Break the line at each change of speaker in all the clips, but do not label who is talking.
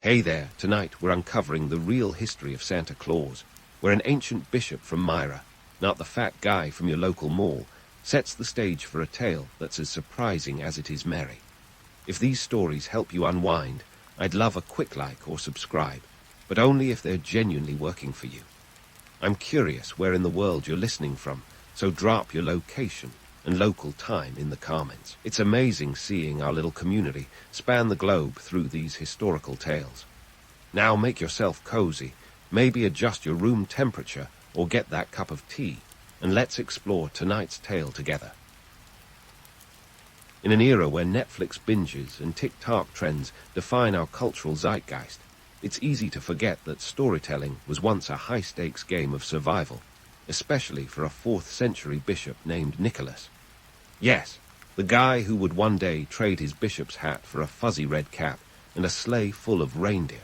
Hey there, tonight we're uncovering the real history of Santa Claus, where an ancient bishop from Myra, not the fat guy from your local mall, sets the stage for a tale that's as surprising as it is merry. If these stories help you unwind, I'd love a quick like or subscribe, but only if they're genuinely working for you. I'm curious where in the world you're listening from, so drop your location and local time in the comments. It's amazing seeing our little community span the globe through these historical tales. Now make yourself cozy, maybe adjust your room temperature or get that cup of tea, and let's explore tonight's tale together. In an era where Netflix binges and TikTok trends define our cultural zeitgeist, it's easy to forget that storytelling was once a high-stakes game of survival, especially for a 4th century bishop named Nicholas. Yes, the guy who would one day trade his bishop's hat for a fuzzy red cap and a sleigh full of reindeer.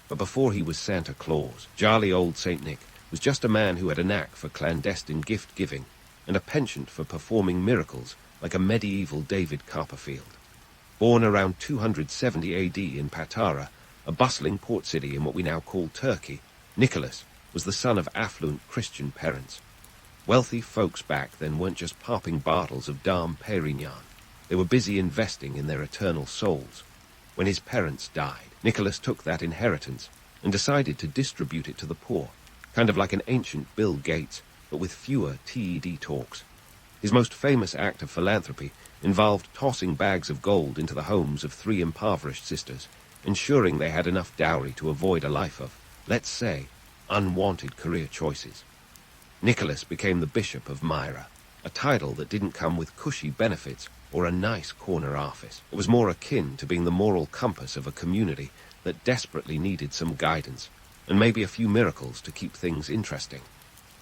But before he was Santa Claus, jolly old Saint Nick was just a man who had a knack for clandestine gift-giving and a penchant for performing miracles like a medieval David Copperfield. Born around 270 AD in Patara, a bustling port city in what we now call Turkey, Nicholas was the son of affluent Christian parents. Wealthy folks back then weren't just popping bottles of Dom Perignon. They were busy investing in their eternal souls. When his parents died, Nicholas took that inheritance and decided to distribute it to the poor, kind of like an ancient Bill Gates, but with fewer TED talks. His most famous act of philanthropy involved tossing bags of gold into the homes of 3 impoverished sisters, ensuring they had enough dowry to avoid a life of, let's say, unwanted career choices. Nicholas became the Bishop of Myra, a title that didn't come with cushy benefits or a nice corner office. It was more akin to being the moral compass of a community that desperately needed some guidance, and maybe a few miracles to keep things interesting.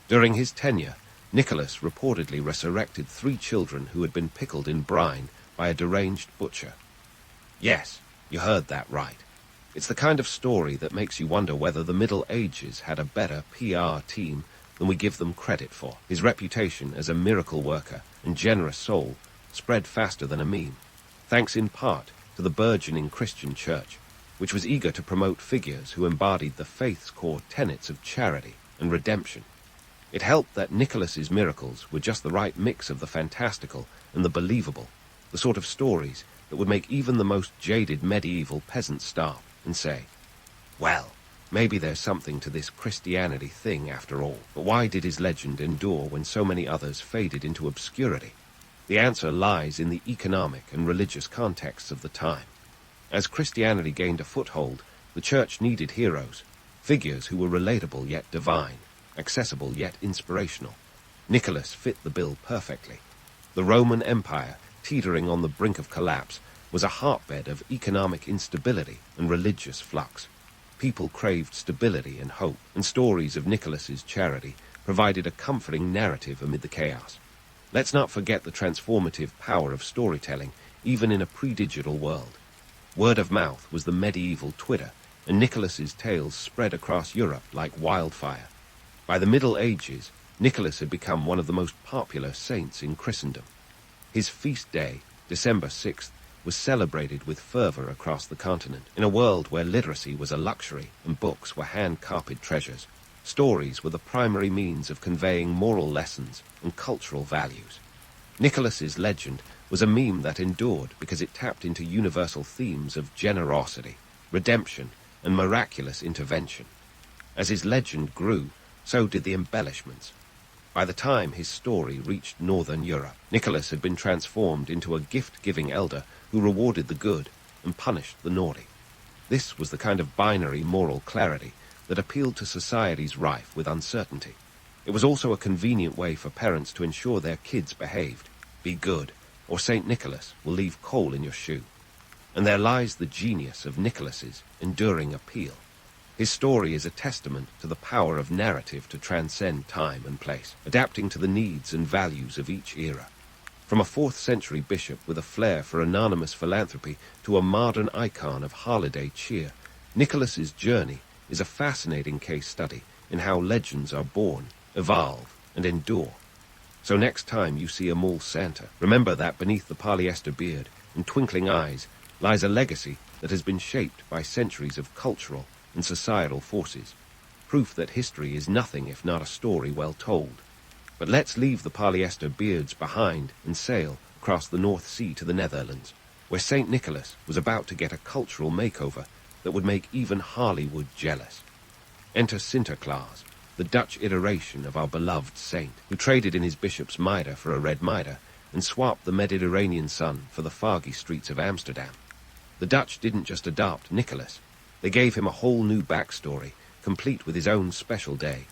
During his tenure, Nicholas reportedly resurrected 3 children who had been pickled in brine by a deranged butcher. Yes, you heard that right. It's the kind of story that makes you wonder whether the Middle Ages had a better PR team than we give them credit for. His reputation as a miracle worker and generous soul spread faster than a meme, thanks in part to the burgeoning Christian church, which was eager to promote figures who embodied the faith's core tenets of charity and redemption. It helped that Nicholas's miracles were just the right mix of the fantastical and the believable, the sort of stories that would make even the most jaded medieval peasant stop and say, well, maybe there's something to this Christianity thing after all. But why did his legend endure when so many others faded into obscurity? The answer lies in the economic and religious contexts of the time. As Christianity gained a foothold, the church needed heroes, figures who were relatable yet divine, accessible yet inspirational. Nicholas fit the bill perfectly. The Roman Empire, teetering on the brink of collapse, was a hotbed of economic instability and religious flux. People craved stability and hope, and stories of Nicholas's charity provided a comforting narrative amid the chaos. Let's not forget the transformative power of storytelling, even in a pre-digital world. Word of mouth was the medieval Twitter, and Nicholas's tales spread across Europe like wildfire. By the Middle Ages, Nicholas had become one of the most popular saints in Christendom. His feast day, December 6th, was celebrated with fervor across the continent. In a world where literacy was a luxury and books were hand-copied treasures, stories were the primary means of conveying moral lessons and cultural values. Nicholas's legend was a meme that endured because it tapped into universal themes of generosity, redemption, and miraculous intervention. As his legend grew, so did the embellishments. By the time his story reached northern Europe, Nicholas had been transformed into a gift-giving elder who rewarded the good and punished the naughty. This was the kind of binary moral clarity that appealed to societies rife with uncertainty. It was also a convenient way for parents to ensure their kids behaved. Be good, or St. Nicholas will leave coal in your shoe. And there lies the genius of Nicholas's enduring appeal. His story is a testament to the power of narrative to transcend time and place, adapting to the needs and values of each era. From a 4th century bishop with a flair for anonymous philanthropy to a modern icon of holiday cheer, Nicholas's journey is a fascinating case study in how legends are born, evolve, and endure. So next time you see a mall Santa, remember that beneath the polyester beard and twinkling eyes lies a legacy that has been shaped by centuries of cultural and societal forces. Proof that history is nothing if not a story well told. But let's leave the polyester beards behind and sail across the North Sea to the Netherlands, where St. Nicholas was about to get a cultural makeover that would make even Hollywood jealous. Enter Sinterklaas, the Dutch iteration of our beloved saint, who traded in his bishop's mitre for a red mitre and swapped the Mediterranean sun for the foggy streets of Amsterdam. The Dutch didn't just adopt Nicholas, they gave him a whole new backstory, complete with his own special day,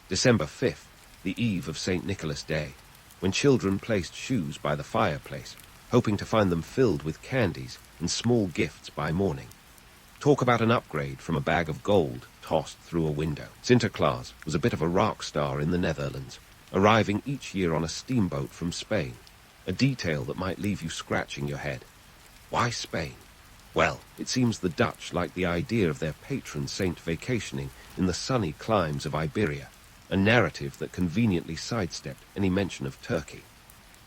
December 5th, the eve of St. Nicholas Day, when children placed shoes by the fireplace, hoping to find them filled with candies and small gifts by morning. Talk about an upgrade from a bag of gold tossed through a window. Sinterklaas was a bit of a rock star in the Netherlands, arriving each year on a steamboat from Spain, a detail that might leave you scratching your head. Why Spain? Well, it seems the Dutch liked the idea of their patron saint vacationing in the sunny climes of Iberia, a narrative that conveniently sidestepped any mention of Turkey.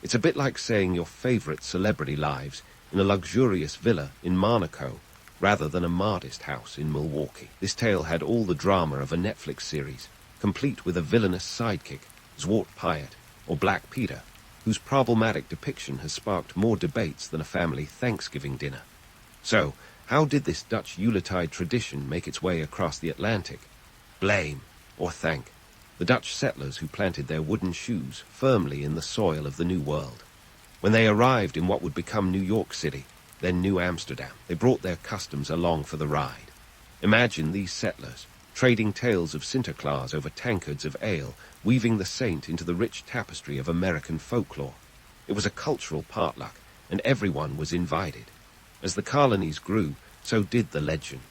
It's a bit like saying your favorite celebrity lives in a luxurious villa in Monaco rather than a modest house in Milwaukee. This tale had all the drama of a Netflix series, complete with a villainous sidekick, Zwart Piet, or Black Peter, whose problematic depiction has sparked more debates than a family Thanksgiving dinner. So, how did this Dutch Yuletide tradition make its way across the Atlantic? Blame, or thank, the Dutch settlers who planted their wooden shoes firmly in the soil of the New World. When they arrived in what would become New York City, then New Amsterdam, they brought their customs along for the ride. Imagine these settlers, trading tales of Sinterklaas over tankards of ale, weaving the saint into the rich tapestry of American folklore. It was a cultural potluck, and everyone was invited. As the colonies grew, so did the legend.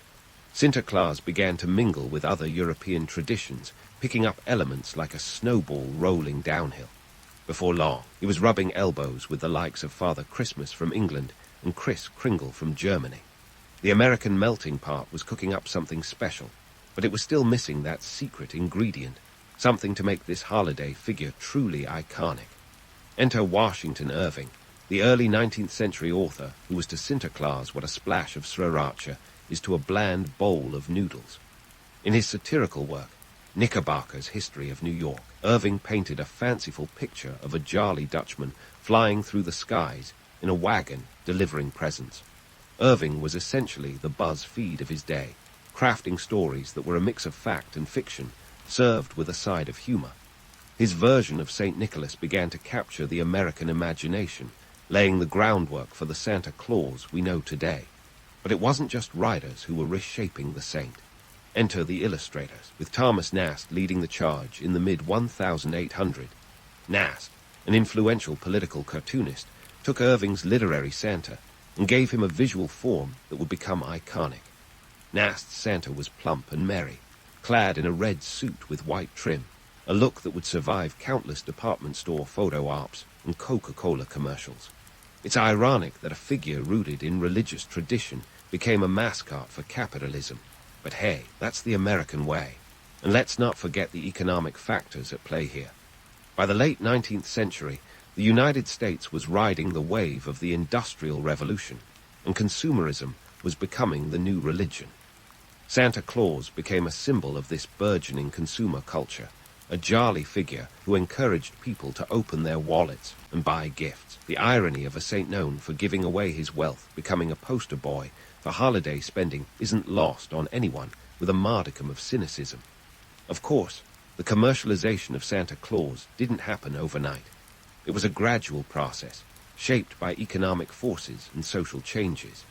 Sinterklaas began to mingle with other European traditions, picking up elements like a snowball rolling downhill. Before long, he was rubbing elbows with the likes of Father Christmas from England and Kris Kringle from Germany. The American melting pot was cooking up something special, but it was still missing that secret ingredient, something to make this holiday figure truly iconic. Enter Washington Irving, the early 19th century author who was to Sinterklaas what a splash of sriracha is to a bland bowl of noodles. In his satirical work, Knickerbocker's History of New York, Irving painted a fanciful picture of a jolly Dutchman flying through the skies in a wagon delivering presents. Irving was essentially the BuzzFeed of his day, crafting stories that were a mix of fact and fiction, served with a side of humor. His version of St. Nicholas began to capture the American imagination, laying the groundwork for the Santa Claus we know today. But it wasn't just writers who were reshaping the saint. Enter the illustrators, with Thomas Nast leading the charge in the mid-1800s. Nast, an influential political cartoonist, took Irving's literary Santa and gave him a visual form that would become iconic. Nast's Santa was plump and merry, clad in a red suit with white trim, a look that would survive countless department store photo ops and Coca-Cola commercials. It's ironic that a figure rooted in religious tradition became a mascot for capitalism. But hey, that's the American way. And let's not forget the economic factors at play here. By the late 19th century, the United States was riding the wave of the Industrial Revolution, and consumerism was becoming the new religion. Santa Claus became a symbol of this burgeoning consumer culture, a jolly figure who encouraged people to open their wallets and buy gifts. The irony of a saint known for giving away his wealth becoming a poster boy for holiday spending isn't lost on anyone with a modicum of cynicism. Of course, the commercialization of Santa Claus didn't happen overnight. It was a gradual process, shaped by economic forces and social changes.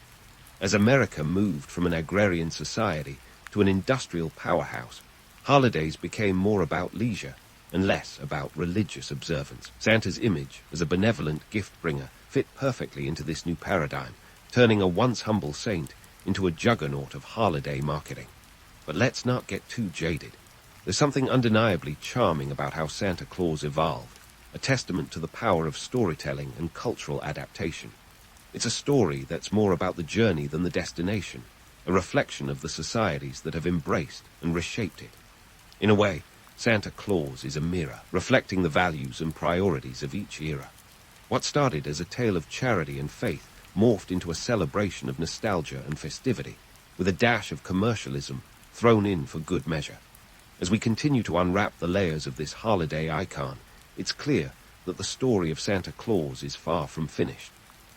As America moved from an agrarian society to an industrial powerhouse, holidays became more about leisure and less about religious observance. Santa's image as a benevolent gift-bringer fit perfectly into this new paradigm, turning a once humble saint into a juggernaut of holiday marketing. But let's not get too jaded. There's something undeniably charming about how Santa Claus evolved, a testament to the power of storytelling and cultural adaptation. It's a story that's more about the journey than the destination, a reflection of the societies that have embraced and reshaped it. In a way, Santa Claus is a mirror, reflecting the values and priorities of each era. What started as a tale of charity and faith morphed into a celebration of nostalgia and festivity, with a dash of commercialism thrown in for good measure. As we continue to unwrap the layers of this holiday icon, it's clear that the story of Santa Claus is far from finished.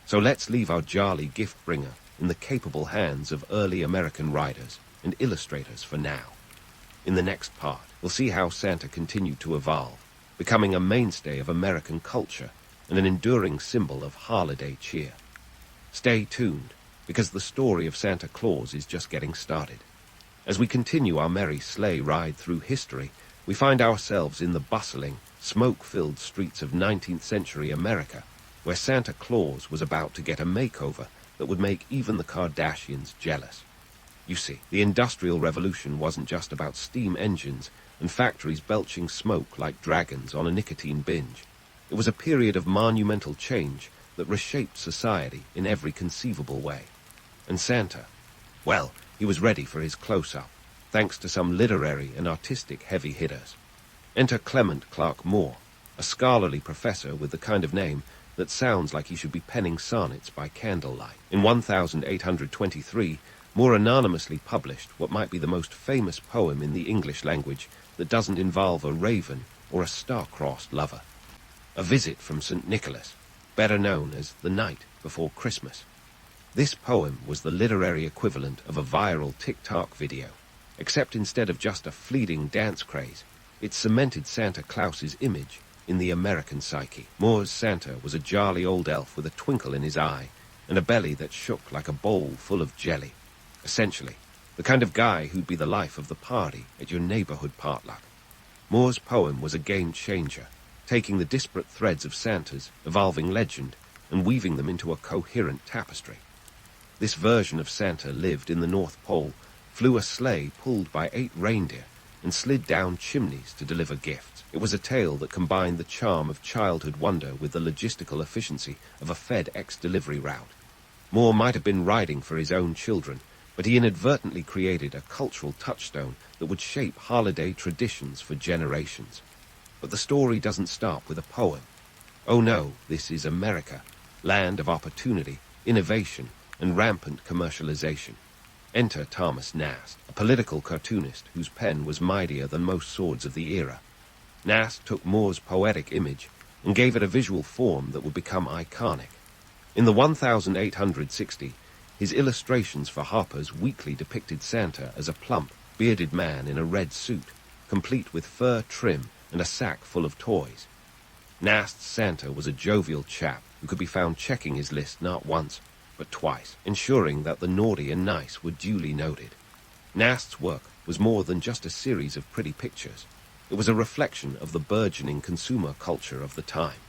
So let's leave our jolly gift bringer in the capable hands of early American writers and illustrators for now. In the next part, we'll see how Santa continued to evolve, becoming a mainstay of American culture and an enduring symbol of holiday cheer. Stay tuned, because the story of Santa Claus is just getting started. As we continue our merry sleigh ride through history, we find ourselves in the bustling, smoke-filled streets of 19th century America, where Santa Claus was about to get a makeover that would make even the Kardashians jealous. You see, the Industrial Revolution wasn't just about steam engines and factories belching smoke like dragons on a nicotine binge. It was a period of monumental change that reshaped society in every conceivable way. And Santa, well, he was ready for his close-up, thanks to some literary and artistic heavy hitters. Enter Clement Clark Moore, a scholarly professor with the kind of name that sounds like he should be penning sonnets by candlelight. In 1823, Moore anonymously published what might be the most famous poem in the English language that doesn't involve a raven or a star-crossed lover. A Visit from St. Nicholas, better known as The Night Before Christmas. This poem was the literary equivalent of a viral TikTok video, except instead of just a fleeting dance craze, it cemented Santa Claus's image in the American psyche. Moore's Santa was a jolly old elf with a twinkle in his eye and a belly that shook like a bowl full of jelly. Essentially, the kind of guy who'd be the life of the party at your neighborhood potluck. Moore's poem was a game-changer, taking the disparate threads of Santa's evolving legend and weaving them into a coherent tapestry. This version of Santa lived in the North Pole, flew a sleigh pulled by 8 reindeer, and slid down chimneys to deliver gifts. It was a tale that combined the charm of childhood wonder with the logistical efficiency of a FedEx delivery route. Moore might have been riding for his own children, but he inadvertently created a cultural touchstone that would shape holiday traditions for generations. But the story doesn't stop with a poem. Oh no, this is America, land of opportunity, innovation, and rampant commercialization. Enter Thomas Nast, a political cartoonist whose pen was mightier than most swords of the era. Nast took Moore's poetic image and gave it a visual form that would become iconic. In the 1860, his illustrations for Harper's Weekly depicted Santa as a plump, bearded man in a red suit, complete with fur trim and a sack full of toys. Nast's Santa was a jovial chap who could be found checking his list not once, but twice, ensuring that the naughty and nice were duly noted. Nast's work was more than just a series of pretty pictures. It was a reflection of the burgeoning consumer culture of the time.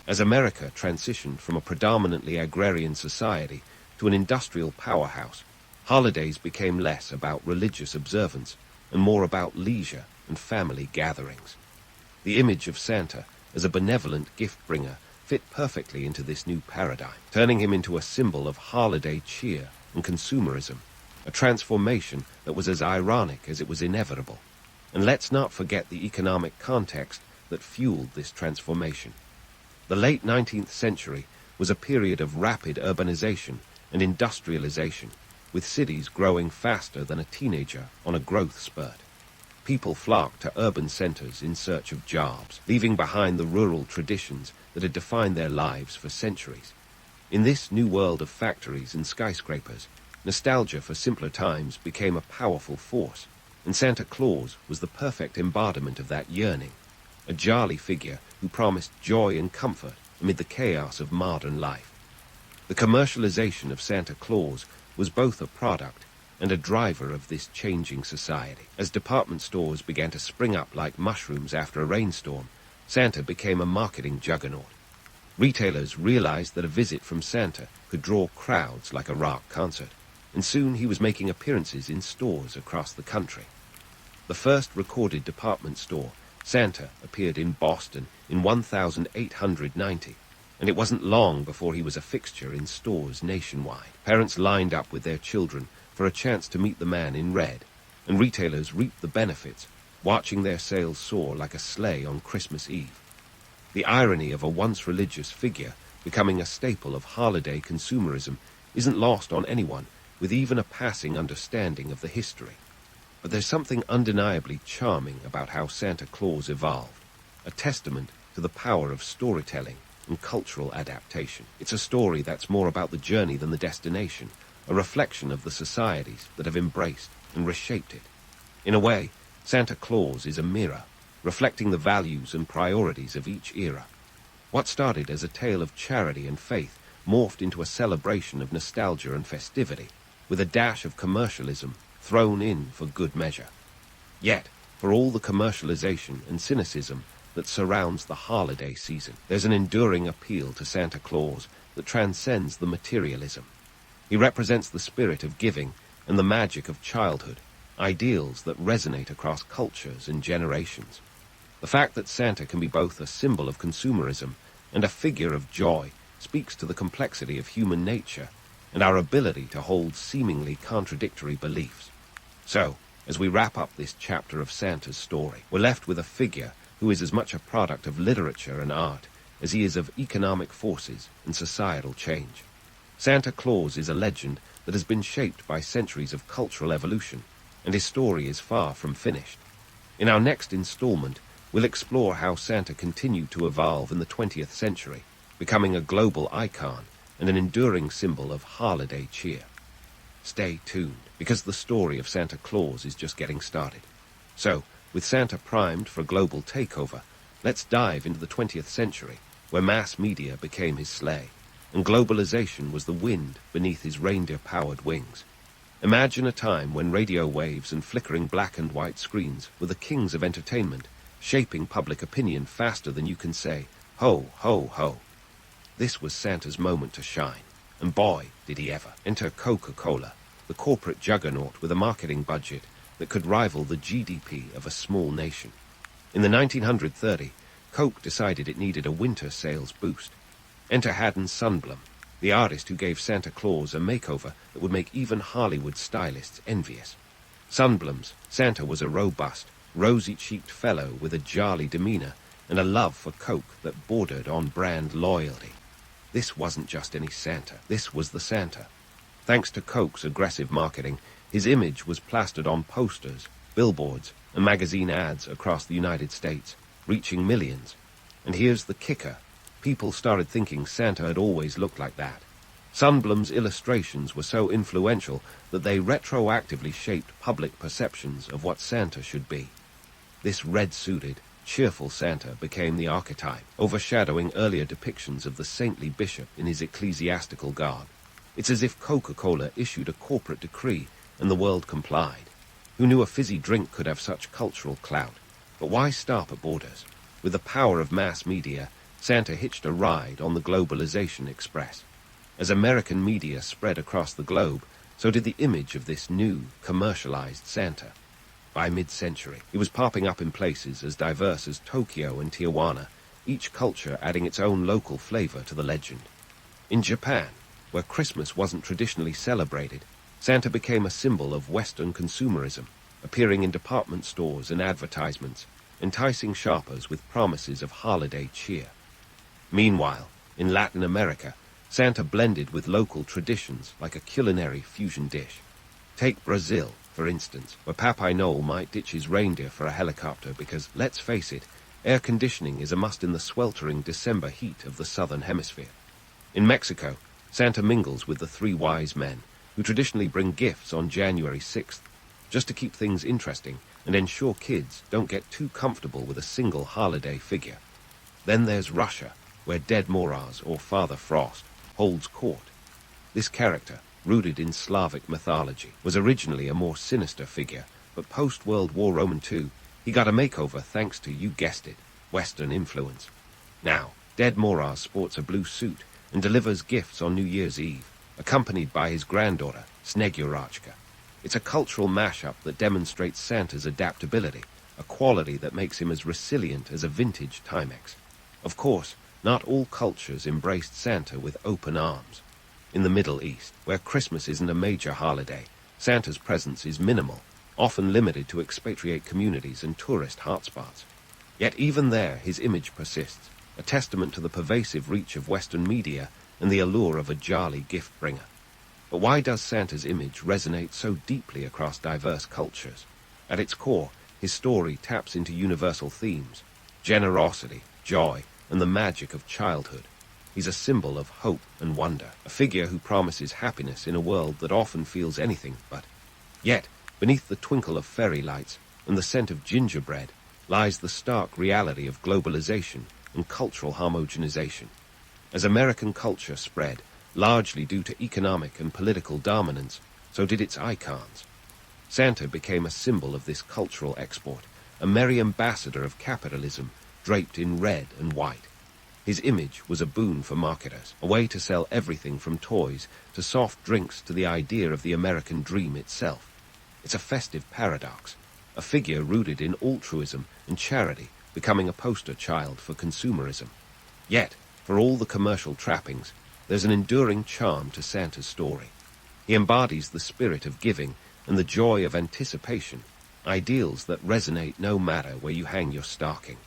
As America transitioned from a predominantly agrarian society to an industrial powerhouse, holidays became less about religious observance and more about leisure and family gatherings. The image of Santa as a benevolent gift-bringer fit perfectly into this new paradigm, turning him into a symbol of holiday cheer and consumerism, a transformation that was as ironic as it was inevitable. And let's not forget the economic context that fueled this transformation. The late 19th century was a period of rapid urbanization and industrialization, with cities growing faster than a teenager on a growth spurt. People flocked to urban centers in search of jobs, leaving behind the rural traditions that had defined their lives for centuries. In this new world of factories and skyscrapers, nostalgia for simpler times became a powerful force, and Santa Claus was the perfect embodiment of that yearning, a jolly figure who promised joy and comfort amid the chaos of modern life. The commercialization of Santa Claus was both a product and a driver of this changing society. As department stores began to spring up like mushrooms after a rainstorm, Santa became a marketing juggernaut. Retailers realized that a visit from Santa could draw crowds like a rock concert, and soon he was making appearances in stores across the country. The first recorded department store, Santa, appeared in Boston in 1890, and it wasn't long before he was a fixture in stores nationwide. Parents lined up with their children for a chance to meet the man in red, and retailers reaped the benefits, watching their sales soar like a sleigh on Christmas Eve. The irony of a once religious figure becoming a staple of holiday consumerism, isn't lost on anyone with even a passing understanding of the history. But there's something undeniably charming about how Santa Claus evolved, a testament to the power of storytelling and cultural adaptation. It's a story that's more about the journey than the destination, a reflection of the societies that have embraced and reshaped it. In a way, Santa Claus is a mirror, reflecting the values and priorities of each era. What started as a tale of charity and faith morphed into a celebration of nostalgia and festivity, with a dash of commercialism thrown in for good measure. Yet, for all the commercialization and cynicism that surrounds the holiday season, there's an enduring appeal to Santa Claus that transcends the materialism. He represents the spirit of giving and the magic of childhood, ideals that resonate across cultures and generations. The fact that Santa can be both a symbol of consumerism and a figure of joy speaks to the complexity of human nature and our ability to hold seemingly contradictory beliefs. So, as we wrap up this chapter of Santa's story, we're left with a figure who is as much a product of literature and art as he is of economic forces and societal change. Santa Claus is a legend that has been shaped by centuries of cultural evolution, and his story is far from finished. In our next installment, we'll explore how Santa continued to evolve in the 20th century, becoming a global icon and an enduring symbol of holiday cheer. Stay tuned, because the story of Santa Claus is just getting started. So, with Santa primed for a global takeover, let's dive into the 20th century, where mass media became his sleigh, and globalization was the wind beneath his reindeer-powered wings. Imagine a time when radio waves and flickering black and white screens were the kings of entertainment, shaping public opinion faster than you can say, ho, ho, ho. This was Santa's moment to shine, and boy, did he ever. Enter Coca-Cola, the corporate juggernaut with a marketing budget that could rival the GDP of a small nation. In the 1930, Coke decided it needed a winter sales boost. Enter Haddon Sundblom, the artist who gave Santa Claus a makeover that would make even Hollywood stylists envious. Sundblom's Santa was a robust, rosy-cheeked fellow with a jolly demeanor and a love for Coke that bordered on brand loyalty. This wasn't just any Santa, this was the Santa. Thanks to Coke's aggressive marketing, his image was plastered on posters, billboards, and magazine ads across the United States, reaching millions. And here's the kicker. People started thinking Santa had always looked like that. Sundblom's illustrations were so influential that they retroactively shaped public perceptions of what Santa should be. This red-suited, cheerful Santa became the archetype, overshadowing earlier depictions of the saintly bishop in his ecclesiastical garb. It's as if Coca-Cola issued a corporate decree and the world complied. Who knew a fizzy drink could have such cultural clout? But why stop at borders? With the power of mass media, Santa hitched a ride on the globalization express. As American media spread across the globe, so did the image of this new, commercialized Santa. By mid-century, he was popping up in places as diverse as Tokyo and Tijuana, each culture adding its own local flavor to the legend. In Japan, where Christmas wasn't traditionally celebrated, Santa became a symbol of Western consumerism, appearing in department stores and advertisements, enticing shoppers with promises of holiday cheer. Meanwhile, in Latin America, Santa blended with local traditions like a culinary fusion dish. Take Brazil, for instance, where Papai Noel might ditch his reindeer for a helicopter because, let's face it, air conditioning is a must in the sweltering December heat of the southern hemisphere. In Mexico, Santa mingles with the three wise men, who traditionally bring gifts on January 6th, just to keep things interesting and ensure kids don't get too comfortable with a single holiday figure. Then there's Russia, where Dead Moraz, or Father Frost, holds court. This character, rooted in Slavic mythology, was originally a more sinister figure, but post-World War Roman II, he got a makeover thanks to, you guessed it, Western influence. Now, Dead Moraz sports a blue suit and delivers gifts on New Year's Eve, accompanied by his granddaughter, Snegurochka. It's a cultural mashup that demonstrates Santa's adaptability, a quality that makes him as resilient as a vintage Timex. Of course, not all cultures embraced Santa with open arms. In the Middle East, where Christmas isn't a major holiday, Santa's presence is minimal, often limited to expatriate communities and tourist hotspots. Yet even there, his image persists, a testament to the pervasive reach of Western media and the allure of a jolly gift-bringer. But why does Santa's image resonate so deeply across diverse cultures? At its core, his story taps into universal themes: generosity, joy, and the magic of childhood. He's a symbol of hope and wonder, a figure who promises happiness in a world that often feels anything but. Yet, beneath the twinkle of fairy lights and the scent of gingerbread lies the stark reality of globalization and cultural homogenization. As American culture spread, largely due to economic and political dominance, so did its icons. Santa became a symbol of this cultural export, a merry ambassador of capitalism draped in red and white. His image was a boon for marketers, a way to sell everything from toys to soft drinks to the idea of the American dream itself. It's a festive paradox, a figure rooted in altruism and charity becoming a poster child for consumerism. Yet, for all the commercial trappings, there's an enduring charm to Santa's story. He embodies the spirit of giving and the joy of anticipation, ideals that resonate no matter where you hang your stocking.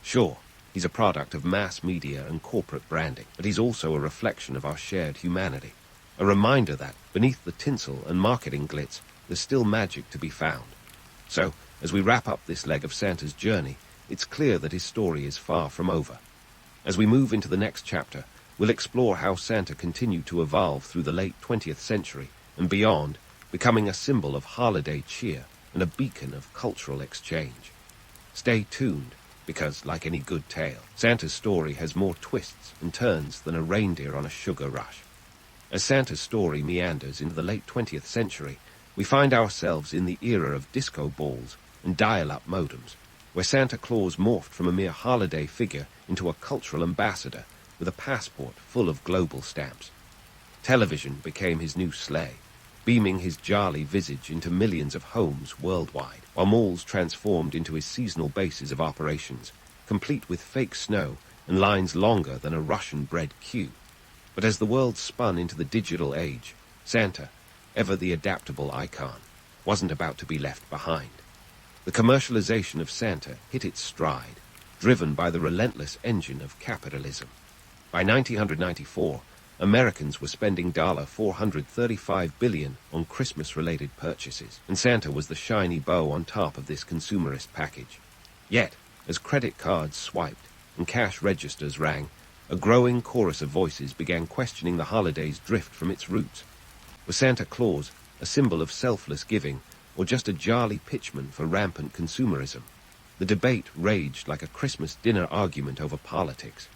Sure, he's a product of mass media and corporate branding, but he's also a reflection of our shared humanity, a reminder that, beneath the tinsel and marketing glitz, there's still magic to be found. So, as we wrap up this leg of Santa's journey, it's clear that his story is far from over. As we move into the next chapter, we'll explore how Santa continued to evolve through the late 20th century and beyond, becoming a symbol of holiday cheer and a beacon of cultural exchange. Stay tuned, because, like any good tale, Santa's story has more twists and turns than a reindeer on a sugar rush. As Santa's story meanders into the late 20th century, we find ourselves in the era of disco balls and dial-up modems, where Santa Claus morphed from a mere holiday figure into a cultural ambassador with a passport full of global stamps. Television became his new sleigh, beaming his jolly visage into millions of homes worldwide, while malls transformed into his seasonal bases of operations, complete with fake snow and lines longer than a Russian-bred queue. But as the world spun into the digital age, Santa, ever the adaptable icon, wasn't about to be left behind. The commercialization of Santa hit its stride, driven by the relentless engine of capitalism. By 1994, Americans were spending $435 billion on Christmas-related purchases, and Santa was the shiny bow on top of this consumerist package. Yet, as credit cards swiped and cash registers rang, a growing chorus of voices began questioning the holiday's drift from its roots. Was Santa Claus a symbol of selfless giving, or just a jolly pitchman for rampant consumerism? The debate raged like a Christmas dinner argument over politics.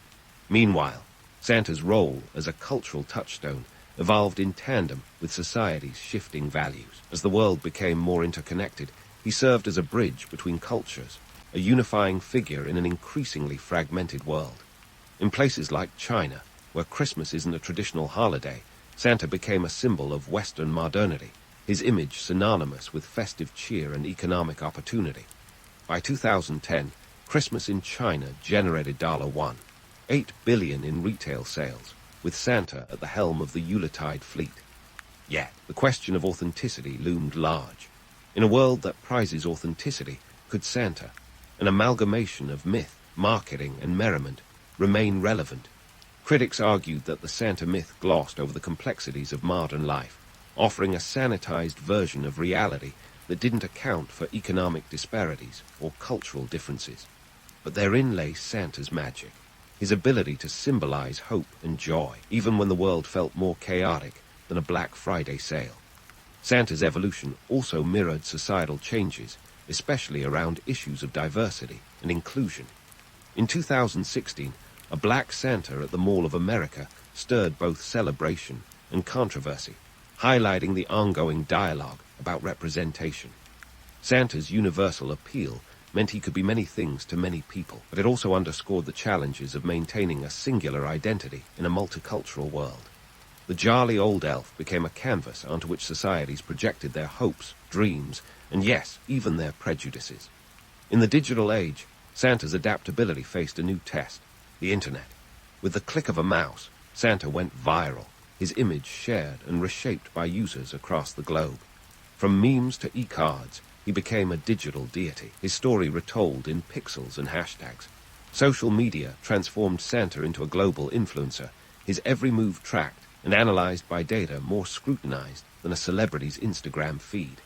Meanwhile, Santa's role as a cultural touchstone evolved in tandem with society's shifting values. As the world became more interconnected, he served as a bridge between cultures, a unifying figure in an increasingly fragmented world. In places like China, where Christmas isn't a traditional holiday, Santa became a symbol of Western modernity, his image synonymous with festive cheer and economic opportunity. By 2010, Christmas in China generated $8 billion in retail sales, with Santa at the helm of the Yuletide fleet. Yet, the question of authenticity loomed large. In a world that prizes authenticity, could Santa, an amalgamation of myth, marketing, and merriment, remain relevant? Critics argued that the Santa myth glossed over the complexities of modern life, offering a sanitized version of reality that didn't account for economic disparities or cultural differences. But therein lay Santa's magic, his ability to symbolize hope and joy, even when the world felt more chaotic than a Black Friday sale. Santa's evolution also mirrored societal changes, especially around issues of diversity and inclusion. In 2016, a black Santa at the Mall of America stirred both celebration and controversy, highlighting the ongoing dialogue about representation. Santa's universal appeal meant he could be many things to many people, but it also underscored the challenges of maintaining a singular identity in a multicultural world. The jolly old elf became a canvas onto which societies projected their hopes, dreams, and yes, even their prejudices. In the digital age, Santa's adaptability faced a new test: the internet. With the click of a mouse, Santa went viral, his image shared and reshaped by users across the globe. From memes to e-cards, he became a digital deity, his story retold in pixels and hashtags. Social media transformed Santa into a global influencer, his every move tracked and analyzed by data more scrutinized than a celebrity's Instagram feed.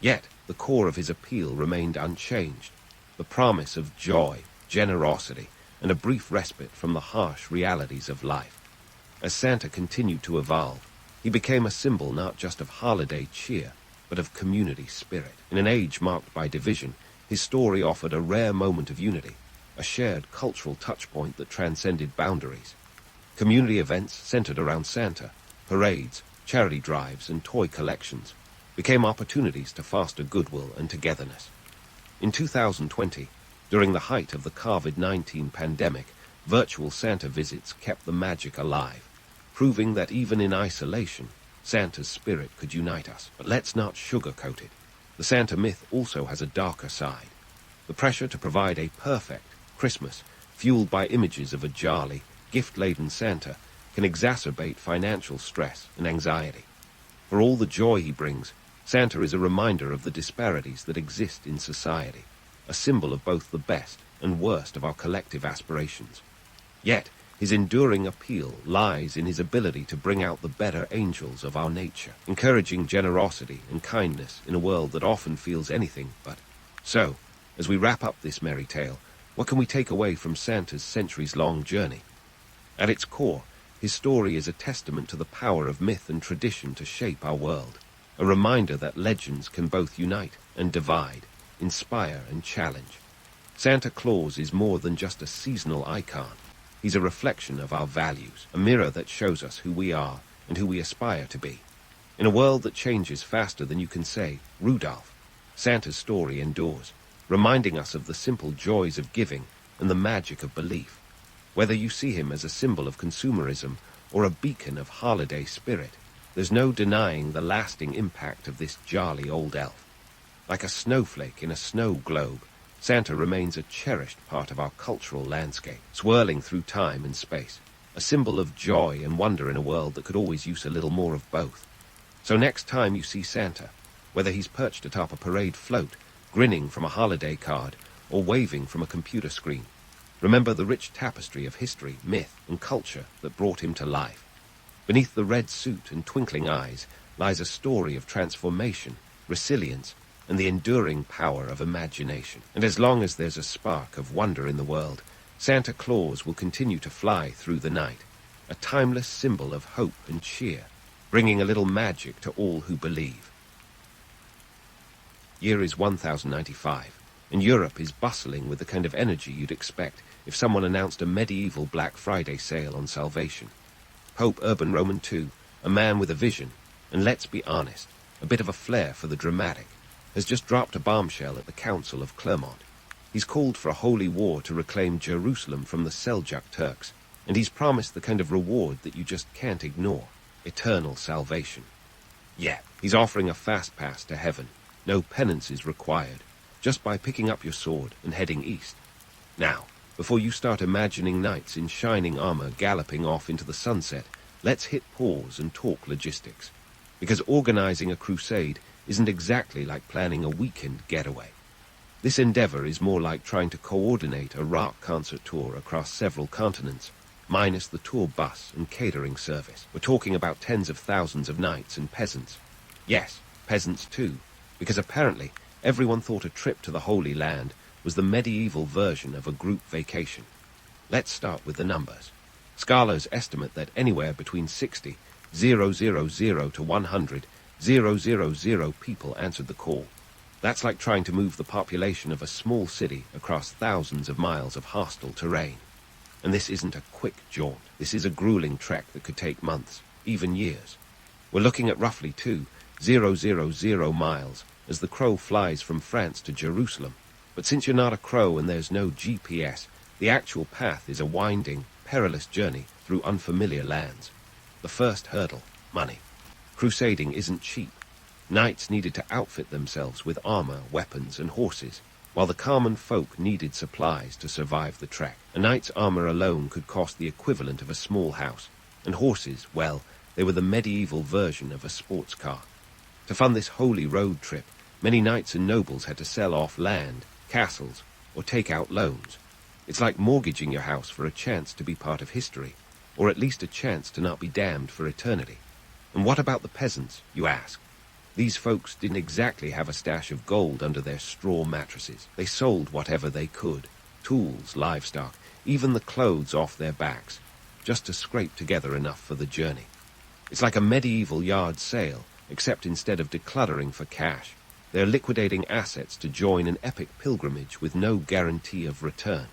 Yet, the core of his appeal remained unchanged, the promise of joy, generosity, and a brief respite from the harsh realities of life. As Santa continued to evolve, he became a symbol not just of holiday cheer, but of community spirit. In an age marked by division, his story offered a rare moment of unity, a shared cultural touchpoint that transcended boundaries. Community events centered around Santa, parades, charity drives, and toy collections, became opportunities to foster goodwill and togetherness. In 2020, during the height of the COVID-19 pandemic, virtual Santa visits kept the magic alive, proving that even in isolation, Santa's spirit could unite us. But let's not sugarcoat it. The Santa myth also has a darker side. The pressure to provide a perfect Christmas, fueled by images of a jolly, gift-laden Santa, can exacerbate financial stress and anxiety. For all the joy he brings, Santa is a reminder of the disparities that exist in society, a symbol of both the best and worst of our collective aspirations. Yet, his enduring appeal lies in his ability to bring out the better angels of our nature, encouraging generosity and kindness in a world that often feels anything but. So, as we wrap up this merry tale, what can we take away from Santa's centuries-long journey? At its core, his story is a testament to the power of myth and tradition to shape our world, a reminder that legends can both unite and divide, inspire and challenge. Santa Claus is more than just a seasonal icon. He's a reflection of our values, a mirror that shows us who we are and who we aspire to be. In a world that changes faster than you can say, Rudolph, Santa's story endures, reminding us of the simple joys of giving and the magic of belief. Whether you see him as a symbol of consumerism or a beacon of holiday spirit, there's no denying the lasting impact of this jolly old elf. Like a snowflake in a snow globe, Santa remains a cherished part of our cultural landscape, swirling through time and space, a symbol of joy and wonder in a world that could always use a little more of both. So next time you see Santa, whether he's perched atop a parade float, grinning from a holiday card, or waving from a computer screen, remember the rich tapestry of history, myth, and culture that brought him to life. Beneath the red suit and twinkling eyes lies a story of transformation, resilience, and the enduring power of imagination. And as long as there's a spark of wonder in the world, Santa Claus will continue to fly through the night, a timeless symbol of hope and cheer, bringing a little magic to all who believe. Year is 1095, and Europe is bustling with the kind of energy you'd expect if someone announced a medieval Black Friday sale on salvation. Pope Urban Roman II, a man with a vision, and let's be honest, a bit of a flair for the dramatic, has just dropped a bombshell at the Council of Clermont. He's called for a holy war to reclaim Jerusalem from the Seljuk Turks, and he's promised the kind of reward that you just can't ignore, eternal salvation. Yeah, he's offering a fast pass to heaven. No penance is required, just by picking up your sword and heading east. Now, before you start imagining knights in shining armor galloping off into the sunset, let's hit pause and talk logistics. Because organizing a crusade isn't exactly like planning a weekend getaway. This endeavor is more like trying to coordinate a rock concert tour across several continents, minus the tour bus and catering service. We're talking about tens of thousands of knights and peasants. Yes, peasants too, because apparently everyone thought a trip to the Holy Land was the medieval version of a group vacation. Let's start with the numbers. Scholars estimate that anywhere between 60,000 to 100,000 people answered the call. That's like trying to move the population of a small city across thousands of miles of hostile terrain. And this isn't a quick jaunt. This is a grueling trek that could take months, even years. We're looking at roughly 2,000 miles as the crow flies from France to Jerusalem. But since you're not a crow and there's no GPS, the actual path is a winding, perilous journey through unfamiliar lands. The first hurdle, money. Crusading isn't cheap. Knights needed to outfit themselves with armor, weapons, and horses, while the common folk needed supplies to survive the trek. A knight's armor alone could cost the equivalent of a small house, and horses, well, they were the medieval version of a sports car. To fund this holy road trip, many knights and nobles had to sell off land, castles, or take out loans. It's like mortgaging your house for a chance to be part of history, or at least a chance to not be damned for eternity. And what about the peasants, you ask? These folks didn't exactly have a stash of gold under their straw mattresses. They sold whatever they could, tools, livestock, even the clothes off their backs, just to scrape together enough for the journey. It's like a medieval yard sale, except instead of decluttering for cash, they're liquidating assets to join an epic pilgrimage with no guarantee of return.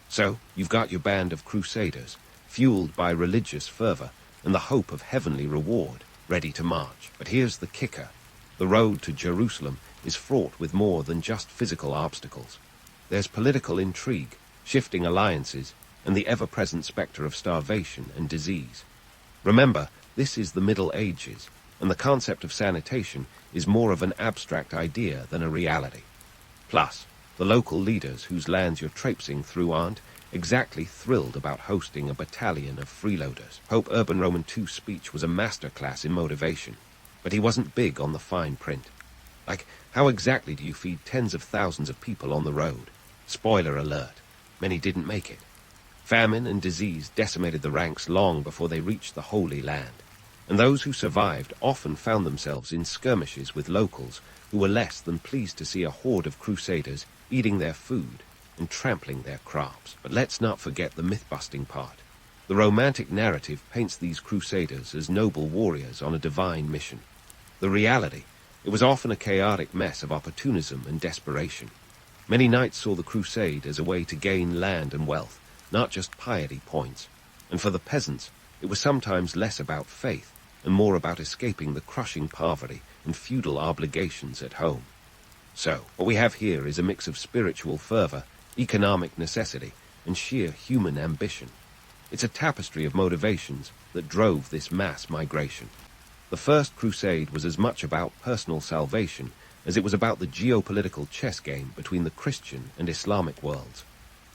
So, you've got your band of crusaders, fueled by religious fervor and the hope of heavenly reward, ready to march. But here's the kicker. The road to Jerusalem is fraught with more than just physical obstacles. There's political intrigue, shifting alliances, and the ever-present specter of starvation and disease. Remember, this is the Middle Ages, and the concept of sanitation is more of an abstract idea than a reality. Plus, the local leaders whose lands you're traipsing through aren't exactly thrilled about hosting a battalion of freeloaders. Pope Urban Roman II's speech was a masterclass in motivation, but he wasn't big on the fine print. Like, how exactly do you feed tens of thousands of people on the road? Spoiler alert, many didn't make it. Famine and disease decimated the ranks long before they reached the Holy Land, and those who survived often found themselves in skirmishes with locals who were less than pleased to see a horde of crusaders eating their food and trampling their crops. But let's not forget the myth-busting part. The romantic narrative paints these crusaders as noble warriors on a divine mission. The reality, it was often a chaotic mess of opportunism and desperation. Many knights saw the crusade as a way to gain land and wealth, not just piety points. And for the peasants, it was sometimes less about faith and more about escaping the crushing poverty and feudal obligations at home. So, what we have here is a mix of spiritual fervor, economic necessity, and sheer human ambition. It's a tapestry of motivations that drove this mass migration. The First Crusade was as much about personal salvation as it was about the geopolitical chess game between the Christian and Islamic worlds.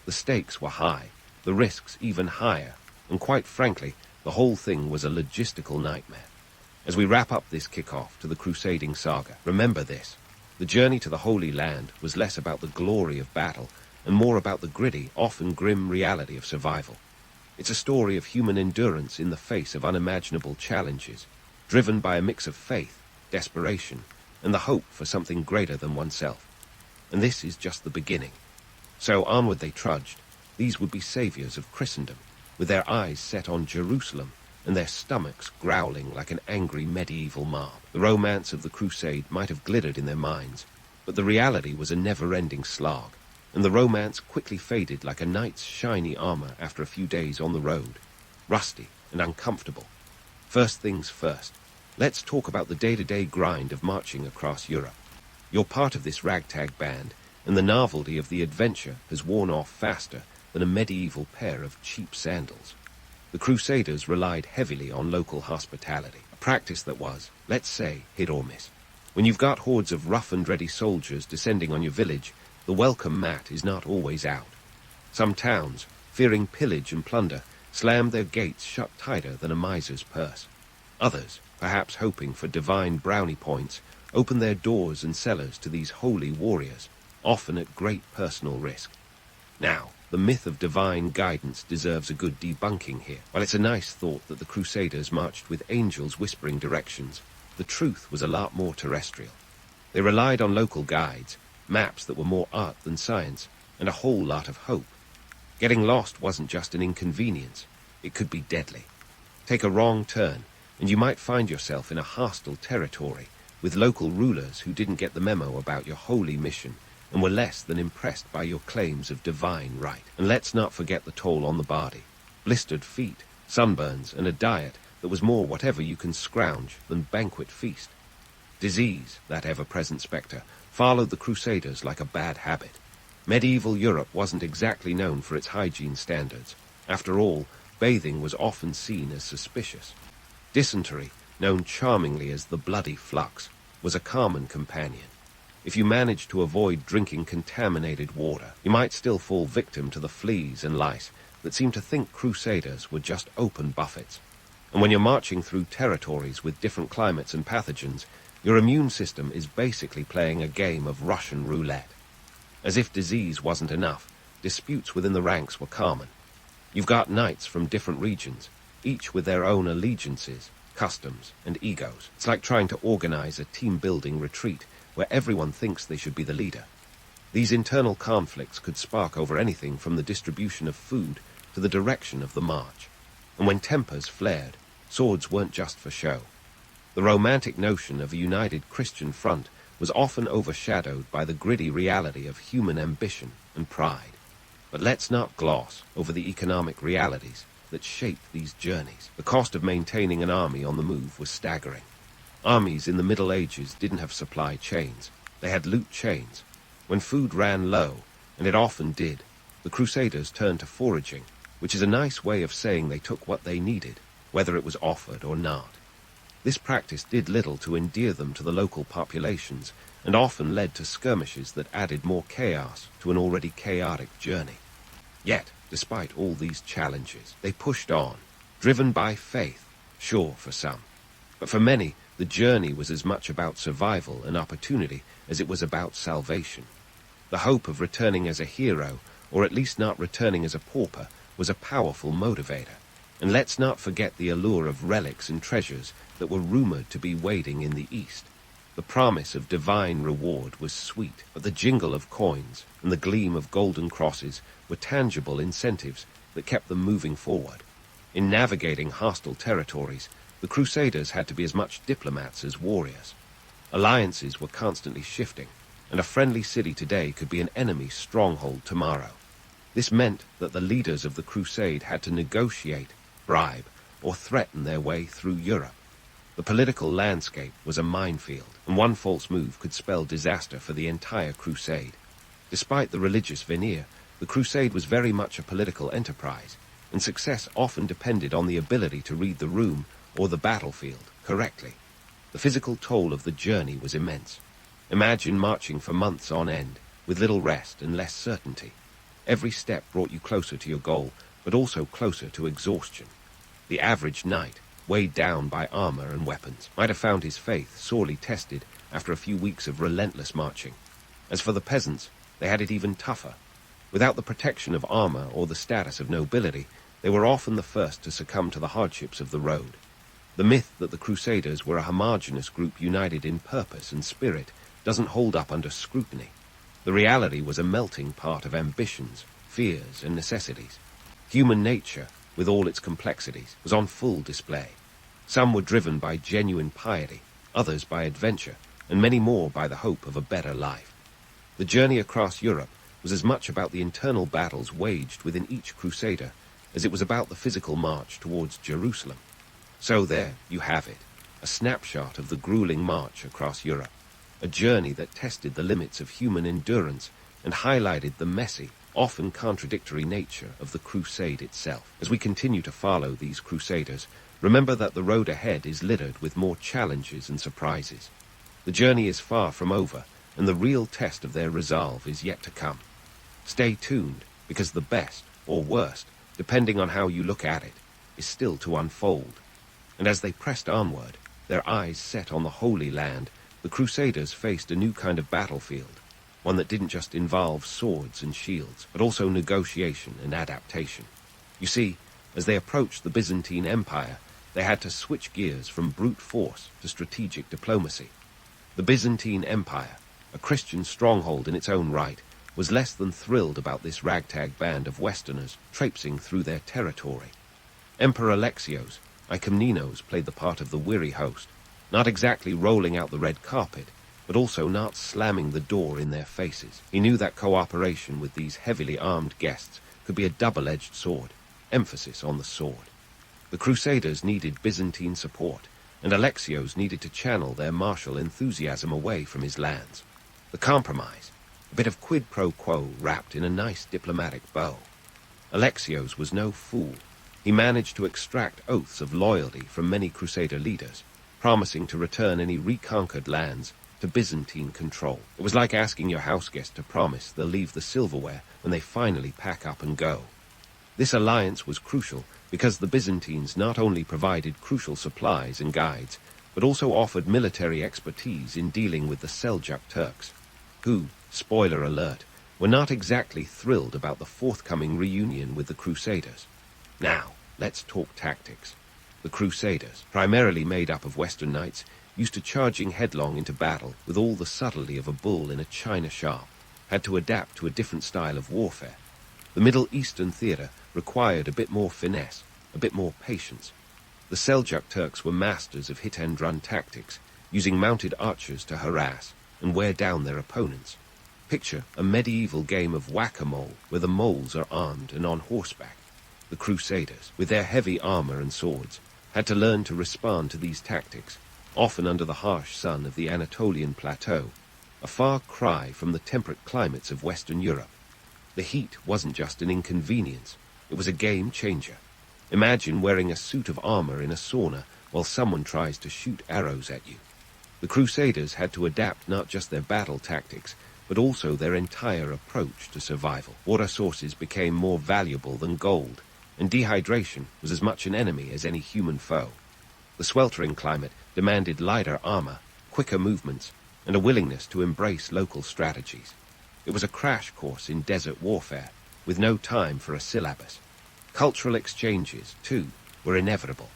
The stakes were high, the risks even higher, and quite frankly, the whole thing was a logistical nightmare. As we wrap up this kickoff to the crusading saga, remember this. The journey to the Holy Land was less about the glory of battle and more about the gritty, often grim reality of survival. It's a story of human endurance in the face of unimaginable challenges, driven by a mix of faith, desperation, and the hope for something greater than oneself. And this is just the beginning. So onward they trudged. These would be saviors of Christendom, with their eyes set on Jerusalem and their stomachs growling like an angry medieval mob. The romance of the crusade might have glittered in their minds, but the reality was a never-ending slog, and the romance quickly faded like a knight's shiny armor after a few days on the road, rusty and uncomfortable. First things first, let's talk about the day-to-day grind of marching across Europe. You're part of this ragtag band, and the novelty of the adventure has worn off faster than a medieval pair of cheap sandals. The Crusaders relied heavily on local hospitality, a practice that was, let's say, hit or miss. When you've got hordes of rough and ready soldiers descending on your village, the welcome mat is not always out. Some towns, fearing pillage and plunder, slammed their gates shut tighter than a miser's purse. Others, perhaps hoping for divine brownie points, opened their doors and cellars to these holy warriors, often at great personal risk. Now, the myth of divine guidance deserves a good debunking here. While it's a nice thought that the Crusaders marched with angels whispering directions, the truth was a lot more terrestrial. They relied on local guides, maps that were more art than science, and a whole lot of hope. Getting lost wasn't just an inconvenience, it could be deadly. Take a wrong turn, and you might find yourself in a hostile territory with local rulers who didn't get the memo about your holy mission and were less than impressed by your claims of divine right. And let's not forget the toll on the body. Blistered feet, sunburns, and a diet that was more whatever you can scrounge than banquet feast. Disease, that ever-present spectre, followed the Crusaders like a bad habit. Medieval Europe wasn't exactly known for its hygiene standards. After all, bathing was often seen as suspicious. Dysentery, known charmingly as the bloody flux, was a common companion. If you managed to avoid drinking contaminated water, you might still fall victim to the fleas and lice that seemed to think crusaders were just open buffets. And when you're marching through territories with different climates and pathogens, your immune system is basically playing a game of Russian roulette. As if disease wasn't enough, disputes within the ranks were common. You've got knights from different regions, each with their own allegiances, customs, and egos. It's like trying to organize a team-building retreat where everyone thinks they should be the leader. These internal conflicts could spark over anything from the distribution of food to the direction of the march. And when tempers flared, swords weren't just for show. The romantic notion of a united Christian front was often overshadowed by the gritty reality of human ambition and pride. But let's not gloss over the economic realities that shaped these journeys. The cost of maintaining an army on the move was staggering. Armies in the Middle Ages didn't have supply chains. They had loot chains. When food ran low, and it often did, the Crusaders turned to foraging, which is a nice way of saying they took what they needed, whether it was offered or not. This practice did little to endear them to the local populations, and often led to skirmishes that added more chaos to an already chaotic journey. Yet, despite all these challenges, they pushed on, driven by faith, sure for some. But for many, the journey was as much about survival and opportunity as it was about salvation. The hope of returning as a hero, or at least not returning as a pauper, was a powerful motivator. And let's not forget the allure of relics and treasures that were rumored to be waiting in the east. The promise of divine reward was sweet, but the jingle of coins and the gleam of golden crosses were tangible incentives that kept them moving forward. In navigating hostile territories, the Crusaders had to be as much diplomats as warriors. Alliances were constantly shifting, and a friendly city today could be an enemy stronghold tomorrow. This meant that the leaders of the crusade had to negotiate, bribe, or threaten their way through Europe. The political landscape was a minefield, and one false move could spell disaster for the entire crusade. Despite the religious veneer, the crusade was very much a political enterprise, and success often depended on the ability to read the room or the battlefield correctly. The physical toll of the journey was immense. Imagine marching for months on end, with little rest and less certainty. Every step brought you closer to your goal, but also closer to exhaustion. The average knight, weighed down by armor and weapons, might have found his faith sorely tested after a few weeks of relentless marching. As for the peasants, they had it even tougher. Without the protection of armor or the status of nobility, they were often the first to succumb to the hardships of the road. The myth that the Crusaders were a homogeneous group united in purpose and spirit doesn't hold up under scrutiny. The reality was a melting pot of ambitions, fears, and necessities. Human nature, with all its complexities, was on full display. Some were driven by genuine piety, others by adventure, and many more by the hope of a better life. The journey across Europe was as much about the internal battles waged within each crusader as it was about the physical march towards Jerusalem. So there you have it, a snapshot of the grueling march across Europe, a journey that tested the limits of human endurance and highlighted the messy, often contradictory nature of the crusade itself. As we continue to follow these crusaders, remember that the road ahead is littered with more challenges and surprises. The journey is far from over, and the real test of their resolve is yet to come. Stay tuned, because the best, or worst, depending on how you look at it, is still to unfold. And as they pressed onward, their eyes set on the Holy Land, the Crusaders faced a new kind of battlefield, one that didn't just involve swords and shields, but also negotiation and adaptation. You see, as they approached the Byzantine Empire, they had to switch gears from brute force to strategic diplomacy. The Byzantine Empire, a Christian stronghold in its own right, was less than thrilled about this ragtag band of Westerners traipsing through their territory. Emperor Alexios, Ikomnenos, played the part of the weary host, not exactly rolling out the red carpet, but also not slamming the door in their faces. He knew that cooperation with these heavily armed guests could be a double-edged sword, emphasis on the sword. The Crusaders needed Byzantine support, and Alexios needed to channel their martial enthusiasm away from his lands. The compromise, a bit of quid pro quo wrapped in a nice diplomatic bow. Alexios was no fool. He managed to extract oaths of loyalty from many Crusader leaders, promising to return any reconquered lands to Byzantine control. It was like asking your houseguest to promise they'll leave the silverware when they finally pack up and go. This alliance was crucial because the Byzantines not only provided crucial supplies and guides, but also offered military expertise in dealing with the Seljuk Turks, who, spoiler alert, were not exactly thrilled about the forthcoming reunion with the Crusaders. Now, let's talk tactics. The Crusaders, primarily made up of Western knights, used to charging headlong into battle with all the subtlety of a bull in a china shop, had to adapt to a different style of warfare. The Middle Eastern theatre required a bit more finesse, a bit more patience. The Seljuk Turks were masters of hit-and-run tactics, using mounted archers to harass and wear down their opponents. Picture a medieval game of whack-a-mole where the moles are armed and on horseback. The Crusaders, with their heavy armor and swords, had to learn to respond to these tactics, often under the harsh sun of the Anatolian plateau, a far cry from the temperate climates of Western Europe. The heat wasn't just an inconvenience, it was a game changer. Imagine wearing a suit of armor in a sauna while someone tries to shoot arrows at you. The Crusaders had to adapt not just their battle tactics, but also their entire approach to survival. Water sources became more valuable than gold, and dehydration was as much an enemy as any human foe. The sweltering climate demanded lighter armor, quicker movements, and a willingness to embrace local strategies. It was a crash course in desert warfare, with no time for a syllabus. Cultural exchanges, too, were inevitable.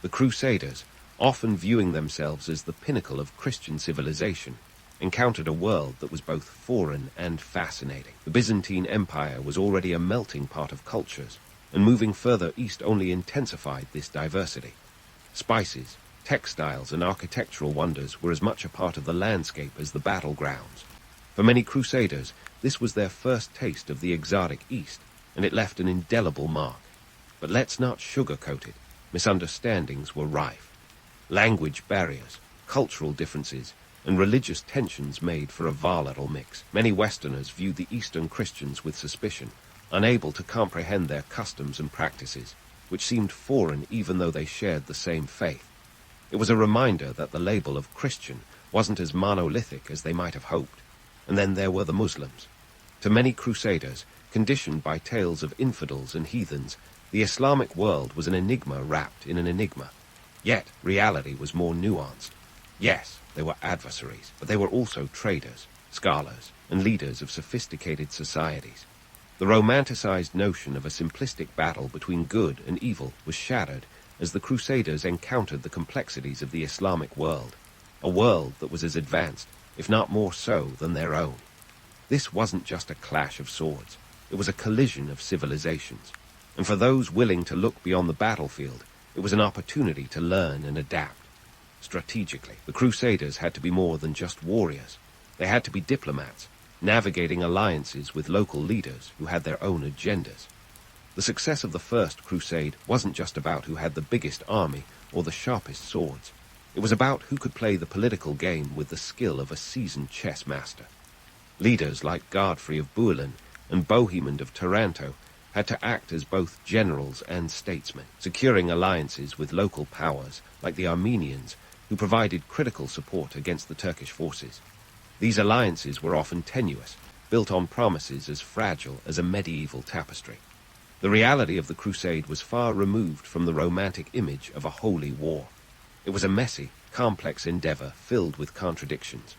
The Crusaders, often viewing themselves as the pinnacle of Christian civilization, encountered a world that was both foreign and fascinating. The Byzantine Empire was already a melting pot of cultures, and moving further east only intensified this diversity. Spices, textiles, and architectural wonders were as much a part of the landscape as the battlegrounds. For many Crusaders, this was their first taste of the exotic East, and it left an indelible mark. But let's not sugarcoat it. Misunderstandings were rife. Language barriers, cultural differences, and religious tensions made for a volatile mix. Many Westerners viewed the Eastern Christians with suspicion, unable to comprehend their customs and practices, which seemed foreign even though they shared the same faith. It was a reminder that the label of Christian wasn't as monolithic as they might have hoped. And then there were the Muslims. To many Crusaders, conditioned by tales of infidels and heathens, the Islamic world was an enigma wrapped in an enigma. Yet reality was more nuanced. Yes, they were adversaries, but they were also traders, scholars, and leaders of sophisticated societies. The romanticized notion of a simplistic battle between good and evil was shattered as the Crusaders encountered the complexities of the Islamic world, a world that was as advanced, if not more so, than their own. This wasn't just a clash of swords, it was a collision of civilizations, and for those willing to look beyond the battlefield, it was an opportunity to learn and adapt. Strategically, the Crusaders had to be more than just warriors. They had to be diplomats, navigating alliances with local leaders who had their own agendas. The success of the First Crusade wasn't just about who had the biggest army or the sharpest swords. It was about who could play the political game with the skill of a seasoned chess master. Leaders like Godfrey of Bouillon and Bohemond of Taranto had to act as both generals and statesmen, securing alliances with local powers like the Armenians, who provided critical support against the Turkish forces. These alliances were often tenuous, built on promises as fragile as a medieval tapestry. The reality of the crusade was far removed from the romantic image of a holy war. It was a messy, complex endeavor filled with contradictions.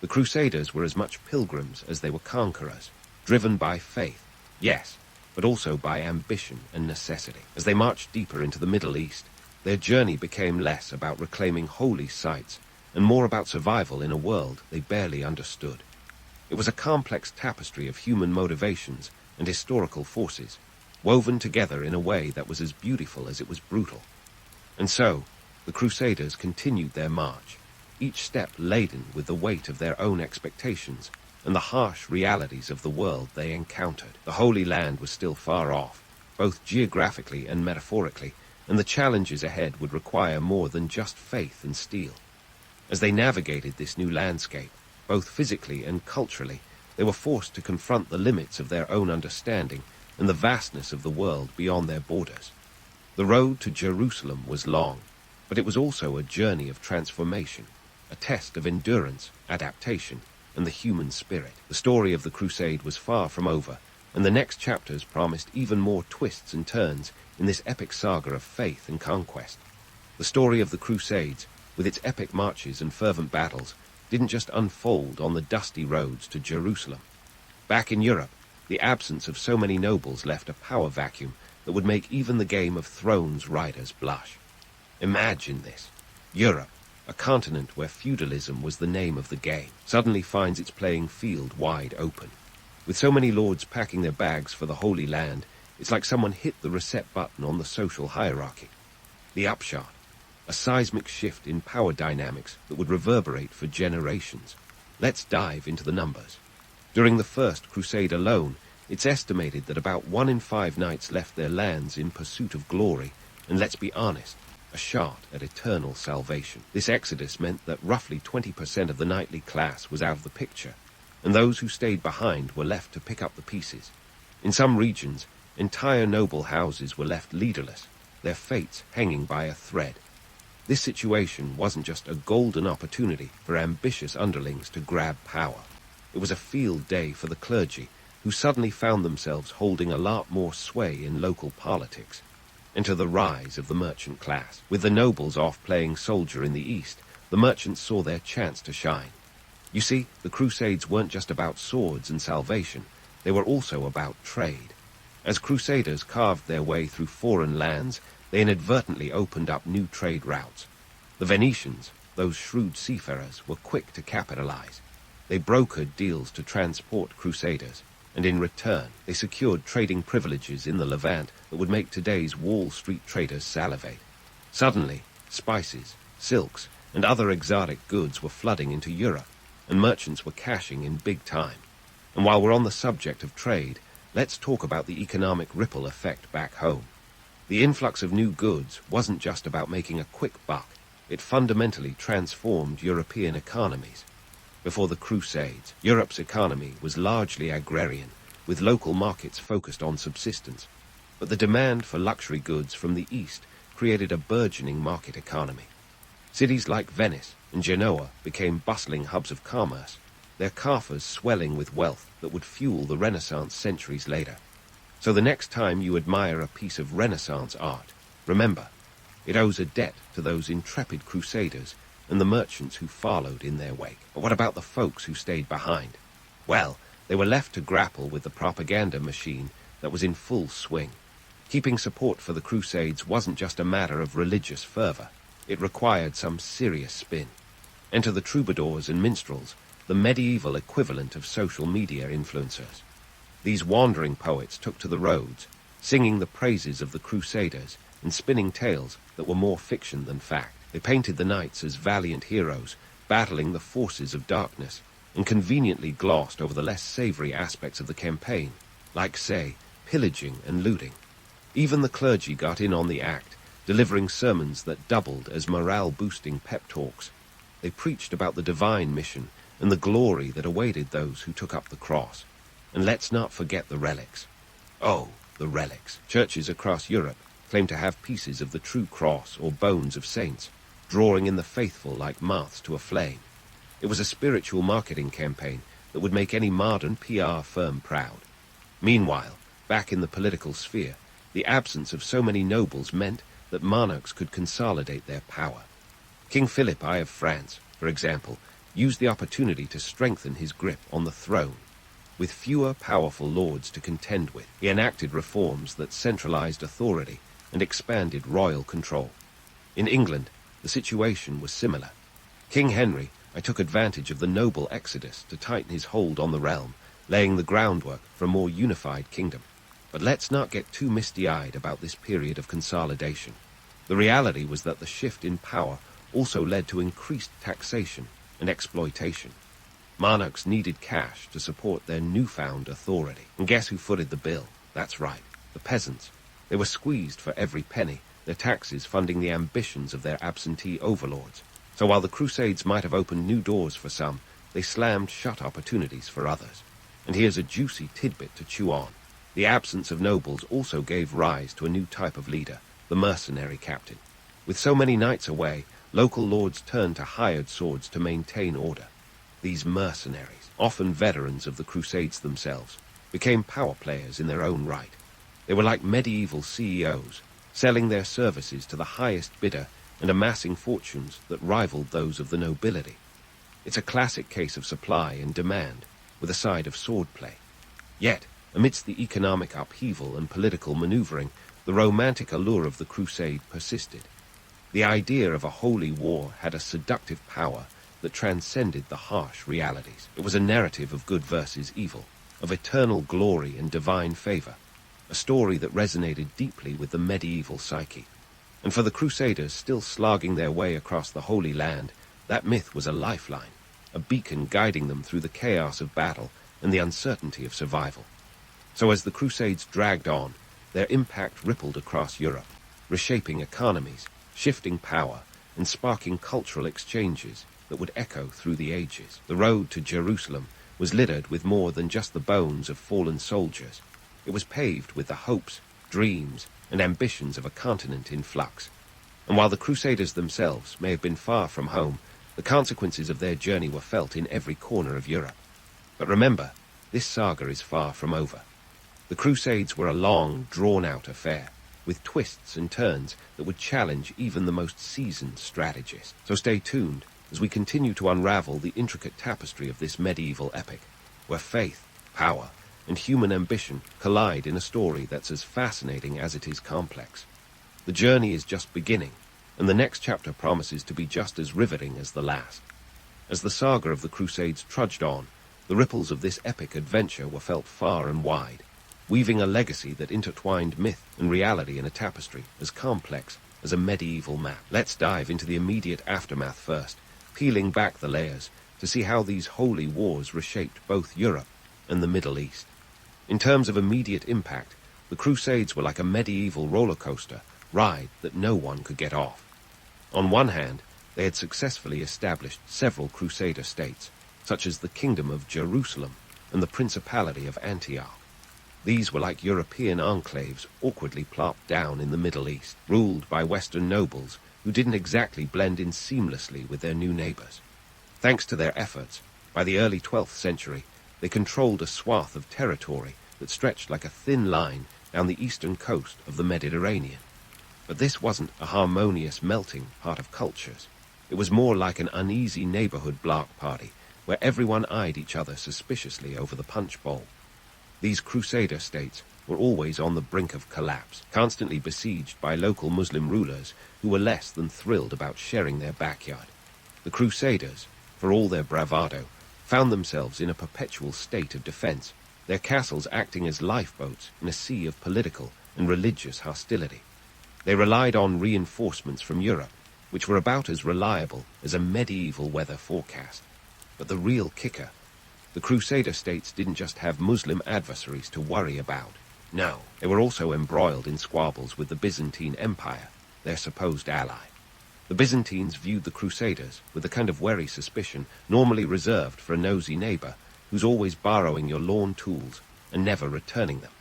The Crusaders were as much pilgrims as they were conquerors, driven by faith, yes, but also by ambition and necessity. As they marched deeper into the Middle East, their journey became less about reclaiming holy sites and more about survival in a world they barely understood. It was a complex tapestry of human motivations and historical forces, woven together in a way that was as beautiful as it was brutal. And so, the Crusaders continued their march, each step laden with the weight of their own expectations and the harsh realities of the world they encountered. The Holy Land was still far off, both geographically and metaphorically, and the challenges ahead would require more than just faith and steel. As they navigated this new landscape, both physically and culturally, they were forced to confront the limits of their own understanding and the vastness of the world beyond their borders. The road to Jerusalem was long, but it was also a journey of transformation, a test of endurance, adaptation, and the human spirit. The story of the crusade was far from over, and the next chapters promised even more twists and turns in this epic saga of faith and conquest. The story of the Crusades, with its epic marches and fervent battles, didn't just unfold on the dusty roads to Jerusalem. Back in Europe, the absence of so many nobles left a power vacuum that would make even the Game of Thrones writers blush. Imagine this. Europe, a continent where feudalism was the name of the game, suddenly finds its playing field wide open. With so many lords packing their bags for the Holy Land, it's like someone hit the reset button on the social hierarchy. The upshot, a seismic shift in power dynamics that would reverberate for generations. Let's dive into the numbers. During the First Crusade alone, it's estimated that about 1 in 5 knights left their lands in pursuit of glory, and let's be honest, a shot at eternal salvation. This exodus meant that roughly 20% of the knightly class was out of the picture, and those who stayed behind were left to pick up the pieces. In some regions, entire noble houses were left leaderless, their fates hanging by a thread. This situation wasn't just a golden opportunity for ambitious underlings to grab power. It was a field day for the clergy, who suddenly found themselves holding a lot more sway in local politics. Enter the rise of the merchant class. With the nobles off playing soldier in the east, the merchants saw their chance to shine. You see, the Crusades weren't just about swords and salvation, they were also about trade. As crusaders carved their way through foreign lands, they inadvertently opened up new trade routes. The Venetians, those shrewd seafarers, were quick to capitalize. They brokered deals to transport crusaders, and in return they secured trading privileges in the Levant that would make today's Wall Street traders salivate. Suddenly, spices, silks, and other exotic goods were flooding into Europe, and merchants were cashing in big time. And while we're on the subject of trade, let's talk about the economic ripple effect back home. The influx of new goods wasn't just about making a quick buck, it fundamentally transformed European economies. Before the Crusades, Europe's economy was largely agrarian, with local markets focused on subsistence. But the demand for luxury goods from the East created a burgeoning market economy. Cities like Venice and Genoa became bustling hubs of commerce, their coffers swelling with wealth that would fuel the Renaissance centuries later. So the next time you admire a piece of Renaissance art, remember, it owes a debt to those intrepid crusaders and the merchants who followed in their wake. But what about the folks who stayed behind? Well, they were left to grapple with the propaganda machine that was in full swing. Keeping support for the Crusades wasn't just a matter of religious fervor. It required some serious spin. Enter the troubadours and minstrels, the medieval equivalent of social media influencers. These wandering poets took to the roads, singing the praises of the Crusaders and spinning tales that were more fiction than fact. They painted the knights as valiant heroes, battling the forces of darkness, and conveniently glossed over the less savory aspects of the campaign, like, say, pillaging and looting. Even the clergy got in on the act, delivering sermons that doubled as morale-boosting pep talks. They preached about the divine mission and the glory that awaited those who took up the cross. And let's not forget the relics. Oh, the relics. Churches across Europe claim to have pieces of the true cross or bones of saints, drawing in the faithful like moths to a flame. It was a spiritual marketing campaign that would make any modern PR firm proud. Meanwhile, back in the political sphere, the absence of so many nobles meant that monarchs could consolidate their power. King Philip I of France, for example, used the opportunity to strengthen his grip on the throne. With fewer powerful lords to contend with, he enacted reforms that centralized authority and expanded royal control. In England, the situation was similar. King Henry took advantage of the noble exodus to tighten his hold on the realm, laying the groundwork for a more unified kingdom. But let's not get too misty-eyed about this period of consolidation. The reality was that the shift in power also led to increased taxation and exploitation. Monarchs needed cash to support their newfound authority. And guess who footed the bill? That's right, the peasants. They were squeezed for every penny, their taxes funding the ambitions of their absentee overlords. So while the Crusades might have opened new doors for some, they slammed shut opportunities for others. And here's a juicy tidbit to chew on. The absence of nobles also gave rise to a new type of leader, the mercenary captain. With so many knights away, local lords turned to hired swords to maintain order. These mercenaries, often veterans of the Crusades themselves, became power players in their own right. They were like medieval CEOs, selling their services to the highest bidder and amassing fortunes that rivaled those of the nobility. It's a classic case of supply and demand, with a side of swordplay. Yet, amidst the economic upheaval and political maneuvering, the romantic allure of the crusade persisted. The idea of a holy war had a seductive power that transcended the harsh realities. It was a narrative of good versus evil, of eternal glory and divine favor, a story that resonated deeply with the medieval psyche. And for the Crusaders still slogging their way across the Holy Land, that myth was a lifeline, a beacon guiding them through the chaos of battle and the uncertainty of survival. So as the Crusades dragged on, their impact rippled across Europe, reshaping economies, shifting power, and sparking cultural exchanges that would echo through the ages. The road to Jerusalem was littered with more than just the bones of fallen soldiers. It was paved with the hopes, dreams, and ambitions of a continent in flux. And while the Crusaders themselves may have been far from home, the consequences of their journey were felt in every corner of Europe. But remember, this saga is far from over. The Crusades were a long, drawn-out affair, with twists and turns that would challenge even the most seasoned strategists. So stay tuned as we continue to unravel the intricate tapestry of this medieval epic, where faith, power, and human ambition collide in a story that's as fascinating as it is complex. The journey is just beginning, and the next chapter promises to be just as riveting as the last. As the saga of the Crusades trudged on, the ripples of this epic adventure were felt far and wide, weaving a legacy that intertwined myth and reality in a tapestry as complex as a medieval map. Let's dive into the immediate aftermath first, peeling back the layers to see how these holy wars reshaped both Europe and the Middle East. In terms of immediate impact, the Crusades were like a medieval roller coaster ride that no one could get off. On one hand, they had successfully established several Crusader states, such as the Kingdom of Jerusalem and the Principality of Antioch. These were like European enclaves awkwardly plopped down in the Middle East, ruled by Western nobles who didn't exactly blend in seamlessly with their new neighbors. Thanks to their efforts, by the early 12th century, they controlled a swath of territory that stretched like a thin line down the eastern coast of the Mediterranean. But this wasn't a harmonious melting pot of cultures. It was more like an uneasy neighborhood block party, where everyone eyed each other suspiciously over the punch bowl. These Crusader states were always on the brink of collapse, constantly besieged by local Muslim rulers who were less than thrilled about sharing their backyard. The Crusaders, for all their bravado, found themselves in a perpetual state of defense, their castles acting as lifeboats in a sea of political and religious hostility. They relied on reinforcements from Europe, which were about as reliable as a medieval weather forecast. But the real kicker, the Crusader states didn't just have Muslim adversaries to worry about. No, they were also embroiled in squabbles with the Byzantine Empire, their supposed ally. The Byzantines viewed the Crusaders with the kind of wary suspicion normally reserved for a nosy neighbor who's always borrowing your lawn tools and never returning them.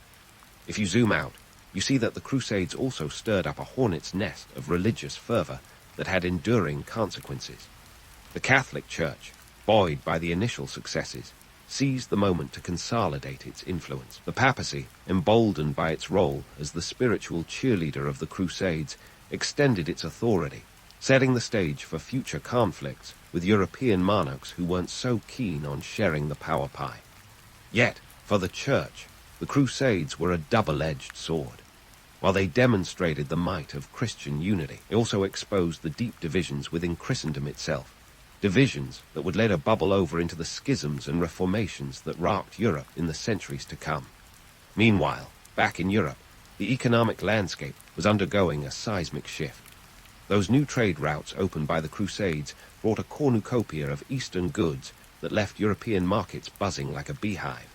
If you zoom out, you see that the Crusades also stirred up a hornet's nest of religious fervor that had enduring consequences. The Catholic Church, buoyed by the initial successes, seized the moment to consolidate its influence. The papacy, emboldened by its role as the spiritual cheerleader of the Crusades, extended its authority, setting the stage for future conflicts with European monarchs who weren't so keen on sharing the power pie. Yet, for the Church, the Crusades were a double-edged sword. While they demonstrated the might of Christian unity, they also exposed the deep divisions within Christendom itself, divisions that would later bubble over into the schisms and reformations that rocked Europe in the centuries to come. Meanwhile, back in Europe, the economic landscape was undergoing a seismic shift. Those new trade routes opened by the Crusades brought a cornucopia of Eastern goods that left European markets buzzing like a beehive.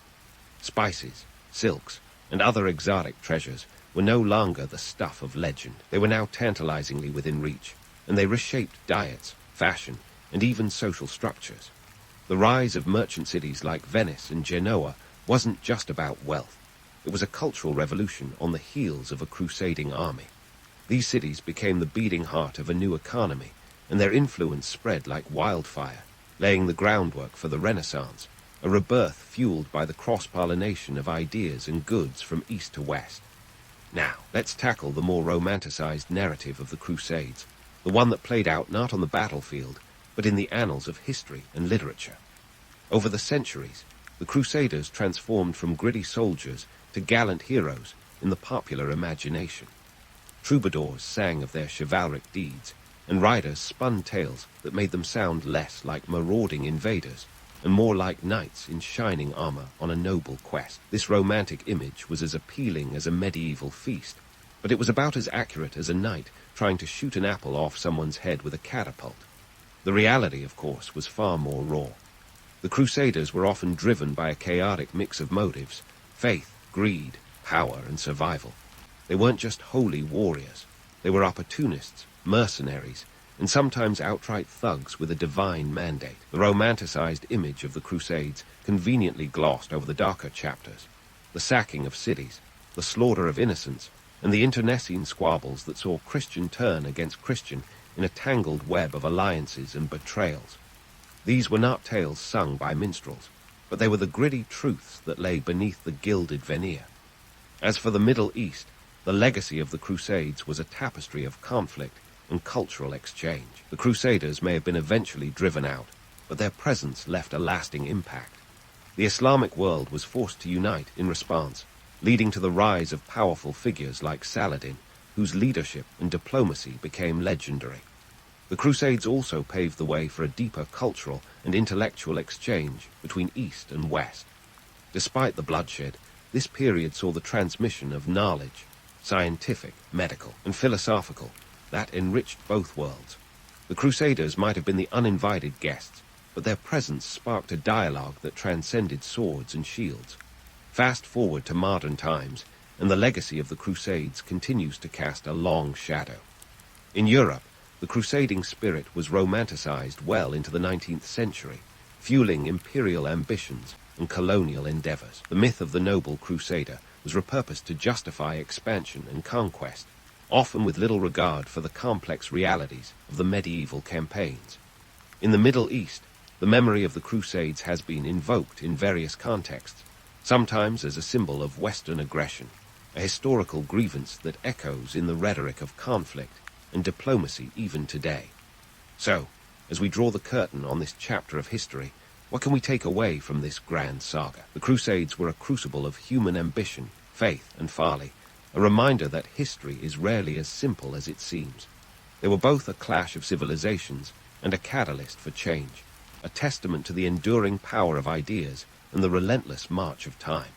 Spices, silks, and other exotic treasures were no longer the stuff of legend. They were now tantalizingly within reach, and they reshaped diets, fashion, and even social structures. The rise of merchant cities like Venice and Genoa wasn't just about wealth. It was a cultural revolution on the heels of a crusading army. These cities became the beating heart of a new economy, and their influence spread like wildfire, laying the groundwork for the Renaissance, a rebirth fueled by the cross-pollination of ideas and goods from east to west. Now, let's tackle the more romanticized narrative of the Crusades, the one that played out not on the battlefield, but in the annals of history and literature. Over the centuries, The Crusaders transformed from gritty soldiers to gallant heroes in the popular imagination. Troubadours sang of their chivalric deeds, and riders spun tales that made them sound less like marauding invaders and more like knights in shining armor on a noble quest. This romantic image was as appealing as a medieval feast, but it was about as accurate as a knight trying to shoot an apple off someone's head with a catapult. The reality, of course, was far more raw. The Crusaders were often driven by a chaotic mix of motives: faith, greed, power, and survival. They weren't just holy warriors. They were opportunists, mercenaries, and sometimes outright thugs with a divine mandate. The romanticized image of the Crusades conveniently glossed over the darker chapters: the sacking of cities, the slaughter of innocents, and the internecine squabbles that saw Christian turn against Christian in a tangled web of alliances and betrayals. These were not tales sung by minstrels, but they were the gritty truths that lay beneath the gilded veneer. As for the Middle East, the legacy of the Crusades was a tapestry of conflict and cultural exchange. The Crusaders may have been eventually driven out, but their presence left a lasting impact. The Islamic world was forced to unite in response, leading to the rise of powerful figures like Saladin, whose leadership and diplomacy became legendary. The Crusades also paved the way for a deeper cultural and intellectual exchange between East and West. Despite the bloodshed, this period saw the transmission of knowledge, scientific, medical, and philosophical, that enriched both worlds. The Crusaders might have been the uninvited guests, but their presence sparked a dialogue that transcended swords and shields. Fast forward to modern times, and the legacy of the Crusades continues to cast a long shadow. In Europe, the crusading spirit was romanticized well into the 19th century, fueling imperial ambitions and colonial endeavors. The myth of the noble crusader was repurposed to justify expansion and conquest, often with little regard for the complex realities of the medieval campaigns. In the Middle East, the memory of the Crusades has been invoked in various contexts, sometimes as a symbol of Western aggression, a historical grievance that echoes in the rhetoric of conflict and diplomacy even today. So, as we draw the curtain on this chapter of history, what can we take away from this grand saga? The Crusades were a crucible of human ambition, faith, and folly, a reminder that history is rarely as simple as it seems. They were both a clash of civilizations and a catalyst for change, a testament to the enduring power of ideas and the relentless march of time.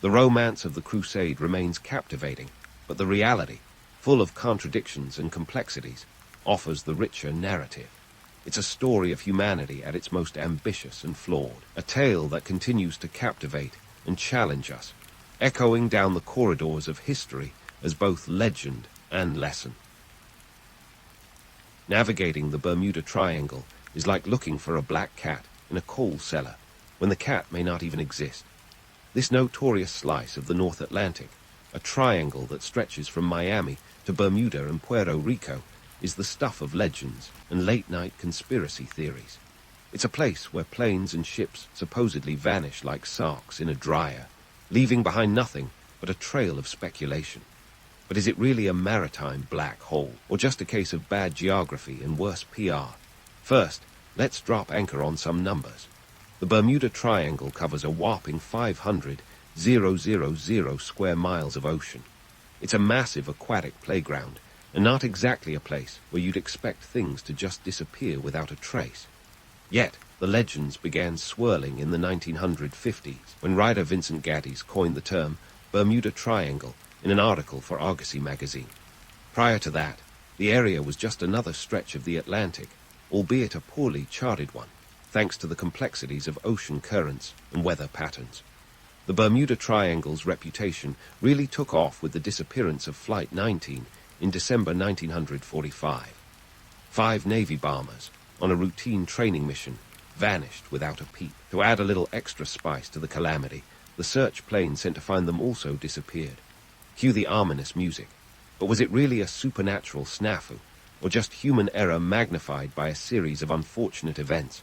The romance of the Crusade remains captivating, but the reality, full of contradictions and complexities, offers the richer narrative. It's a story of humanity at its most ambitious and flawed, a tale that continues to captivate and challenge us, echoing down the corridors of history as both legend and lesson. Navigating the Bermuda Triangle is like looking for a black cat in a coal cellar when the cat may not even exist. This notorious slice of the North Atlantic, a triangle that stretches from Miami to Bermuda and Puerto Rico, is the stuff of legends and late-night conspiracy theories. It's a place where planes and ships supposedly vanish like sarks in a dryer, leaving behind nothing but a trail of speculation. But is it really a maritime black hole, or just a case of bad geography and worse PR? First, let's drop anchor on some numbers. The Bermuda Triangle covers a whopping 500,000 square miles of ocean. It's a massive aquatic playground, and not exactly a place where you'd expect things to just disappear without a trace. Yet, the legends began swirling in the 1950s, when writer Vincent Gaddis coined the term Bermuda Triangle in an article for Argosy magazine. Prior to that, the area was just another stretch of the Atlantic, albeit a poorly charted one, thanks to the complexities of ocean currents and weather patterns. The Bermuda Triangle's reputation really took off with the disappearance of Flight 19 in December 1945. 5 Navy bombers, on a routine training mission, vanished without a peep. To add a little extra spice to the calamity, the search plane sent to find them also disappeared. Cue the ominous music. But was it really a supernatural snafu, or just human error magnified by a series of unfortunate events?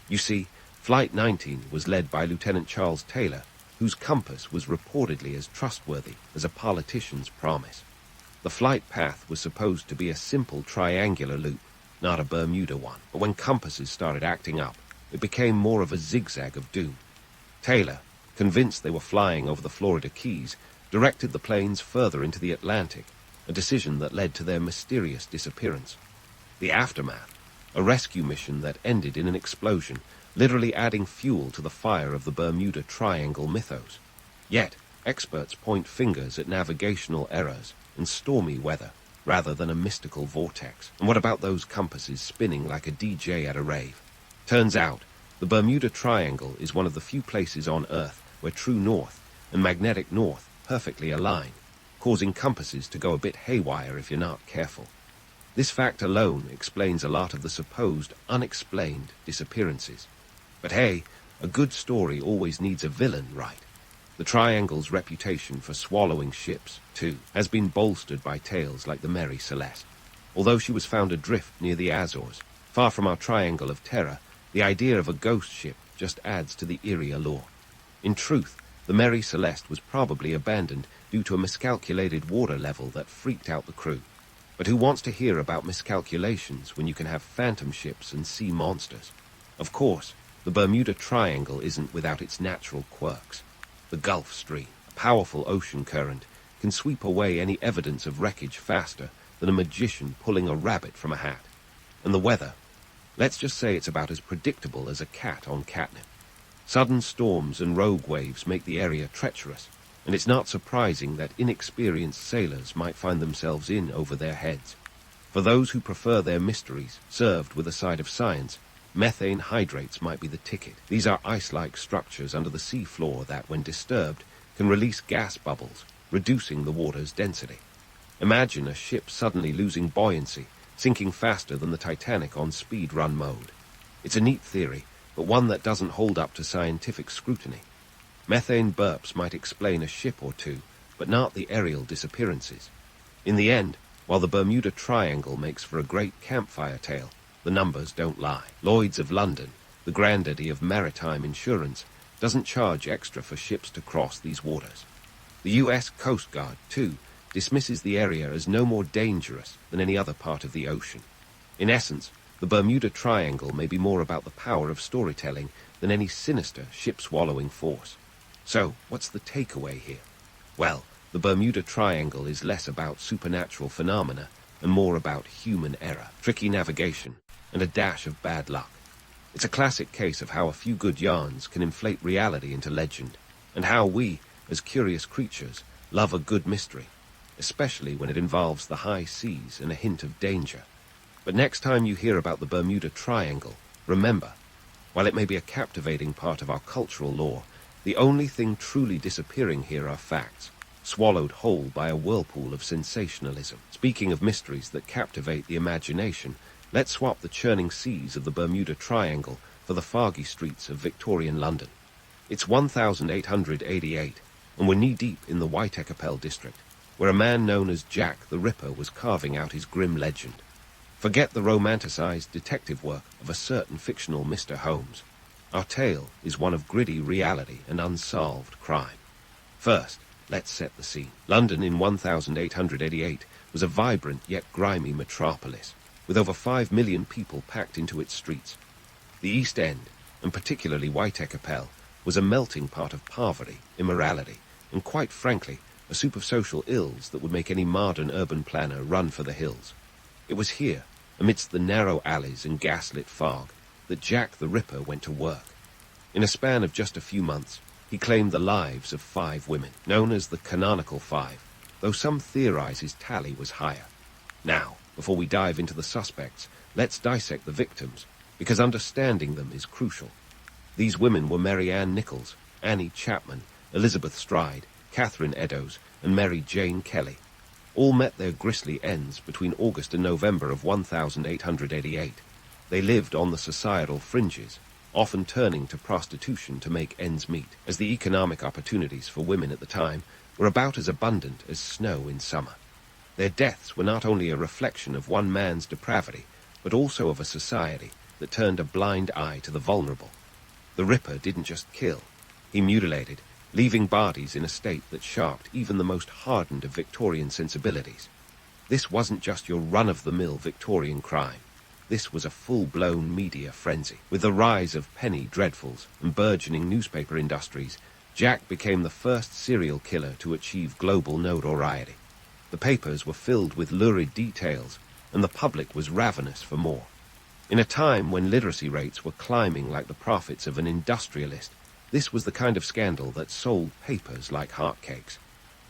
You see, Flight 19 was led by Lieutenant Charles Taylor, whose compass was reportedly as trustworthy as a politician's promise. The flight path was supposed to be a simple triangular loop, not a Bermuda one, but when compasses started acting up, it became more of a zigzag of doom. Taylor, convinced they were flying over the Florida Keys, directed the planes further into the Atlantic, a decision that led to their mysterious disappearance. The aftermath, a rescue mission that ended in an explosion, literally adding fuel to the fire of the Bermuda Triangle mythos. Yet, experts point fingers at navigational errors and stormy weather, rather than a mystical vortex. And what about those compasses spinning like a DJ at a rave? Turns out, the Bermuda Triangle is one of the few places on Earth where true north and magnetic north perfectly align, causing compasses to go a bit haywire if you're not careful. This fact alone explains a lot of the supposed unexplained disappearances. But hey, a good story always needs a villain, right? The Triangle's reputation for swallowing ships, too, has been bolstered by tales like the Mary Celeste. Although she was found adrift near the Azores, far from our Triangle of Terror, the idea of a ghost ship just adds to the eerie allure. In truth, the Mary Celeste was probably abandoned due to a miscalculated water level that freaked out the crew. But who wants to hear about miscalculations when you can have phantom ships and sea monsters? Of course, the Bermuda Triangle isn't without its natural quirks. The Gulf Stream, a powerful ocean current, can sweep away any evidence of wreckage faster than a magician pulling a rabbit from a hat. And the weather, let's just say it's about as predictable as a cat on catnip. Sudden storms and rogue waves make the area treacherous, and it's not surprising that inexperienced sailors might find themselves in over their heads. For those who prefer their mysteries served with a side of science, methane hydrates might be the ticket. These are ice-like structures under the sea floor that, when disturbed, can release gas bubbles, reducing the water's density. Imagine a ship suddenly losing buoyancy, sinking faster than the Titanic on speed run mode. It's a neat theory, but one that doesn't hold up to scientific scrutiny. Methane burps might explain a ship or two, but not the aerial disappearances. In the end, while the Bermuda Triangle makes for a great campfire tale, the numbers don't lie. Lloyd's of London, the granddaddy of maritime insurance, doesn't charge extra for ships to cross these waters. The U.S. Coast Guard, too, dismisses the area as no more dangerous than any other part of the ocean. In essence, the Bermuda Triangle may be more about the power of storytelling than any sinister ship-swallowing force. So, what's the takeaway here? Well, the Bermuda Triangle is less about supernatural phenomena and more about human error, tricky navigation, and a dash of bad luck. It's a classic case of how a few good yarns can inflate reality into legend, and how we, as curious creatures, love a good mystery, especially when it involves the high seas and a hint of danger. But next time you hear about the Bermuda Triangle, remember, while it may be a captivating part of our cultural lore, the only thing truly disappearing here are facts, swallowed whole by a whirlpool of sensationalism. Speaking of mysteries that captivate the imagination, let's swap the churning seas of the Bermuda Triangle for the foggy streets of Victorian London. It's 1888, and we're knee-deep in the Whitecapel district, where a man known as Jack the Ripper was carving out his grim legend. Forget the romanticized detective work of a certain fictional Mr. Holmes. Our tale is one of gritty reality and unsolved crime. First, let's set the scene. London in 1888 was a vibrant yet grimy metropolis, with over 5 million people packed into its streets. The East End, and particularly Whitecapel, was a melting pot of poverty, immorality, and quite frankly, a soup of social ills that would make any modern urban planner run for the hills. It was here, amidst the narrow alleys and gaslit fog, that Jack the Ripper went to work. In a span of just a few months, he claimed the lives of 5 women, known as the Canonical Five, though some theorize his tally was higher. Now, before we dive into the suspects, let's dissect the victims, because understanding them is crucial. These women were Mary Ann Nichols, Annie Chapman, Elizabeth Stride, Catherine Eddowes, and Mary Jane Kelly. All met their grisly ends between August and November of 1888. They lived on the societal fringes, often turning to prostitution to make ends meet, as the economic opportunities for women at the time were about as abundant as snow in summer. Their deaths were not only a reflection of one man's depravity, but also of a society that turned a blind eye to the vulnerable. The Ripper didn't just kill, he mutilated, leaving bodies in a state that shocked even the most hardened of Victorian sensibilities. This wasn't just your run-of-the-mill Victorian crime. This was a full-blown media frenzy. With the rise of penny dreadfuls and burgeoning newspaper industries, Jack became the first serial killer to achieve global notoriety. The papers were filled with lurid details, and the public was ravenous for more. In a time when literacy rates were climbing like the profits of an industrialist, this was the kind of scandal that sold papers like hotcakes.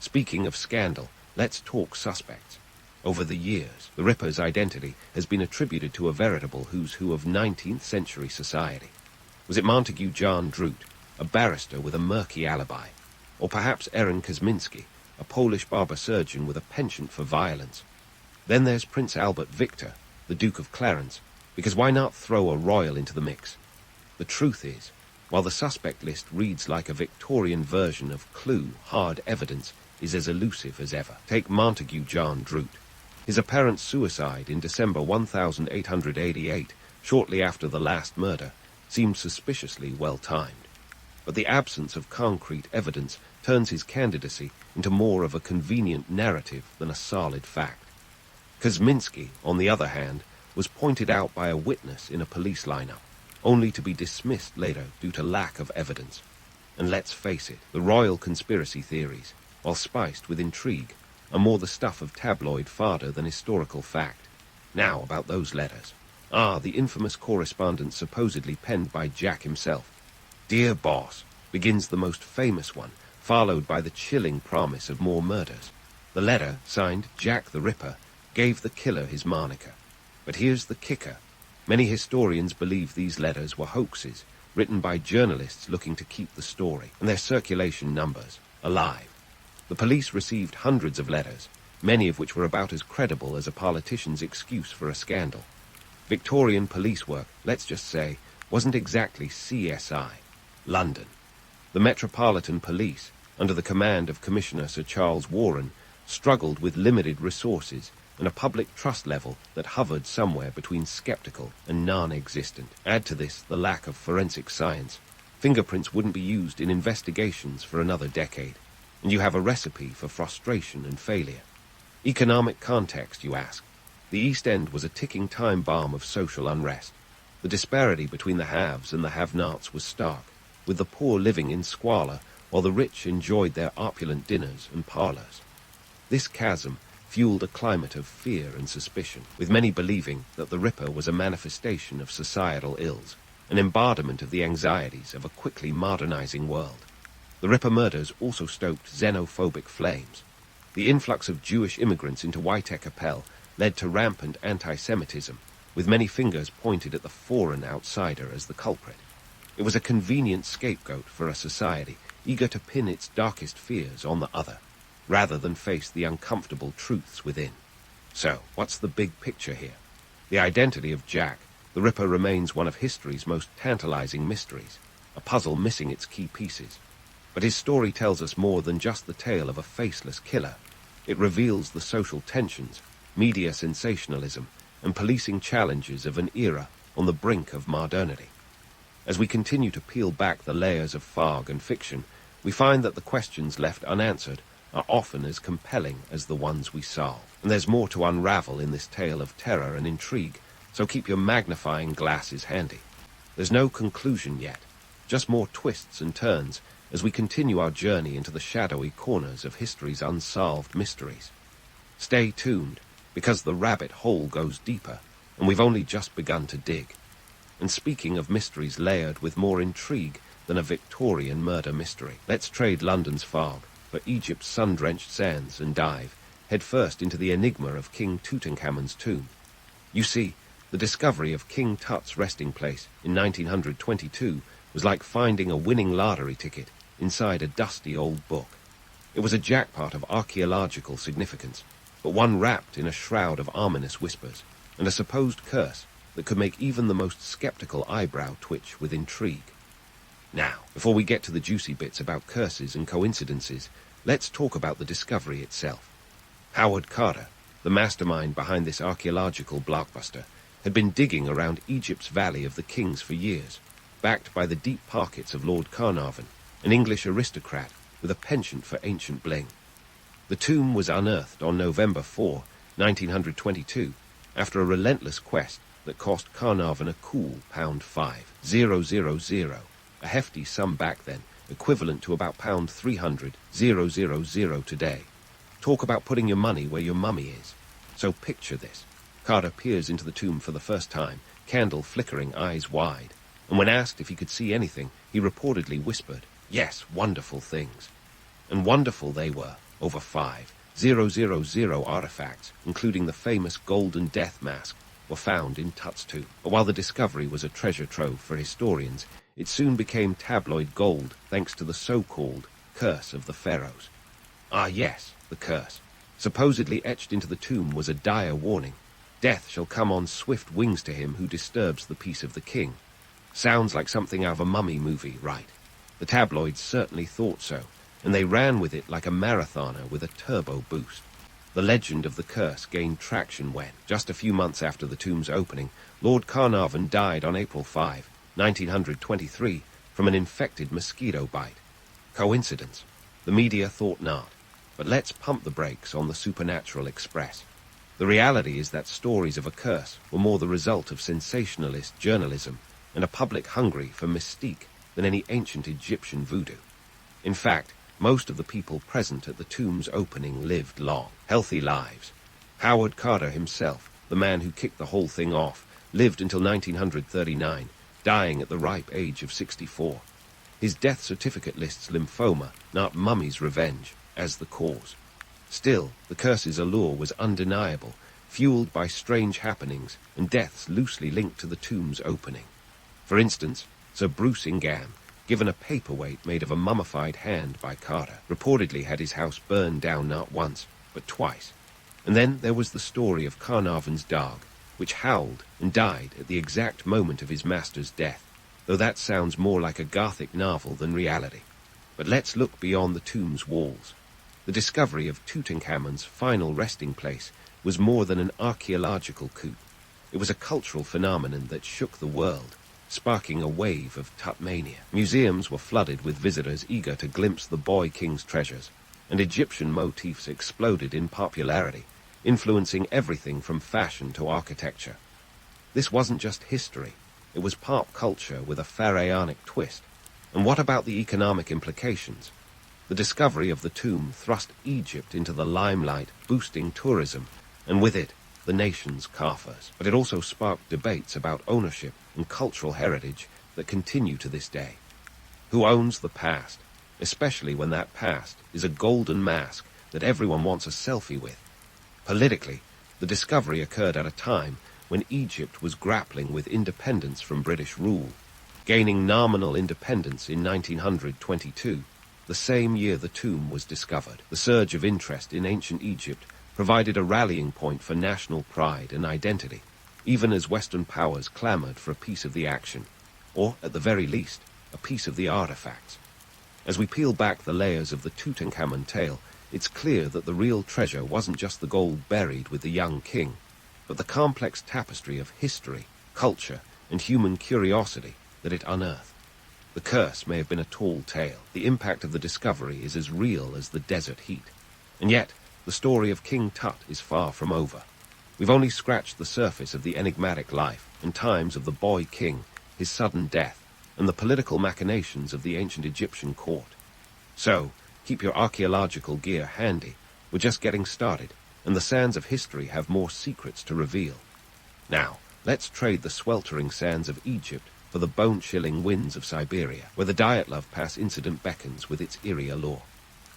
Speaking of scandal, let's talk suspects. Over the years, the Ripper's identity has been attributed to a veritable who's who of 19th century society. Was it Montague John Droot, a barrister with a murky alibi? Or perhaps Aaron Kosminski, a Polish barber surgeon with a penchant for violence? Then there's Prince Albert Victor, the Duke of Clarence, because why not throw a royal into the mix? The truth is, while the suspect list reads like a Victorian version of Clue, hard evidence is as elusive as ever. Take Montague John Droot. His apparent suicide in December 1888, shortly after the last murder, seemed suspiciously well-timed. But the absence of concrete evidence turns his candidacy into more of a convenient narrative than a solid fact. Kosminski, on the other hand, was pointed out by a witness in a police lineup, only to be dismissed later due to lack of evidence. And let's face it, the royal conspiracy theories, while spiced with intrigue, are more the stuff of tabloid fodder than historical fact. Now about those letters. The infamous correspondence supposedly penned by Jack himself. "Dear Boss," begins the most famous one, followed by the chilling promise of more murders. The letter, signed Jack the Ripper, gave the killer his moniker. But here's the kicker. Many historians believe these letters were hoaxes, written by journalists looking to keep the story and their circulation numbers alive. The police received hundreds of letters, many of which were about as credible as a politician's excuse for a scandal. Victorian police work, let's just say, wasn't exactly CSI. London. The Metropolitan Police, under the command of Commissioner Sir Charles Warren, struggled with limited resources and a public trust level that hovered somewhere between skeptical and non-existent. Add to this the lack of forensic science. Fingerprints wouldn't be used in investigations for another decade, and you have a recipe for frustration and failure. Economic context, you ask. The East End was a ticking time bomb of social unrest. The disparity between the haves and the have-nots was stark, with the poor living in squalor while the rich enjoyed their opulent dinners and parlors. This chasm fueled a climate of fear and suspicion, with many believing that the Ripper was a manifestation of societal ills, an embodiment of the anxieties of a quickly modernizing world. The Ripper murders also stoked xenophobic flames. The influx of Jewish immigrants into White-Capelle led to rampant anti-Semitism, with many fingers pointed at the foreign outsider as the culprit. It was a convenient scapegoat for a society eager to pin its darkest fears on the other, rather than face the uncomfortable truths within. So, what's the big picture here? The identity of Jack, the Ripper, remains one of history's most tantalizing mysteries, a puzzle missing its key pieces. But his story tells us more than just the tale of a faceless killer. It reveals the social tensions, media sensationalism, and policing challenges of an era on the brink of modernity. As we continue to peel back the layers of fog and fiction, we find that the questions left unanswered are often as compelling as the ones we solve. And there's more to unravel in this tale of terror and intrigue, so keep your magnifying glasses handy. There's no conclusion yet, just more twists and turns as we continue our journey into the shadowy corners of history's unsolved mysteries. Stay tuned, because the rabbit hole goes deeper, and we've only just begun to dig. And speaking of mysteries layered with more intrigue than a Victorian murder mystery, let's trade London's fog for Egypt's sun-drenched sands and dive headfirst into the enigma of King Tutankhamun's tomb. You see, the discovery of King Tut's resting place in 1922 was like finding a winning lottery ticket inside a dusty old book. It was a jackpot of archaeological significance, but one wrapped in a shroud of ominous whispers, and a supposed curse that could make even the most skeptical eyebrow twitch with intrigue. Now, before we get to the juicy bits about curses and coincidences, let's talk about the discovery itself. Howard Carter, the mastermind behind this archaeological blockbuster, had been digging around Egypt's Valley of the Kings for years, backed by the deep pockets of Lord Carnarvon, an English aristocrat with a penchant for ancient bling. The tomb was unearthed on November 4, 1922, after a relentless quest that cost Carnarvon a cool £5,000, a hefty sum back then, equivalent to about £300,000 today. Talk about putting your money where your mummy is. So picture this. Carter peers into the tomb for the first time, candle flickering, eyes wide. And when asked if he could see anything, he reportedly whispered, "Yes, wonderful things." And wonderful they were, over 5,000 artifacts, including the famous Golden Death Mask, were found in Tut's tomb. But while the discovery was a treasure trove for historians, it soon became tabloid gold thanks to the so-called Curse of the Pharaohs. Ah yes, the curse. Supposedly etched into the tomb was a dire warning. Death shall come on swift wings to him who disturbs the peace of the king. Sounds like something out of a mummy movie, right? The tabloids certainly thought so, and they ran with it like a marathoner with a turbo boost. The legend of the curse gained traction when, just a few months after the tomb's opening, Lord Carnarvon died on April 5, 1923, from an infected mosquito bite. Coincidence? The media thought not. But let's pump the brakes on the supernatural express. The reality is that stories of a curse were more the result of sensationalist journalism and a public hungry for mystique than any ancient Egyptian voodoo. In fact, most of the people present at the tomb's opening lived long, healthy lives. Howard Carter himself, the man who kicked the whole thing off, lived until 1939, dying at the ripe age of 64. His death certificate lists lymphoma, not mummy's revenge, as the cause. Still, the curse's allure was undeniable, fueled by strange happenings and deaths loosely linked to the tomb's opening. For instance, Sir Bruce Ingham, given a paperweight made of a mummified hand by Carter, reportedly had his house burned down not once, but twice. And then there was the story of Carnarvon's dog, which howled and died at the exact moment of his master's death, though that sounds more like a Gothic novel than reality. But let's look beyond the tomb's walls. The discovery of Tutankhamun's final resting place was more than an archaeological coup. It was a cultural phenomenon that shook the world, sparking a wave of Tutmania. Museums were flooded with visitors eager to glimpse the boy king's treasures, and Egyptian motifs exploded in popularity, influencing everything from fashion to architecture. This wasn't just history, it was pop culture with a pharaonic twist. And what about the economic implications? The discovery of the tomb thrust Egypt into the limelight, boosting tourism, and with it, the nation's coffers. But it also sparked debates about ownership and cultural heritage that continue to this day. Who owns the past, especially when that past is a golden mask that everyone wants a selfie with? Politically, the discovery occurred at a time when Egypt was grappling with independence from British rule, gaining nominal independence in 1922, the same year the tomb was discovered. The surge of interest in ancient Egypt provided a rallying point for national pride and identity, even as Western powers clamored for a piece of the action, or, at the very least, a piece of the artifacts. As we peel back the layers of the Tutankhamun tale, it's clear that the real treasure wasn't just the gold buried with the young king, but the complex tapestry of history, culture, and human curiosity that it unearthed. The curse may have been a tall tale. The impact of the discovery is as real as the desert heat. And yet, the story of King Tut is far from over. We've only scratched the surface of the enigmatic life and times of the boy king, his sudden death, and the political machinations of the ancient Egyptian court. So, keep your archaeological gear handy. We're just getting started, and the sands of history have more secrets to reveal. Now, let's trade the sweltering sands of Egypt for the bone-chilling winds of Siberia, where the Dyatlov Pass incident beckons with its eerie allure.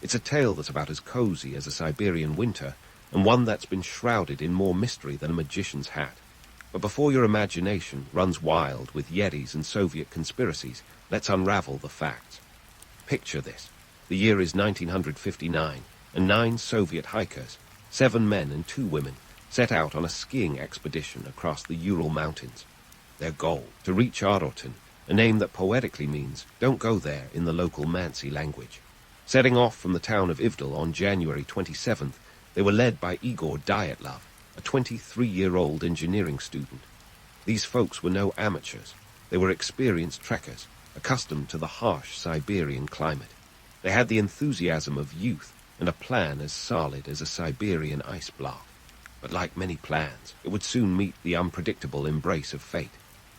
It's a tale that's about as cozy as a Siberian winter, and one that's been shrouded in more mystery than a magician's hat. But before your imagination runs wild with Yetis and Soviet conspiracies, let's unravel the facts. Picture this. The year is 1959, and 9 Soviet hikers, 7 men and 2 women, set out on a skiing expedition across the Ural Mountains. Their goal, to reach Arorton, a name that poetically means "don't go there" in the local Mansi language. Setting off from the town of Ivdel on January 27th, they were led by Igor Dyatlov, a 23-year-old engineering student. These folks were no amateurs. They were experienced trekkers, accustomed to the harsh Siberian climate. They had the enthusiasm of youth and a plan as solid as a Siberian ice block. But like many plans, it would soon meet the unpredictable embrace of fate.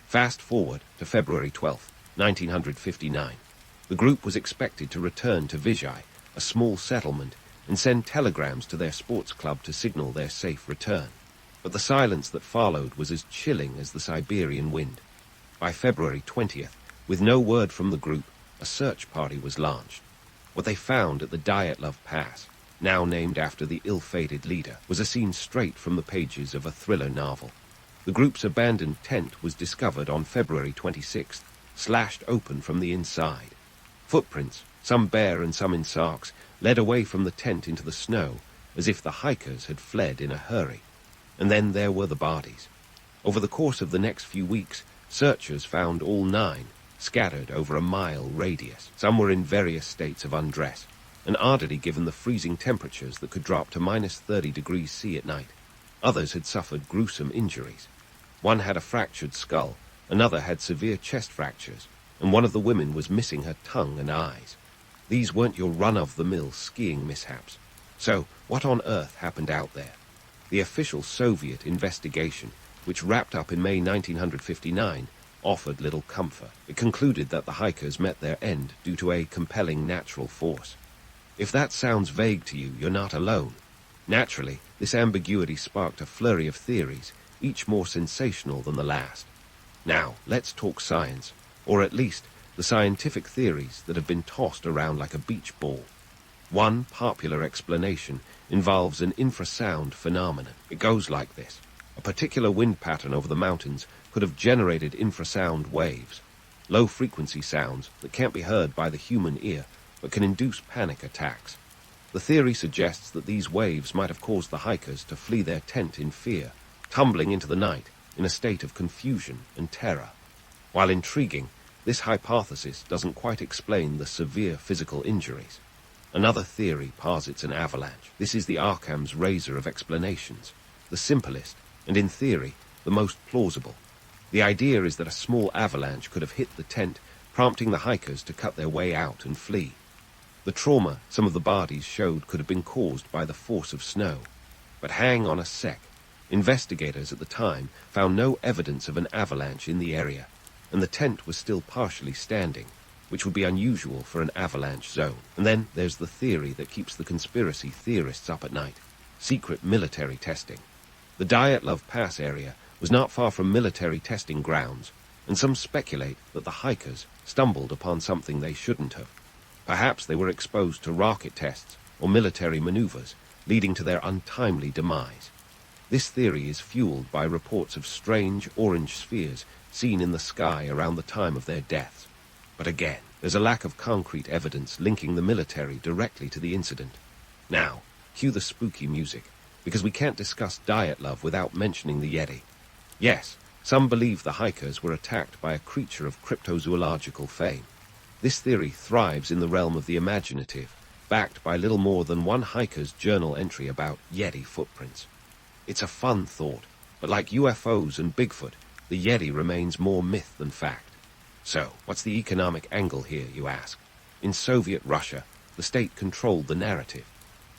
Fast forward to February 12th, 1959. The group was expected to return to Vizhai, a small settlement, and send telegrams to their sports club to signal their safe return. But the silence that followed was as chilling as the Siberian wind. By February 20th, with no word from the group, a search party was launched. What they found at the Dyatlov Pass, now named after the ill-fated leader, was a scene straight from the pages of a thriller novel. The group's abandoned tent was discovered on February 26th, slashed open from the inside. Footprints, some bare and some in sarks, led away from the tent into the snow, as if the hikers had fled in a hurry. And then there were the bodies. Over the course of the next few weeks, searchers found all 9, scattered over a mile radius. Some were in various states of undress, an oddity given the freezing temperatures that could drop to -30°C at night. Others had suffered gruesome injuries. One had a fractured skull, another had severe chest fractures, and one of the women was missing her tongue and eyes. These weren't your run-of-the-mill skiing mishaps. So, what on earth happened out there? The official Soviet investigation, which wrapped up in May 1959, offered little comfort. It concluded that the hikers met their end due to a compelling natural force. If that sounds vague to you, you're not alone. Naturally, this ambiguity sparked a flurry of theories, each more sensational than the last. Now, let's talk science, or at least the scientific theories that have been tossed around like a beach ball. One popular explanation involves an infrasound phenomenon. It goes like this. A particular wind pattern over the mountains could have generated infrasound waves, low-frequency sounds that can't be heard by the human ear but can induce panic attacks. The theory suggests that these waves might have caused the hikers to flee their tent in fear, tumbling into the night in a state of confusion and terror. While intriguing, this hypothesis doesn't quite explain the severe physical injuries. Another theory posits an avalanche. This is the Arkham's razor of explanations, the simplest, and in theory, the most plausible. The idea is that a small avalanche could have hit the tent, prompting the hikers to cut their way out and flee. The trauma some of the bodies showed could have been caused by the force of snow. But hang on a sec. Investigators at the time found no evidence of an avalanche in the area, and the tent was still partially standing, which would be unusual for an avalanche zone. And then there's the theory that keeps the conspiracy theorists up at night: secret military testing. The Dyatlov Pass area was not far from military testing grounds, and some speculate that the hikers stumbled upon something they shouldn't have. Perhaps they were exposed to rocket tests or military maneuvers, leading to their untimely demise. This theory is fueled by reports of strange orange spheres seen in the sky around the time of their deaths. But again, there's a lack of concrete evidence linking the military directly to the incident. Now, cue the spooky music, because we can't discuss Dyatlov without mentioning the Yeti. Yes, some believe the hikers were attacked by a creature of cryptozoological fame. This theory thrives in the realm of the imaginative, backed by little more than one hiker's journal entry about Yeti footprints. It's a fun thought, but like UFOs and Bigfoot, the Yeti remains more myth than fact. So, what's the economic angle here, you ask? In Soviet Russia, the state controlled the narrative.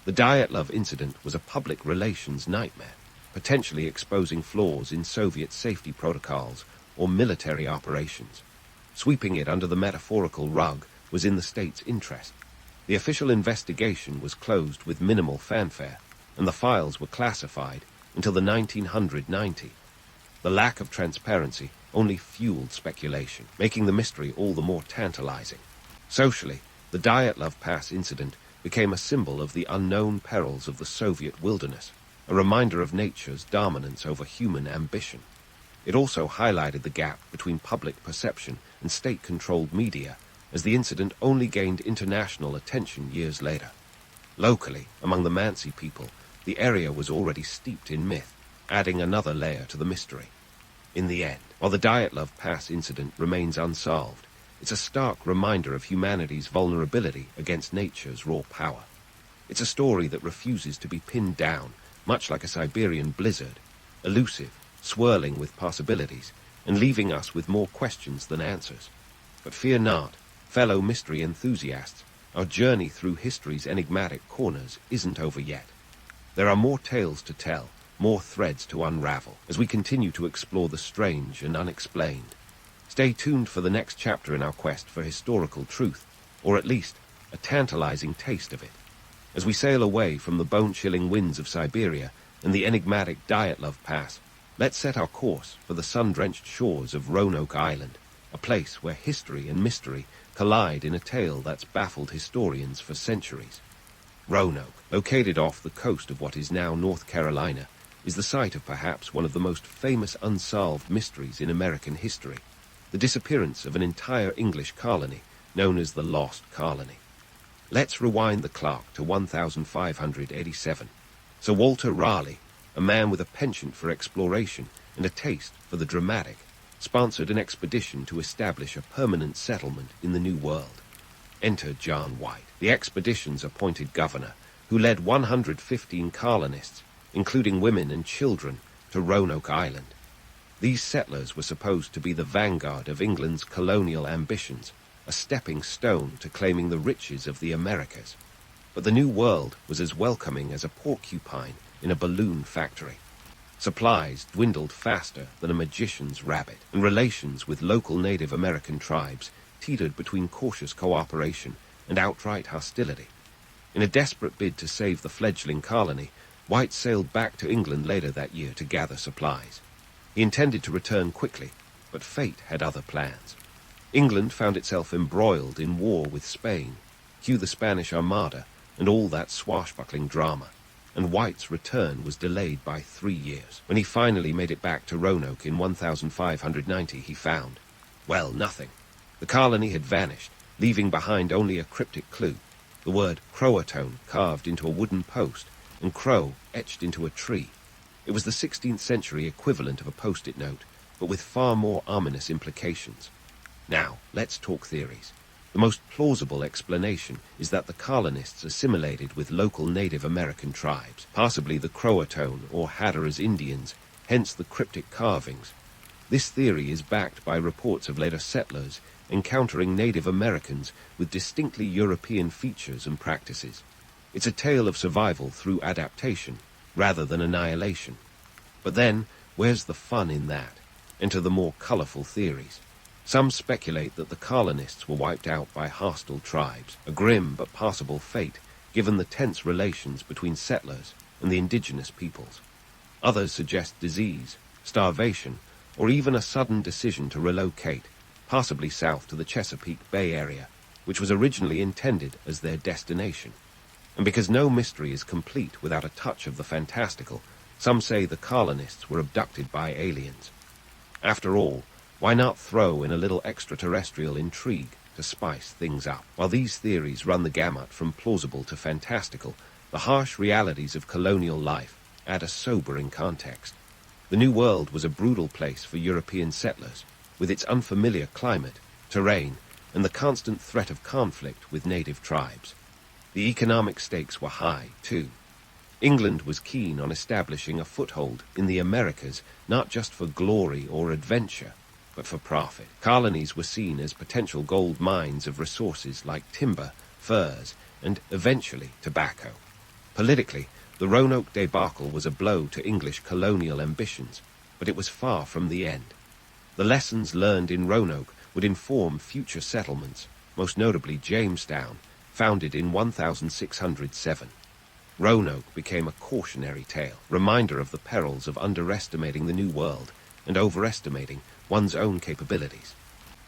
The Dyatlov incident was a public relations nightmare, potentially exposing flaws in Soviet safety protocols or military operations. Sweeping it under the metaphorical rug was in the state's interest. The official investigation was closed with minimal fanfare, and the files were classified until the 1990. The lack of transparency only fueled speculation, making the mystery all the more tantalizing. Socially, the Dyatlov Pass incident became a symbol of the unknown perils of the Soviet wilderness, a reminder of nature's dominance over human ambition. It also highlighted the gap between public perception and state-controlled media, as the incident only gained international attention years later. Locally, among the Mansi people, the area was already steeped in myth, adding another layer to the mystery. In the end, while the Dyatlov Pass incident remains unsolved, it's a stark reminder of humanity's vulnerability against nature's raw power. It's a story that refuses to be pinned down, much like a Siberian blizzard, elusive, swirling with possibilities, and leaving us with more questions than answers. But fear not, fellow mystery enthusiasts, our journey through history's enigmatic corners isn't over yet. There are more tales to tell, more threads to unravel as we continue to explore the strange and unexplained. Stay tuned for the next chapter in our quest for historical truth, or at least a tantalizing taste of it. As we sail away from the bone-chilling winds of Siberia and the enigmatic Dyatlov Pass, let's set our course for the sun-drenched shores of Roanoke Island, a place where history and mystery collide in a tale that's baffled historians for centuries. Roanoke, located off the coast of what is now North Carolina, is the site of perhaps one of the most famous unsolved mysteries in American history, the disappearance of an entire English colony known as the Lost Colony. Let's rewind the clock to 1587. Sir Walter Raleigh, a man with a penchant for exploration and a taste for the dramatic, sponsored an expedition to establish a permanent settlement in the New World. Enter John White, the expedition's appointed governor, who led 115 colonists, including women and children, to Roanoke Island. These settlers were supposed to be the vanguard of England's colonial ambitions, a stepping stone to claiming the riches of the Americas. But the New World was as welcoming as a porcupine in a balloon factory. Supplies dwindled faster than a magician's rabbit, and relations with local Native American tribes teetered between cautious cooperation and outright hostility. In a desperate bid to save the fledgling colony, White sailed back to England later that year to gather supplies. He intended to return quickly, but fate had other plans. England found itself embroiled in war with Spain, cue the Spanish Armada, and all that swashbuckling drama, and White's return was delayed by 3 years. When he finally made it back to Roanoke in 1590, he found, well, nothing. The colony had vanished, leaving behind only a cryptic clue, the word Croatone carved into a wooden post and crow etched into a tree. It was the 16th century equivalent of a post-it note, but with far more ominous implications. Now, let's talk theories. The most plausible explanation is that the colonists assimilated with local Native American tribes, possibly the Croatone or Hatteras Indians, hence the cryptic carvings. This theory is backed by reports of later settlers encountering Native Americans with distinctly European features and practices. It's a tale of survival through adaptation, rather than annihilation. But then, where's the fun in that? Enter the more colorful theories. Some speculate that the colonists were wiped out by hostile tribes, a grim but possible fate given the tense relations between settlers and the indigenous peoples. Others suggest disease, starvation, or even a sudden decision to relocate, possibly south to the Chesapeake Bay area, which was originally intended as their destination. And because no mystery is complete without a touch of the fantastical, some say the colonists were abducted by aliens. After all, why not throw in a little extraterrestrial intrigue to spice things up? While these theories run the gamut from plausible to fantastical, the harsh realities of colonial life add a sobering context. The New World was a brutal place for European settlers, with its unfamiliar climate, terrain, and the constant threat of conflict with native tribes. The economic stakes were high, too. England was keen on establishing a foothold in the Americas, not just for glory or adventure, but for profit. Colonies were seen as potential gold mines of resources like timber, furs, and eventually tobacco. Politically, the Roanoke debacle was a blow to English colonial ambitions, but it was far from the end. The lessons learned in Roanoke would inform future settlements, most notably Jamestown, founded in 1607. Roanoke became a cautionary tale, reminder of the perils of underestimating the New World and overestimating one's own capabilities.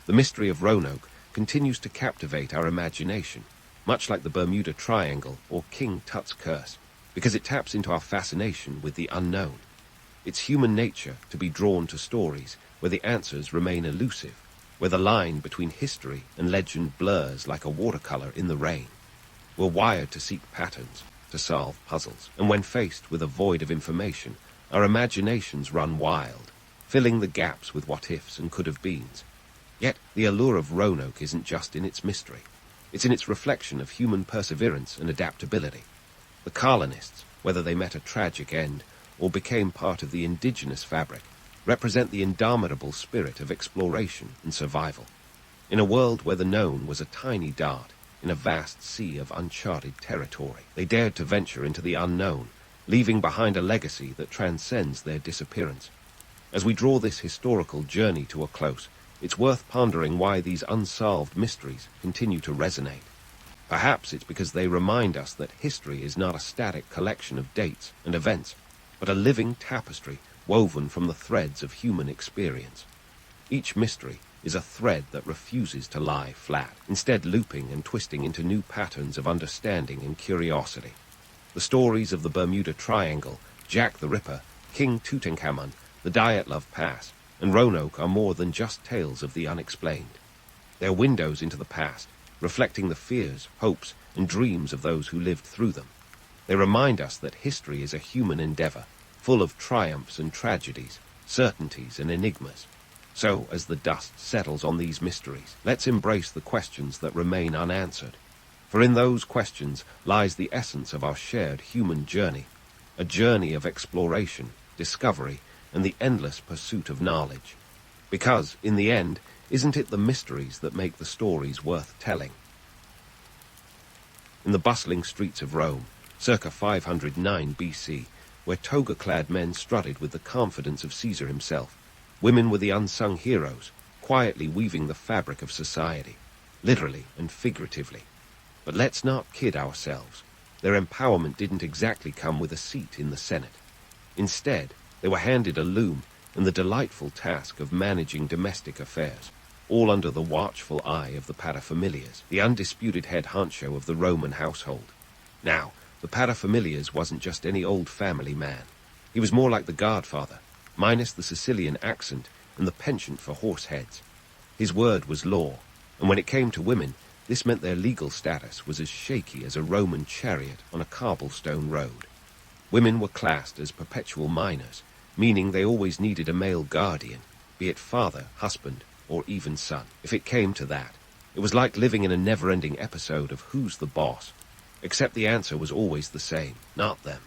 The mystery of Roanoke continues to captivate our imagination, much like the Bermuda Triangle or King Tut's curse, because it taps into our fascination with the unknown. It's human nature to be drawn to stories where the answers remain elusive, where the line between history and legend blurs like a watercolor in the rain. We're wired to seek patterns, to solve puzzles, and when faced with a void of information, our imaginations run wild, filling the gaps with what-ifs and could-have-beens. Yet the allure of Roanoke isn't just in its mystery. It's in its reflection of human perseverance and adaptability. The colonists, whether they met a tragic end or became part of the indigenous fabric, represent the indomitable spirit of exploration and survival. In a world where the known was a tiny dot in a vast sea of uncharted territory, they dared to venture into the unknown, leaving behind a legacy that transcends their disappearance. As we draw this historical journey to a close, it's worth pondering why these unsolved mysteries continue to resonate. Perhaps it's because they remind us that history is not a static collection of dates and events, but a living tapestry woven from the threads of human experience. Each mystery is a thread that refuses to lie flat, instead looping and twisting into new patterns of understanding and curiosity. The stories of the Bermuda Triangle, Jack the Ripper, King Tutankhamun, the Dyatlov Pass, and Roanoke are more than just tales of the unexplained. They're windows into the past, reflecting the fears, hopes, and dreams of those who lived through them. They remind us that history is a human endeavor, full of triumphs and tragedies, certainties and enigmas. So, as the dust settles on these mysteries, let's embrace the questions that remain unanswered. For in those questions lies the essence of our shared human journey, a journey of exploration, discovery, and the endless pursuit of knowledge. Because, in the end, isn't it the mysteries that make the stories worth telling? In the bustling streets of Rome, circa 509 BC, where toga-clad men strutted with the confidence of Caesar himself, women were the unsung heroes, quietly weaving the fabric of society, literally and figuratively. But let's not kid ourselves. Their empowerment didn't exactly come with a seat in the Senate. Instead, they were handed a loom and the delightful task of managing domestic affairs, all under the watchful eye of the paterfamilias, the undisputed head honcho of the Roman household. Now, the paterfamilias wasn't just any old family man. He was more like the Godfather, minus the Sicilian accent and the penchant for horse heads. His word was law, and when it came to women, this meant their legal status was as shaky as a Roman chariot on a cobblestone road. Women were classed as perpetual minors, meaning they always needed a male guardian, be it father, husband, or even son. If it came to that, it was like living in a never-ending episode of Who's the Boss? Except the answer was always the same, not them.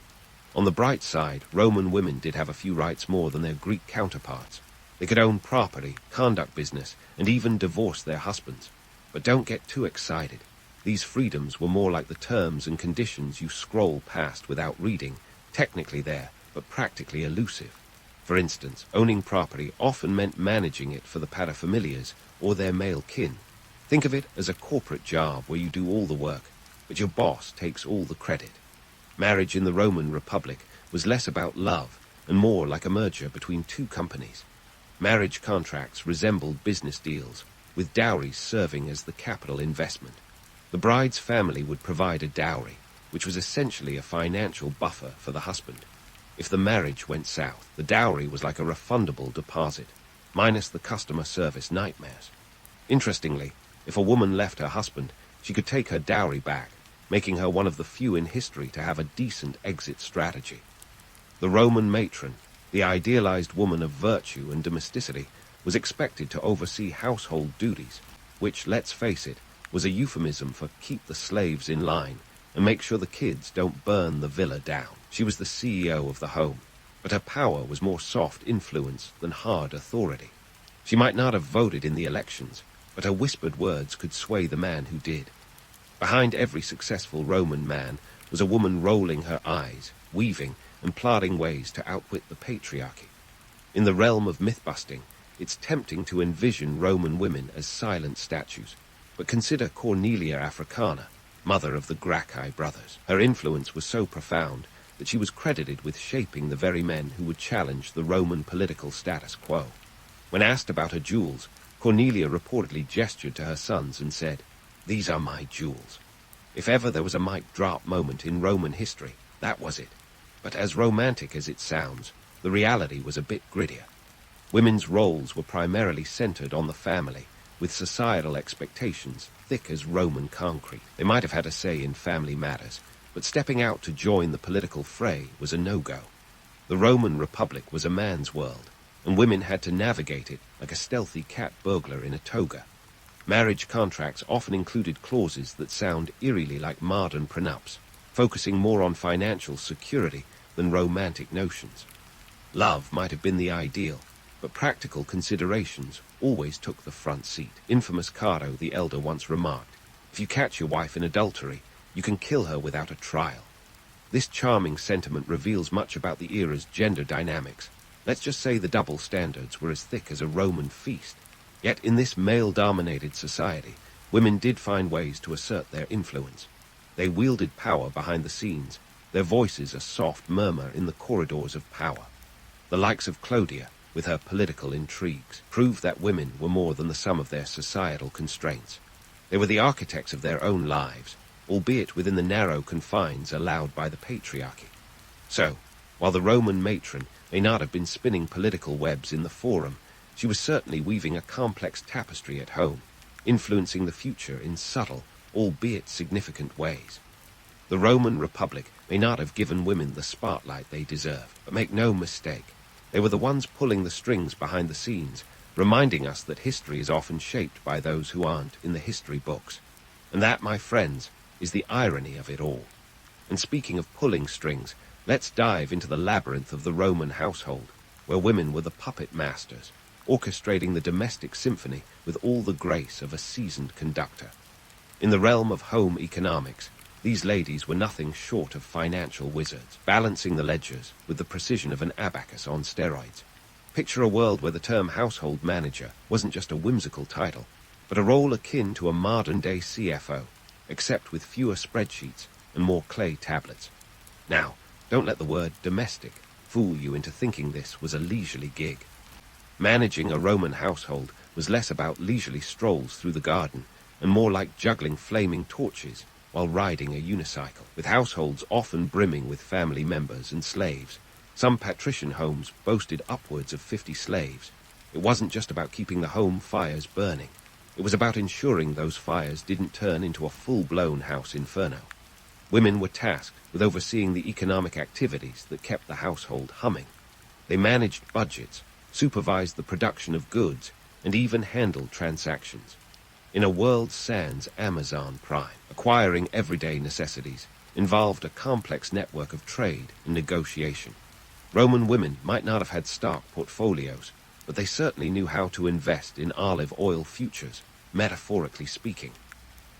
On the bright side, Roman women did have a few rights more than their Greek counterparts. They could own property, conduct business, and even divorce their husbands. But don't get too excited. These freedoms were more like the terms and conditions you scroll past without reading, technically there, but practically elusive. For instance, owning property often meant managing it for the paterfamilias or their male kin. Think of it as a corporate job where you do all the work, but your boss takes all the credit. Marriage in the Roman Republic was less about love and more like a merger between two companies. Marriage contracts resembled business deals, with dowries serving as the capital investment. The bride's family would provide a dowry, which was essentially a financial buffer for the husband. If the marriage went south, the dowry was like a refundable deposit, minus the customer service nightmares. Interestingly, if a woman left her husband, she could take her dowry back, making her one of the few in history to have a decent exit strategy. The Roman matron, the idealized woman of virtue and domesticity, was expected to oversee household duties, which, let's face it, was a euphemism for keep the slaves in line and make sure the kids don't burn the villa down. She was the CEO of the home, but her power was more soft influence than hard authority. She might not have voted in the elections, but her whispered words could sway the man who did. Behind every successful Roman man was a woman rolling her eyes, weaving and plotting ways to outwit the patriarchy. In the realm of myth-busting, it's tempting to envision Roman women as silent statues, but consider Cornelia Africana, mother of the Gracchi brothers. Her influence was so profound that she was credited with shaping the very men who would challenge the Roman political status quo. When asked about her jewels, Cornelia reportedly gestured to her sons and said, "These are my jewels." If ever there was a mic drop moment in Roman history, that was it. But as romantic as it sounds, the reality was a bit grittier. Women's roles were primarily centered on the family, with societal expectations thick as Roman concrete. They might have had a say in family matters, but stepping out to join the political fray was a no-go. The Roman Republic was a man's world, and women had to navigate it like a stealthy cat burglar in a toga. Marriage contracts often included clauses that sound eerily like modern prenups, focusing more on financial security than romantic notions. Love might have been the ideal, but practical considerations always took the front seat. Infamous Cato the Elder once remarked, "If you catch your wife in adultery, you can kill her without a trial." This charming sentiment reveals much about the era's gender dynamics. Let's just say the double standards were as thick as a Roman feast. Yet in this male-dominated society, women did find ways to assert their influence. They wielded power behind the scenes, their voices a soft murmur in the corridors of power. The likes of Clodia, with her political intrigues, proved that women were more than the sum of their societal constraints. They were the architects of their own lives, albeit within the narrow confines allowed by the patriarchy. So, while the Roman matron may not have been spinning political webs in the forum, she was certainly weaving a complex tapestry at home, influencing the future in subtle, albeit significant ways. The Roman Republic may not have given women the spotlight they deserved, but make no mistake, they were the ones pulling the strings behind the scenes, reminding us that history is often shaped by those who aren't in the history books. And that, my friends, is the irony of it all. And speaking of pulling strings, let's dive into the labyrinth of the Roman household, where women were the puppet masters, orchestrating the domestic symphony with all the grace of a seasoned conductor. In the realm of home economics, these ladies were nothing short of financial wizards, balancing the ledgers with the precision of an abacus on steroids. Picture a world where the term household manager wasn't just a whimsical title, but a role akin to a modern-day CFO, except with fewer spreadsheets and more clay tablets. Now, don't let the word domestic fool you into thinking this was a leisurely gig. Managing a Roman household was less about leisurely strolls through the garden and more like juggling flaming torches while riding a unicycle, with households often brimming with family members and slaves. Some patrician homes boasted upwards of 50 slaves. It wasn't just about keeping the home fires burning. It was about ensuring those fires didn't turn into a full-blown house inferno. Women were tasked with overseeing the economic activities that kept the household humming. They managed budgets, supervised the production of goods, and even handled transactions. In a world sans Amazon Prime, acquiring everyday necessities involved a complex network of trade and negotiation. Roman women might not have had stock portfolios, but they certainly knew how to invest in olive oil futures, metaphorically speaking.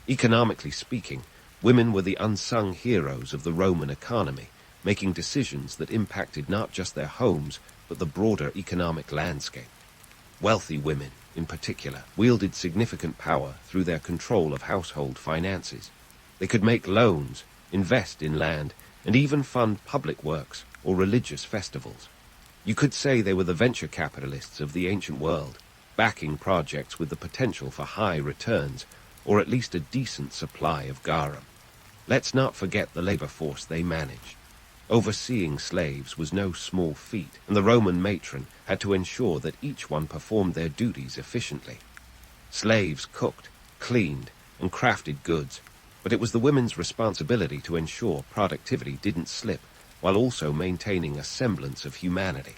Economically speaking, women were the unsung heroes of the Roman economy, making decisions that impacted not just their homes, but the broader economic landscape. Wealthy women, in particular, wielded significant power through their control of household finances. They could make loans, invest in land, and even fund public works or religious festivals. You could say they were the venture capitalists of the ancient world, backing projects with the potential for high returns, or at least a decent supply of garum. Let's not forget the labor force they managed. Overseeing slaves was no small feat, and the Roman matron had to ensure that each one performed their duties efficiently. Slaves cooked, cleaned, and crafted goods, but it was the women's responsibility to ensure productivity didn't slip, while also maintaining a semblance of humanity.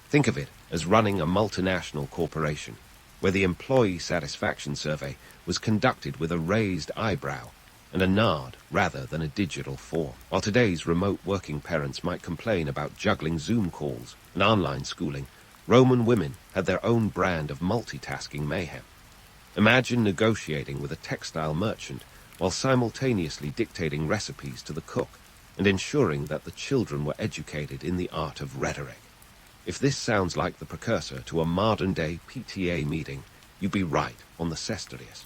Think of it as running a multinational corporation, where the employee satisfaction survey was conducted with a raised eyebrow and a nod rather than a digital form. While today's remote working parents might complain about juggling Zoom calls and online schooling, Roman women had their own brand of multitasking mayhem. Imagine negotiating with a textile merchant while simultaneously dictating recipes to the cook and ensuring that the children were educated in the art of rhetoric. If this sounds like the precursor to a modern-day PTA meeting, you'd be right on the Cestarius.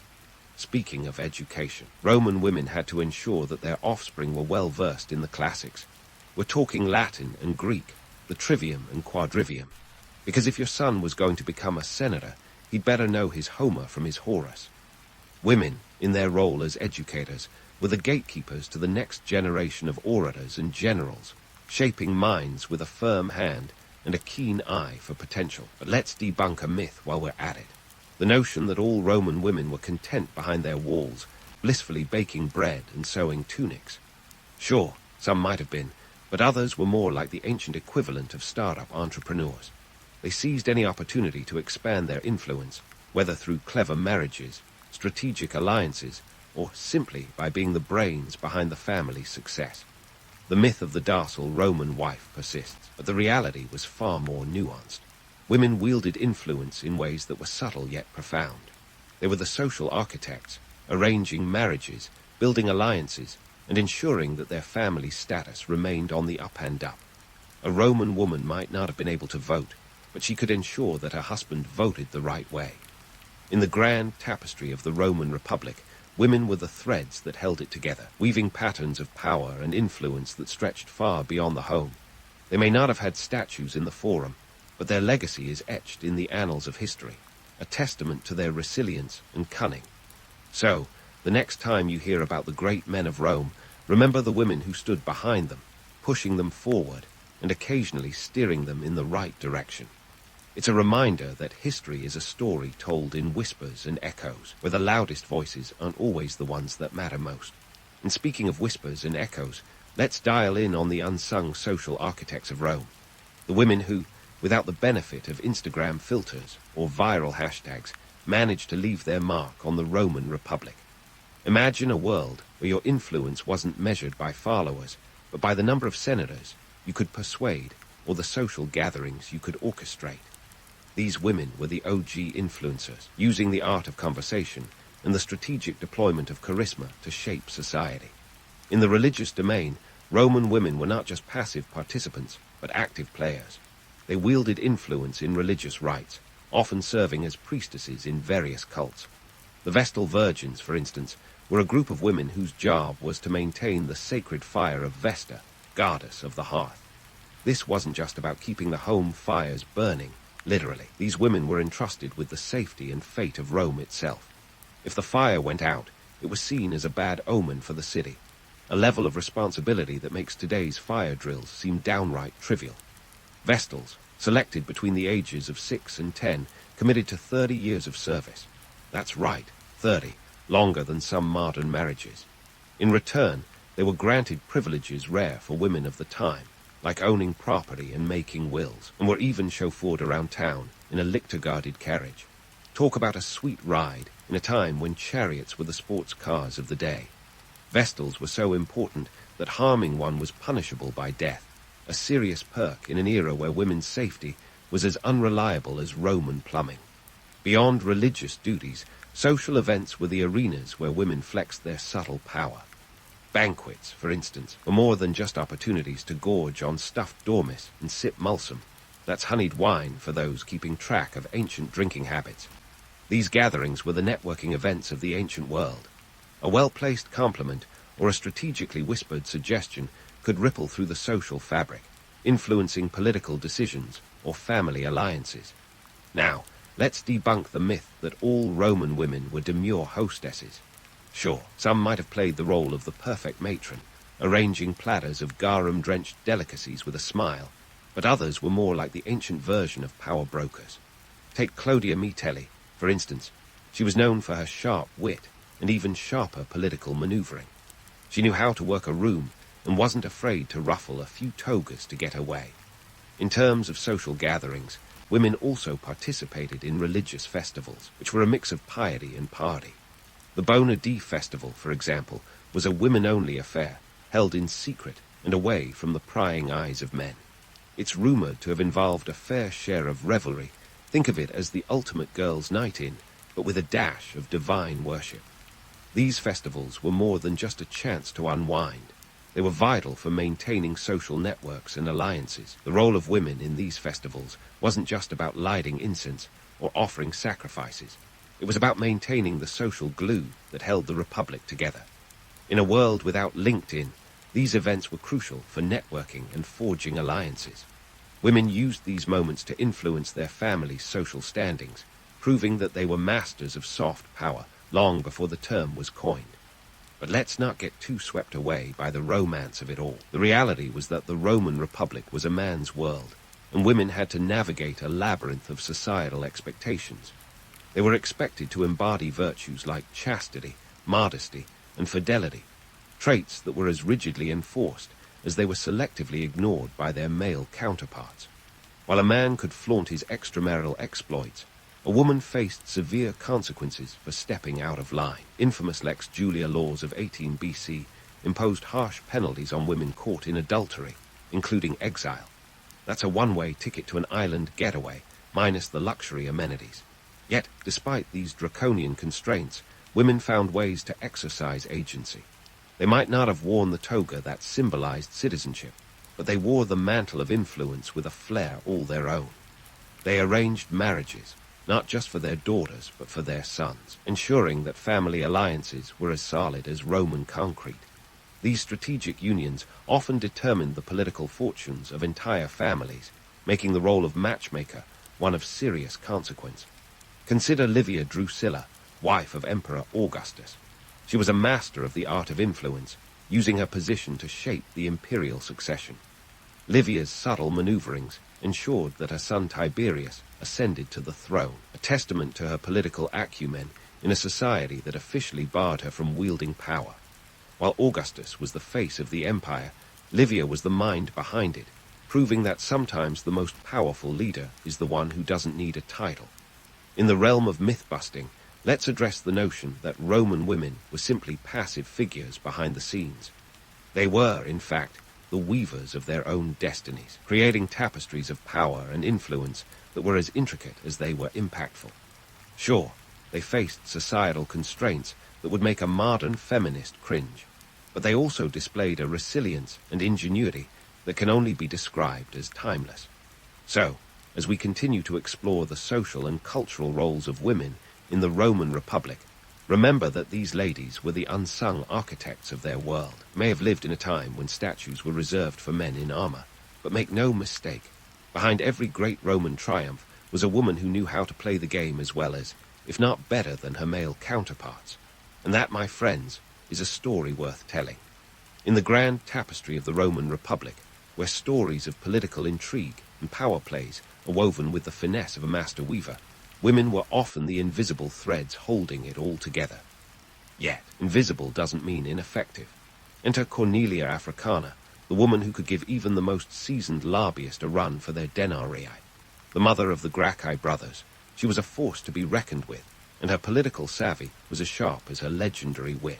Speaking of education, Roman women had to ensure that their offspring were well-versed in the classics. We're talking Latin and Greek, the trivium and quadrivium. Because if your son was going to become a senator, he'd better know his Homer from his Horace. Women, in their role as educators, were the gatekeepers to the next generation of orators and generals, shaping minds with a firm hand and a keen eye for potential. But let's debunk a myth while we're at it. The notion that all Roman women were content behind their walls, blissfully baking bread and sewing tunics. Sure, some might have been, but others were more like the ancient equivalent of startup entrepreneurs. They seized any opportunity to expand their influence, whether through clever marriages, strategic alliances, or simply by being the brains behind the family's success. The myth of the docile Roman wife persists, but the reality was far more nuanced. Women wielded influence in ways that were subtle yet profound. They were the social architects, arranging marriages, building alliances, and ensuring that their family status remained on the up and up. A Roman woman might not have been able to vote, but she could ensure that her husband voted the right way. In the grand tapestry of the Roman Republic, women were the threads that held it together, weaving patterns of power and influence that stretched far beyond the home. They may not have had statues in the Forum, but their legacy is etched in the annals of history, a testament to their resilience and cunning. So, the next time you hear about the great men of Rome, remember the women who stood behind them, pushing them forward, and occasionally steering them in the right direction. It's a reminder that history is a story told in whispers and echoes, where the loudest voices aren't always the ones that matter most. And speaking of whispers and echoes, let's dial in on the unsung social architects of Rome, the women who, without the benefit of Instagram filters or viral hashtags, managed to leave their mark on the Roman Republic. Imagine a world where your influence wasn't measured by followers, but by the number of senators you could persuade or the social gatherings you could orchestrate. These women were the OG influencers, using the art of conversation and the strategic deployment of charisma to shape society. In the religious domain, Roman women were not just passive participants, but active players. They wielded influence in religious rites, often serving as priestesses in various cults. The Vestal Virgins, for instance, were a group of women whose job was to maintain the sacred fire of Vesta, goddess of the hearth. This wasn't just about keeping the home fires burning. Literally, these women were entrusted with the safety and fate of Rome itself. If the fire went out, it was seen as a bad omen for the city, a level of responsibility that makes today's fire drills seem downright trivial. Vestals, selected between the ages of 6 and 10, committed to 30 years of service. That's right, 30, longer than some modern marriages. In return, they were granted privileges rare for women of the time, like owning property and making wills, and were even chauffeured around town in a lictor-guarded carriage. Talk about a sweet ride in a time when chariots were the sports cars of the day. Vestals were so important that harming one was punishable by death, a serious perk in an era where women's safety was as unreliable as Roman plumbing. Beyond religious duties, social events were the arenas where women flexed their subtle power. Banquets, for instance, were more than just opportunities to gorge on stuffed dormice and sip mulsum. That's honeyed wine for those keeping track of ancient drinking habits. These gatherings were the networking events of the ancient world. A well-placed compliment or a strategically whispered suggestion could ripple through the social fabric, influencing political decisions or family alliances. Now, let's debunk the myth that all Roman women were demure hostesses. Sure, some might have played the role of the perfect matron, arranging platters of garum-drenched delicacies with a smile, but others were more like the ancient version of power brokers. Take Claudia Mitelli, for instance. She was known for her sharp wit and even sharper political maneuvering. She knew how to work a room and wasn't afraid to ruffle a few togas to get her way. In terms of social gatherings, women also participated in religious festivals, which were a mix of piety and party. The Bona Di Festival, for example, was a women-only affair, held in secret and away from the prying eyes of men. It's rumored to have involved a fair share of revelry. Think of it as the ultimate girls' night in, but with a dash of divine worship. These festivals were more than just a chance to unwind. They were vital for maintaining social networks and alliances. The role of women in these festivals wasn't just about lighting incense or offering sacrifices. It was about maintaining the social glue that held the Republic together. In a world without LinkedIn, these events were crucial for networking and forging alliances. Women used these moments to influence their families' social standings, proving that they were masters of soft power long before the term was coined. But let's not get too swept away by the romance of it all. The reality was that the Roman Republic was a man's world, and women had to navigate a labyrinth of societal expectations. They were expected to embody virtues like chastity, modesty, and fidelity, traits that were as rigidly enforced as they were selectively ignored by their male counterparts. While a man could flaunt his extramarital exploits, a woman faced severe consequences for stepping out of line. Infamous Lex Julia laws of 18 BC imposed harsh penalties on women caught in adultery, including exile. That's a one-way ticket to an island getaway, minus the luxury amenities. Yet, despite these draconian constraints, women found ways to exercise agency. They might not have worn the toga that symbolized citizenship, but they wore the mantle of influence with a flair all their own. They arranged marriages, not just for their daughters, but for their sons, ensuring that family alliances were as solid as Roman concrete. These strategic unions often determined the political fortunes of entire families, making the role of matchmaker one of serious consequence. Consider Livia Drusilla, wife of Emperor Augustus. She was a master of the art of influence, using her position to shape the imperial succession. Livia's subtle maneuverings ensured that her son Tiberius ascended to the throne, a testament to her political acumen in a society that officially barred her from wielding power. While Augustus was the face of the empire, Livia was the mind behind it, proving that sometimes the most powerful leader is the one who doesn't need a title. In the realm of myth-busting, let's address the notion that Roman women were simply passive figures behind the scenes. They were, in fact, the weavers of their own destinies, creating tapestries of power and influence that were as intricate as they were impactful. Sure, they faced societal constraints that would make a modern feminist cringe, but they also displayed a resilience and ingenuity that can only be described as timeless. So, as we continue to explore the social and cultural roles of women in the Roman Republic, remember that these ladies were the unsung architects of their world. They may have lived in a time when statues were reserved for men in armor, but make no mistake, behind every great Roman triumph was a woman who knew how to play the game as well as, if not better than her male counterparts. And that, my friends, is a story worth telling. In the grand tapestry of the Roman Republic, where stories of political intrigue and power plays are woven with the finesse of a master weaver, women were often the invisible threads holding it all together. Yet, invisible doesn't mean ineffective. Enter Cornelia Africana, the woman who could give even the most seasoned lobbyist a run for their denarii. The mother of the Gracchi brothers, she was a force to be reckoned with, and her political savvy was as sharp as her legendary wit.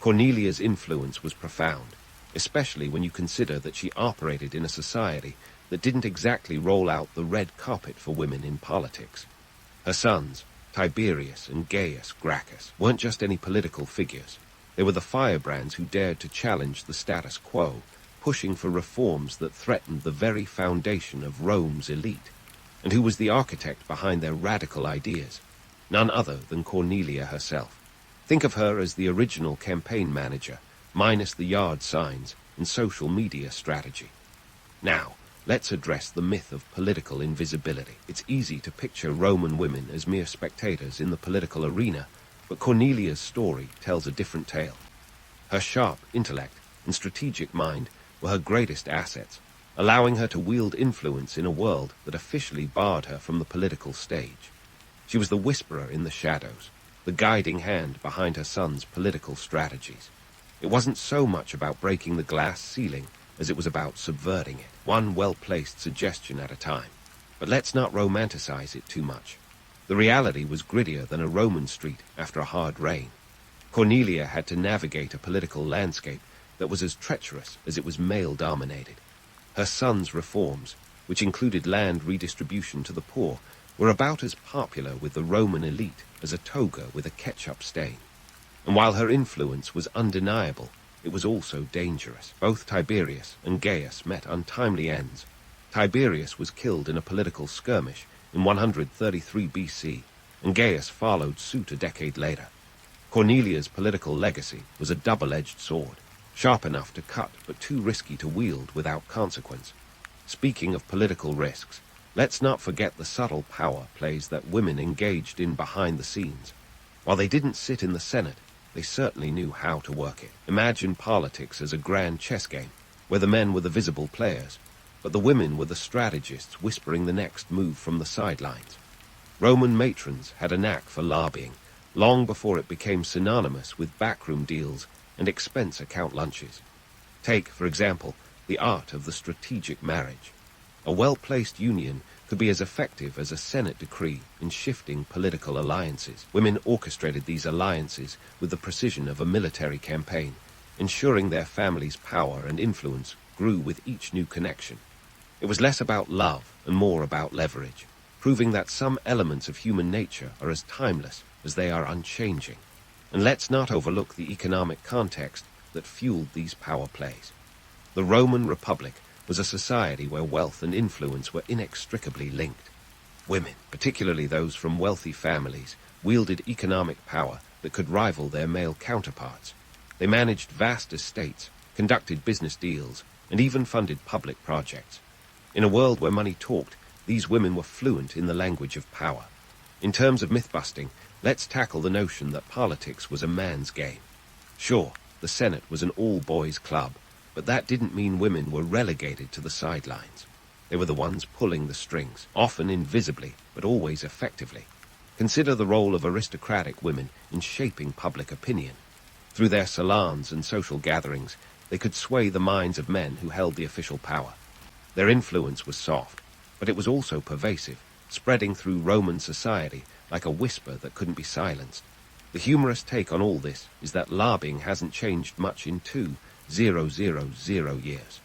Cornelia's influence was profound, especially when you consider that she operated in a society that didn't exactly roll out the red carpet for women in politics. Her sons, Tiberius and Gaius Gracchus, weren't just any political figures. They were the firebrands who dared to challenge the status quo, pushing for reforms that threatened the very foundation of Rome's elite. And who was the architect behind their radical ideas? None other than Cornelia herself. Think of her as the original campaign manager, minus the yard signs and social media strategy. Now, let's address the myth of political invisibility. It's easy to picture Roman women as mere spectators in the political arena, but Cornelia's story tells a different tale. Her sharp intellect and strategic mind were her greatest assets, allowing her to wield influence in a world that officially barred her from the political stage. She was the whisperer in the shadows, the guiding hand behind her son's political strategies. It wasn't so much about breaking the glass ceiling as it was about subverting it, one well-placed suggestion at a time. But let's not romanticize it too much. The reality was grittier than a Roman street after a hard rain. Cornelia had to navigate a political landscape that was as treacherous as it was male-dominated. Her son's reforms, which included land redistribution to the poor, were about as popular with the Roman elite as a toga with a ketchup stain. And while her influence was undeniable, it was also dangerous. Both Tiberius and Gaius met untimely ends. Tiberius was killed in a political skirmish in 133 BC, and Gaius followed suit a decade later. Cornelia's political legacy was a double-edged sword, sharp enough to cut but too risky to wield without consequence. Speaking of political risks, let's not forget the subtle power plays that women engaged in behind the scenes. While they didn't sit in the Senate, they certainly knew how to work it. Imagine politics as a grand chess game, where the men were the visible players, but the women were the strategists whispering the next move from the sidelines. Roman matrons had a knack for lobbying, long before it became synonymous with backroom deals and expense account lunches. Take, for example, the art of the strategic marriage. A well-placed union could be as effective as a Senate decree in shifting political alliances. Women orchestrated these alliances with the precision of a military campaign, ensuring their families' power and influence grew with each new connection. It was less about love and more about leverage, proving that some elements of human nature are as timeless as they are unchanging. And let's not overlook the economic context that fueled these power plays. The Roman Republic was a society where wealth and influence were inextricably linked. Women, particularly those from wealthy families, wielded economic power that could rival their male counterparts. They managed vast estates, conducted business deals, and even funded public projects. In a world where money talked, these women were fluent in the language of power. In terms of myth-busting, let's tackle the notion that politics was a man's game. Sure, the Senate was an all-boys club, but that didn't mean women were relegated to the sidelines. They were the ones pulling the strings, often invisibly, but always effectively. Consider the role of aristocratic women in shaping public opinion. Through their salons and social gatherings, they could sway the minds of men who held the official power. Their influence was soft, but it was also pervasive, spreading through Roman society like a whisper that couldn't be silenced. The humorous take on all this is that lobbying hasn't changed much in 2,000 years.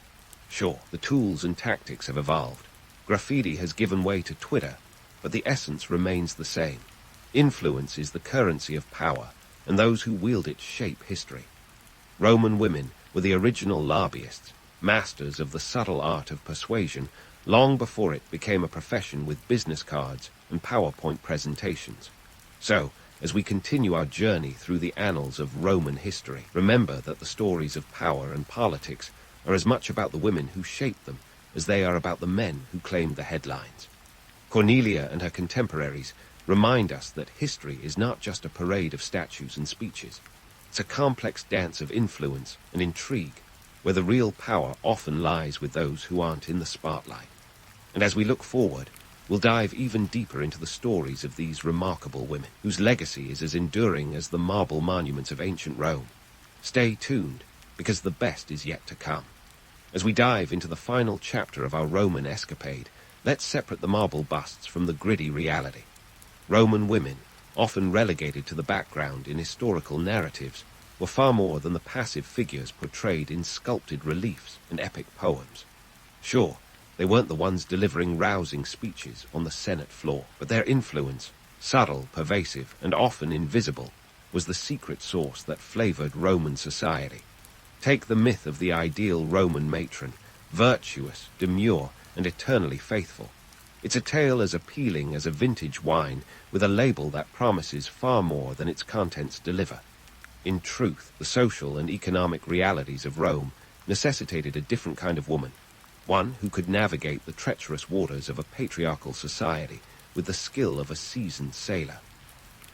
Sure, the tools and tactics have evolved. Graffiti has given way to Twitter, but the essence remains the same. Influence is the currency of power, and those who wield it shape history. Roman women were the original lobbyists, masters of the subtle art of persuasion, long before it became a profession with business cards and PowerPoint presentations. So, as we continue our journey through the annals of Roman history, remember that the stories of power and politics are as much about the women who shaped them as they are about the men who claimed the headlines. Cornelia and her contemporaries remind us that history is not just a parade of statues and speeches. It's a complex dance of influence and intrigue, where the real power often lies with those who aren't in the spotlight. And as we look forward, we'll dive even deeper into the stories of these remarkable women, whose legacy is as enduring as the marble monuments of ancient Rome. Stay tuned, because the best is yet to come. As we dive into the final chapter of our Roman escapade, let's separate the marble busts from the gritty reality. Roman women, often relegated to the background in historical narratives, were far more than the passive figures portrayed in sculpted reliefs and epic poems. Sure, they weren't the ones delivering rousing speeches on the Senate floor, but their influence, subtle, pervasive, and often invisible, was the secret sauce that flavored Roman society. Take the myth of the ideal Roman matron, virtuous, demure, and eternally faithful. It's a tale as appealing as a vintage wine with a label that promises far more than its contents deliver. In truth, the social and economic realities of Rome necessitated a different kind of woman, one who could navigate the treacherous waters of a patriarchal society with the skill of a seasoned sailor.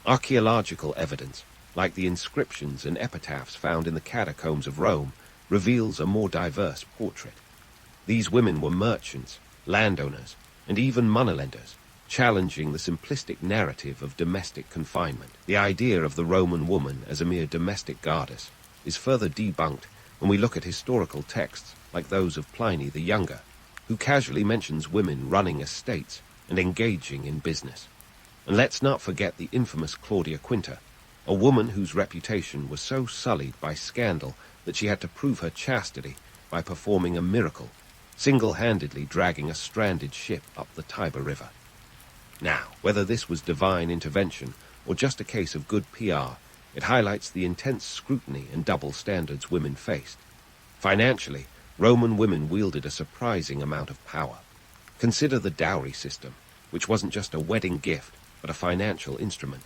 Archaeological evidence, like the inscriptions and epitaphs found in the catacombs of Rome, reveals a more diverse portrait. These women were merchants, landowners, and even moneylenders, challenging the simplistic narrative of domestic confinement. The idea of the Roman woman as a mere domestic goddess is further debunked when we look at historical texts like those of Pliny the Younger, who casually mentions women running estates and engaging in business. And let's not forget the infamous Claudia Quinta, a woman whose reputation was so sullied by scandal that she had to prove her chastity by performing a miracle, single-handedly dragging a stranded ship up the Tiber River. Now, whether this was divine intervention or just a case of good PR, it highlights the intense scrutiny and double standards women faced. Financially, Roman women wielded a surprising amount of power. Consider the dowry system, which wasn't just a wedding gift, but a financial instrument.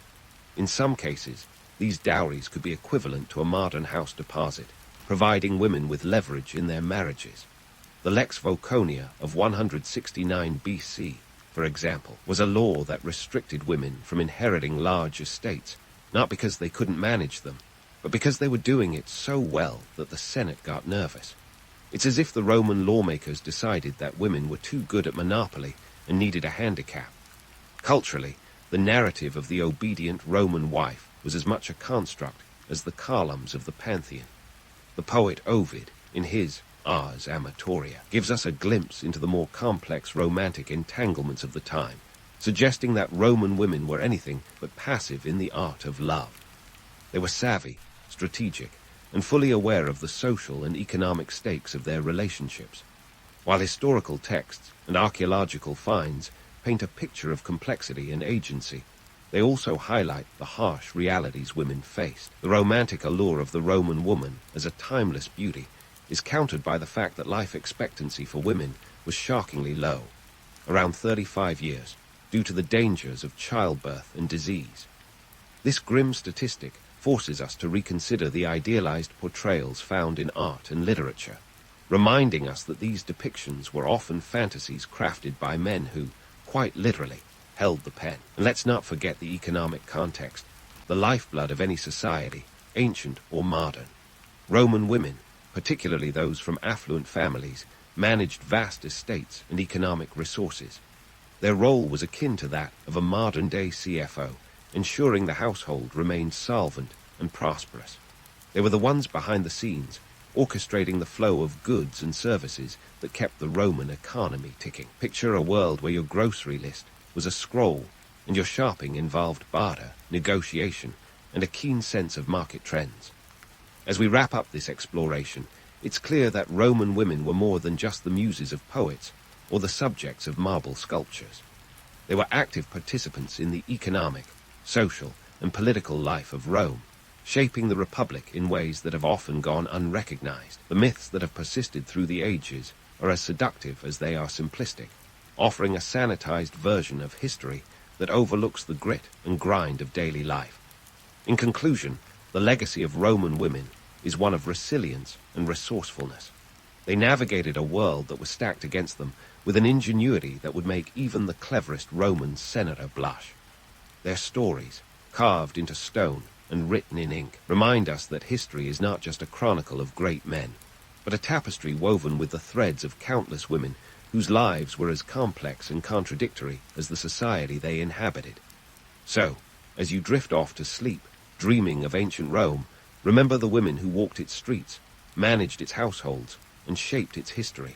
In some cases, these dowries could be equivalent to a modern house deposit, providing women with leverage in their marriages. The Lex Voconia of 169 BC, for example, was a law that restricted women from inheriting large estates, not because they couldn't manage them, but because they were doing it so well that the Senate got nervous. It's as if the Roman lawmakers decided that women were too good at monopoly and needed a handicap. Culturally, the narrative of the obedient Roman wife was as much a construct as the columns of the Pantheon. The poet Ovid, in his Ars Amatoria, gives us a glimpse into the more complex romantic entanglements of the time, suggesting that Roman women were anything but passive in the art of love. They were savvy, strategic, and fully aware of the social and economic stakes of their relationships. While historical texts and archaeological finds paint a picture of complexity and agency, They also highlight the harsh realities women faced. The romantic allure of the Roman woman as a timeless beauty is countered by the fact that life expectancy for women was shockingly low, around 35 years, due to the dangers of childbirth and disease. This grim statistic forces us to reconsider the idealized portrayals found in art and literature, reminding us that these depictions were often fantasies crafted by men who, quite literally, held the pen. And let's not forget the economic context, the lifeblood of any society, ancient or modern. Roman women, particularly those from affluent families, managed vast estates and economic resources. Their role was akin to that of a modern-day CFO, ensuring the household remained solvent and prosperous. They were the ones behind the scenes, orchestrating the flow of goods and services that kept the Roman economy ticking. Picture a world where your grocery list was a scroll and your shopping involved barter, negotiation, and a keen sense of market trends. As we wrap up this exploration, it's clear that Roman women were more than just the muses of poets or the subjects of marble sculptures. They were active participants in the economic, social, and political life of Rome, shaping the Republic in ways that have often gone unrecognized. The myths that have persisted through the ages are as seductive as they are simplistic, offering a sanitized version of history that overlooks the grit and grind of daily life. In conclusion, the legacy of Roman women is one of resilience and resourcefulness. They navigated a world that was stacked against them with an ingenuity that would make even the cleverest Roman senator blush. Their stories, carved into stone and written in ink, remind us that history is not just a chronicle of great men, but a tapestry woven with the threads of countless women whose lives were as complex and contradictory as the society they inhabited. So, as you drift off to sleep, dreaming of ancient Rome, remember the women who walked its streets, managed its households, and shaped its history.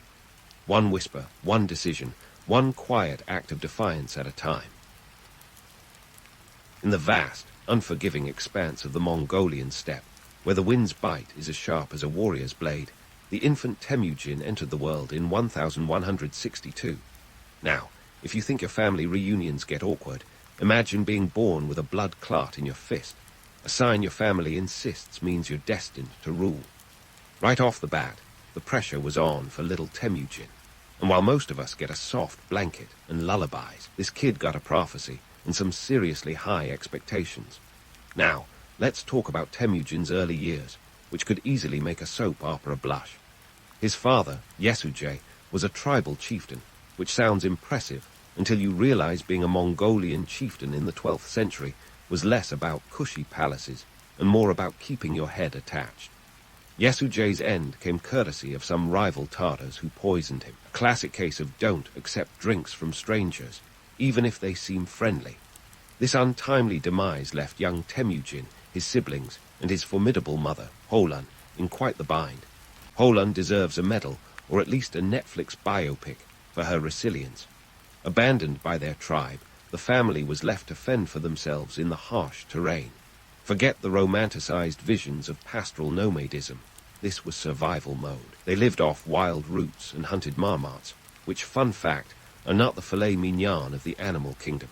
One whisper, one decision, one quiet act of defiance at a time. In the vast, unforgiving expanse of the Mongolian steppe, where the wind's bite is as sharp as a warrior's blade, the infant Temujin entered the world in 1162. Now, if you think your family reunions get awkward, imagine being born with a blood clot in your fist, a sign your family insists means you're destined to rule. Right off the bat, the pressure was on for little Temujin, and while most of us get a soft blanket and lullabies, this kid got a prophecy and some seriously high expectations. Now, let's talk about Temujin's early years, which could easily make a soap opera blush. His father, Yesujay, was a tribal chieftain, which sounds impressive until you realize being a Mongolian chieftain in the 12th century was less about cushy palaces and more about keeping your head attached. Yesujay's end came courtesy of some rival Tartars who poisoned him, a classic case of don't accept drinks from strangers, even if they seem friendly. This untimely demise left young Temujin, his siblings, and his formidable mother, Holun, in quite the bind. Holun deserves a medal, or at least a Netflix biopic, for her resilience. Abandoned by their tribe, the family was left to fend for themselves in the harsh terrain. Forget the romanticized visions of pastoral nomadism. This was survival mode. They lived off wild roots and hunted marmots, which, fun fact, are not the filet mignon of the animal kingdom.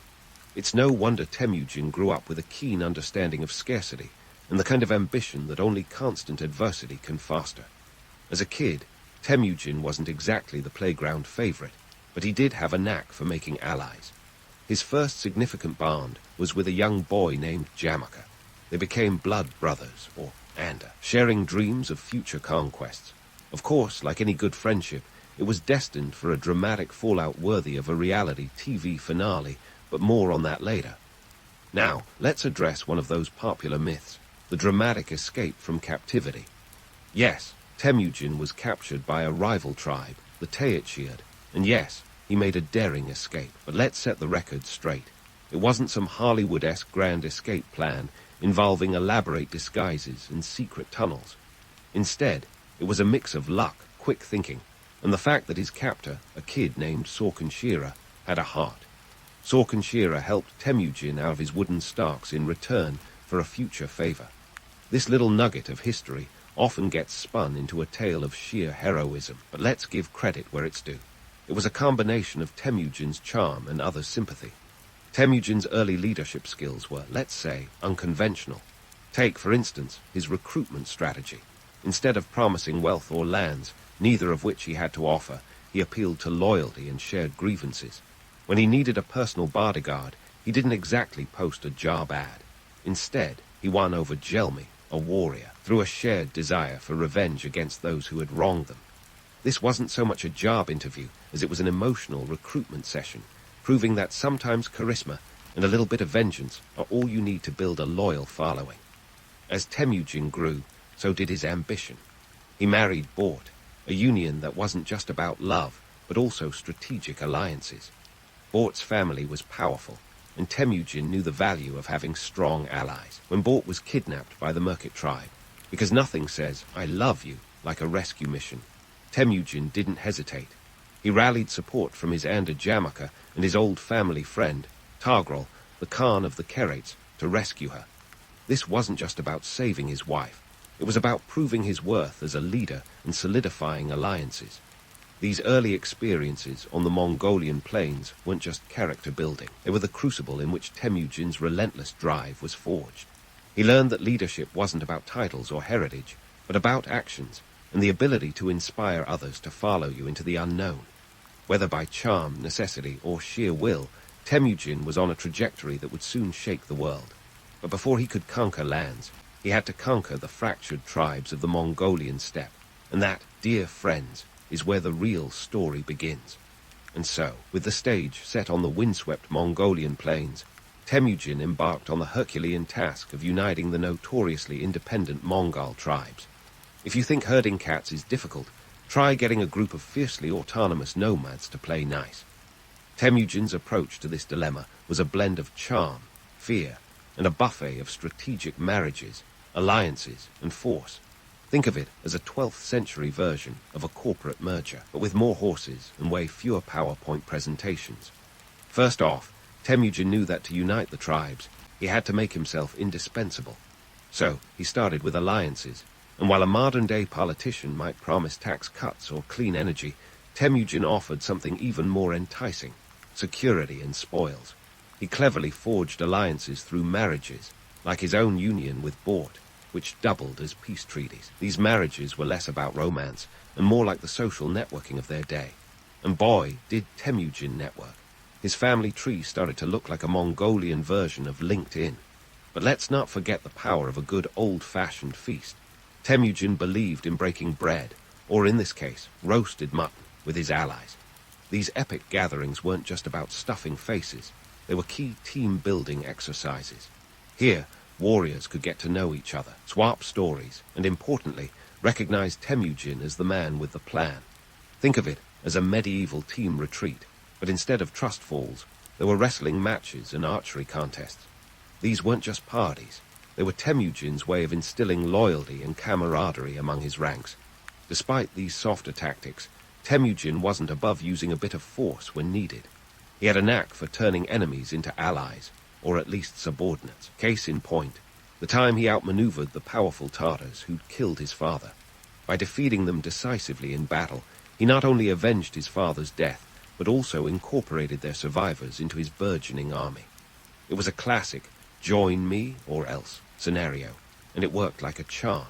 It's no wonder Temujin grew up with a keen understanding of scarcity and the kind of ambition that only constant adversity can foster. As a kid, Temujin wasn't exactly the playground favorite, but he did have a knack for making allies. His first significant bond was with a young boy named Jamaka. They became blood brothers, or anda, sharing dreams of future conquests. Of course, like any good friendship, it was destined for a dramatic fallout worthy of a reality TV finale, but more on that later. Now, let's address one of those popular myths, the dramatic escape from captivity. Yes, Temujin was captured by a rival tribe, the Teutschid, and yes, he made a daring escape. But let's set the record straight. It wasn't some Hollywood-esque grand escape plan involving elaborate disguises and secret tunnels. Instead, it was a mix of luck, quick thinking, and the fact that his captor, a kid named Sorkinshira, had a heart. Sorkinshira helped Temujin out of his wooden stocks in return for a future favor. This little nugget of history often gets spun into a tale of sheer heroism, but let's give credit where it's due. It was a combination of Temujin's charm and other sympathy. Temujin's early leadership skills were, let's say, unconventional. Take, for instance, his recruitment strategy. Instead of promising wealth or lands, neither of which he had to offer, he appealed to loyalty and shared grievances. When he needed a personal bodyguard, he didn't exactly post a job ad. Instead, he won over Jelmi, a warrior, through a shared desire for revenge against those who had wronged them. This wasn't so much a job interview as it was an emotional recruitment session, proving that sometimes charisma and a little bit of vengeance are all you need to build a loyal following. As Temujin grew, so did his ambition. He married Bort, a union that wasn't just about love, but also strategic alliances. Bort's family was powerful, and Temujin knew the value of having strong allies. When Bort was kidnapped by the Merkit tribe, because nothing says, "I love you," like a rescue mission, Temujin didn't hesitate. He rallied support from his Anda Jamaka and his old family friend, Targrol, the Khan of the Kerates, to rescue her. This wasn't just about saving his wife. It was about proving his worth as a leader and solidifying alliances. These early experiences on the Mongolian plains weren't just character building. They were the crucible in which Temujin's relentless drive was forged. He learned that leadership wasn't about titles or heritage, but about actions and the ability to inspire others to follow you into the unknown. Whether by charm, necessity, or sheer will, Temujin was on a trajectory that would soon shake the world. But before he could conquer lands, he had to conquer the fractured tribes of the Mongolian steppe, and that, dear friends, is where the real story begins. And so, with the stage set on the windswept Mongolian plains, Temujin embarked on the Herculean task of uniting the notoriously independent Mongol tribes. If you think herding cats is difficult, try getting a group of fiercely autonomous nomads to play nice. Temujin's approach to this dilemma was a blend of charm, fear, and a buffet of strategic marriages, alliances, and force. Think of it as a 12th century version of a corporate merger, but with more horses and way fewer PowerPoint presentations. First off, Temujin knew that to unite the tribes, he had to make himself indispensable. So he started with alliances, and while a modern-day politician might promise tax cuts or clean energy, Temujin offered something even more enticing: security and spoils. He cleverly forged alliances through marriages, like his own union with Bort, which doubled as peace treaties. These marriages were less about romance and more like the social networking of their day. And boy, did Temujin network. His family tree started to look like a Mongolian version of LinkedIn. But let's not forget the power of a good old-fashioned feast. Temujin believed in breaking bread, or in this case, roasted mutton, with his allies. These epic gatherings weren't just about stuffing faces. They were key team-building exercises. Here, warriors could get to know each other, swap stories, and importantly, recognize Temujin as the man with the plan. Think of it as a medieval team retreat, but instead of trust falls, there were wrestling matches and archery contests. These weren't just parties. They were Temujin's way of instilling loyalty and camaraderie among his ranks. Despite these softer tactics, Temujin wasn't above using a bit of force when needed. He had a knack for turning enemies into allies, or at least subordinates. Case in point, the time he outmaneuvered the powerful Tartars who'd killed his father. By defeating them decisively in battle, he not only avenged his father's death, but also incorporated their survivors into his burgeoning army. It was a classic join me or else scenario, and it worked like a charm.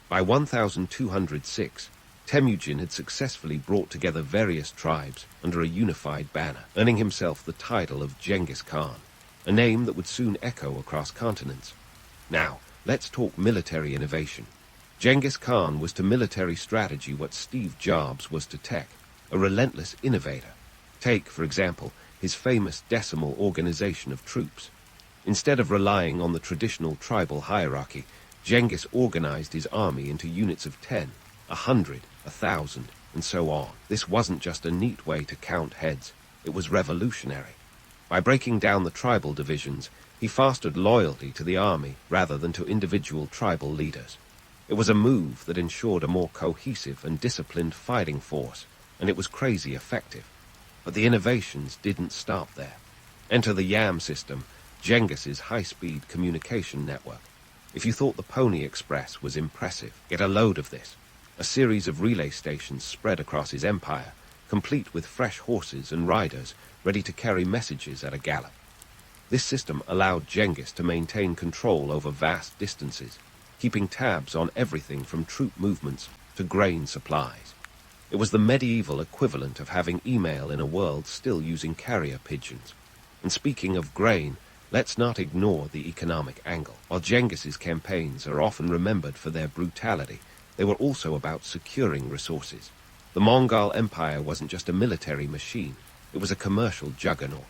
By 1206, Temujin had successfully brought together various tribes under a unified banner, earning himself the title of Genghis Khan, a name that would soon echo across continents. Now, let's talk military innovation. Genghis Khan was to military strategy what Steve Jobs was to tech, a relentless innovator. Take, for example, his famous decimal organization of troops. Instead of relying on the traditional tribal hierarchy, Genghis organized his army into units of 10, 100, 1,000, and so on. This wasn't just a neat way to count heads, it was revolutionary. By breaking down the tribal divisions, he fostered loyalty to the army rather than to individual tribal leaders. It was a move that ensured a more cohesive and disciplined fighting force, and it was crazy effective. But the innovations didn't stop there. Enter the YAM system, Genghis's high-speed communication network. If you thought the Pony Express was impressive, get a load of this. A series of relay stations spread across his empire, complete with fresh horses and riders ready to carry messages at a gallop. This system allowed Genghis to maintain control over vast distances, keeping tabs on everything from troop movements to grain supplies. It was the medieval equivalent of having email in a world still using carrier pigeons. And speaking of grain, let's not ignore the economic angle. While Genghis's campaigns are often remembered for their brutality, they were also about securing resources. The Mongol Empire wasn't just a military machine, it was a commercial juggernaut.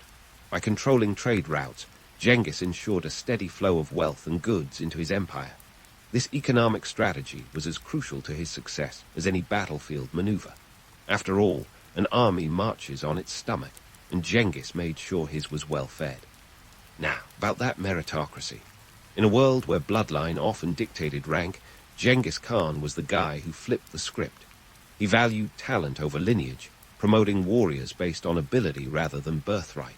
By controlling trade routes, Genghis ensured a steady flow of wealth and goods into his empire. This economic strategy was as crucial to his success as any battlefield maneuver. After all, an army marches on its stomach, and Genghis made sure his was well fed. Now, about that meritocracy. In a world where bloodline often dictated rank, Genghis Khan was the guy who flipped the script. He valued talent over lineage, promoting warriors based on ability rather than birthright.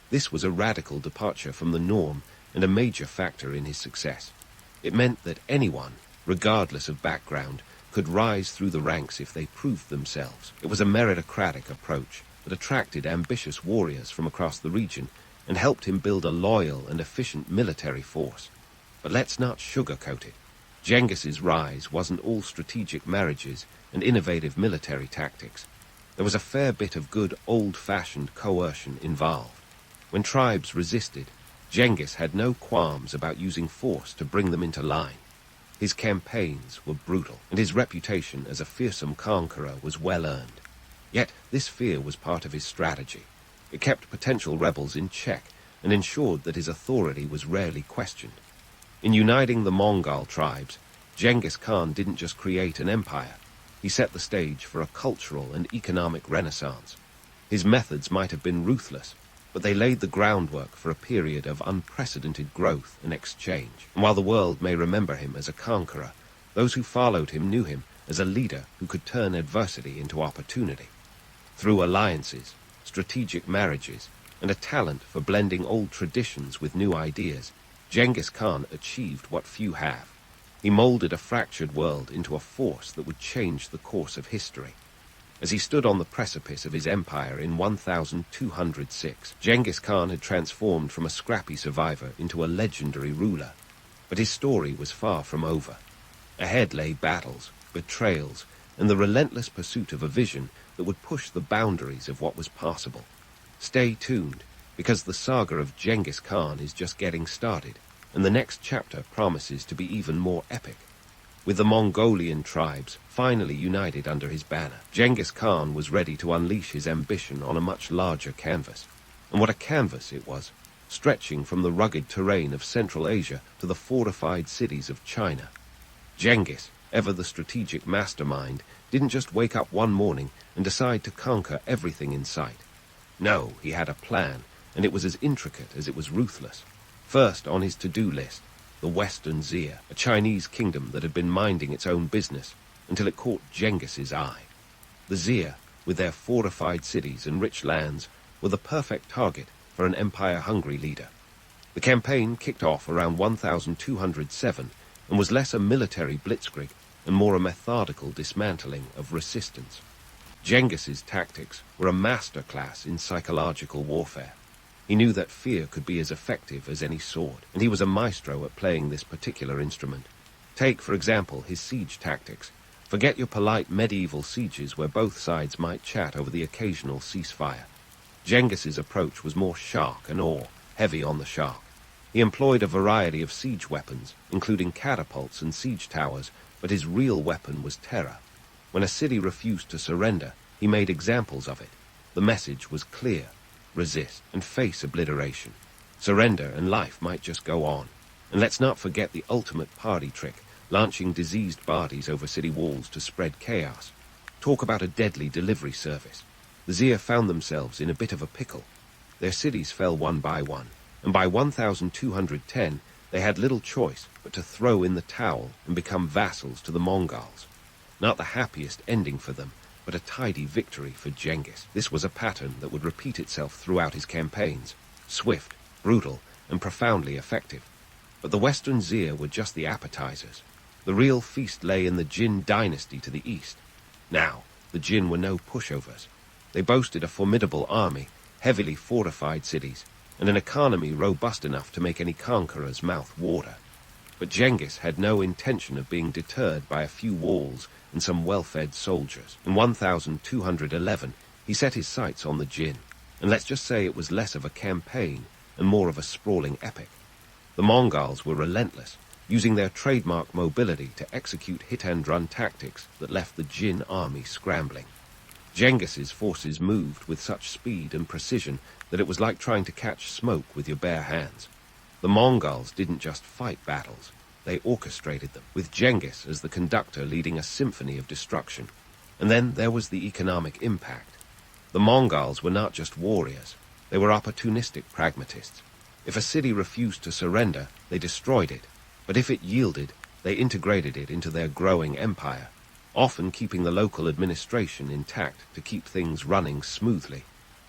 This was a radical departure from the norm and a major factor in his success. It meant that anyone, regardless of background, could rise through the ranks if they proved themselves. It was a meritocratic approach that attracted ambitious warriors from across the region and helped him build a loyal and efficient military force. But let's not sugarcoat it. Genghis's rise wasn't all strategic marriages and innovative military tactics. There was a fair bit of good old-fashioned coercion involved. When tribes resisted, Genghis had no qualms about using force to bring them into line. His campaigns were brutal, and his reputation as a fearsome conqueror was well earned. Yet this fear was part of his strategy. It kept potential rebels in check and ensured that his authority was rarely questioned. In uniting the Mongol tribes, Genghis Khan didn't just create an empire. He set the stage for a cultural and economic renaissance. His methods might have been ruthless, but they laid the groundwork for a period of unprecedented growth and exchange. And while the world may remember him as a conqueror, those who followed him knew him as a leader who could turn adversity into opportunity. Through alliances, strategic marriages, and a talent for blending old traditions with new ideas, Genghis Khan achieved what few have. He molded a fractured world into a force that would change the course of history. As he stood on the precipice of his empire in 1206, Genghis Khan had transformed from a scrappy survivor into a legendary ruler. But his story was far from over. Ahead lay battles, betrayals, and the relentless pursuit of a vision that would push the boundaries of what was possible. Stay tuned, because the saga of Genghis Khan is just getting started, and the next chapter promises to be even more epic. With the Mongolian tribes finally united under his banner, Genghis Khan was ready to unleash his ambition on a much larger canvas. And what a canvas it was, stretching from the rugged terrain of Central Asia to the fortified cities of China. Genghis, ever the strategic mastermind, didn't just wake up one morning and decide to conquer everything in sight. No, he had a plan, and it was as intricate as it was ruthless. First on his to-do list, the Western Xia, a Chinese kingdom that had been minding its own business until it caught Genghis's eye. The Xia, with their fortified cities and rich lands, were the perfect target for an empire-hungry leader. The campaign kicked off around 1207 and was less a military blitzkrieg and more a methodical dismantling of resistance. Genghis's tactics were a masterclass in psychological warfare. He knew that fear could be as effective as any sword, and he was a maestro at playing this particular instrument. Take, for example, his siege tactics. Forget your polite medieval sieges where both sides might chat over the occasional ceasefire. Genghis's approach was more shock and awe, heavy on the shock. He employed a variety of siege weapons, including catapults and siege towers, but his real weapon was terror. When a city refused to surrender, he made examples of it. The message was clear. Resist and face obliteration. Surrender and life might just go on. And let's not forget the ultimate party trick, launching diseased bodies over city walls to spread chaos. Talk about a deadly delivery service. The Xia found themselves in a bit of a pickle. Their cities fell one by one, and by 1210 they had little choice but to throw in the towel and become vassals to the Mongols. Not the happiest ending for them, but a tidy victory for Genghis. This was a pattern that would repeat itself throughout his campaigns, swift, brutal, and profoundly effective. But the Western Xia were just the appetizers. The real feast lay in the Jin dynasty to the east. Now, the Jin were no pushovers. They boasted a formidable army, heavily fortified cities, and an economy robust enough to make any conqueror's mouth water. But Genghis had no intention of being deterred by a few walls and some well-fed soldiers. In 1211, he set his sights on the Jin, and let's just say it was less of a campaign and more of a sprawling epic. The Mongols were relentless, using their trademark mobility to execute hit-and-run tactics that left the Jin army scrambling. Genghis's forces moved with such speed and precision that it was like trying to catch smoke with your bare hands. The Mongols didn't just fight battles, they orchestrated them, with Genghis as the conductor leading a symphony of destruction. And then there was the economic impact. The Mongols were not just warriors, they were opportunistic pragmatists. If a city refused to surrender, they destroyed it, but if it yielded, they integrated it into their growing empire, often keeping the local administration intact to keep things running smoothly,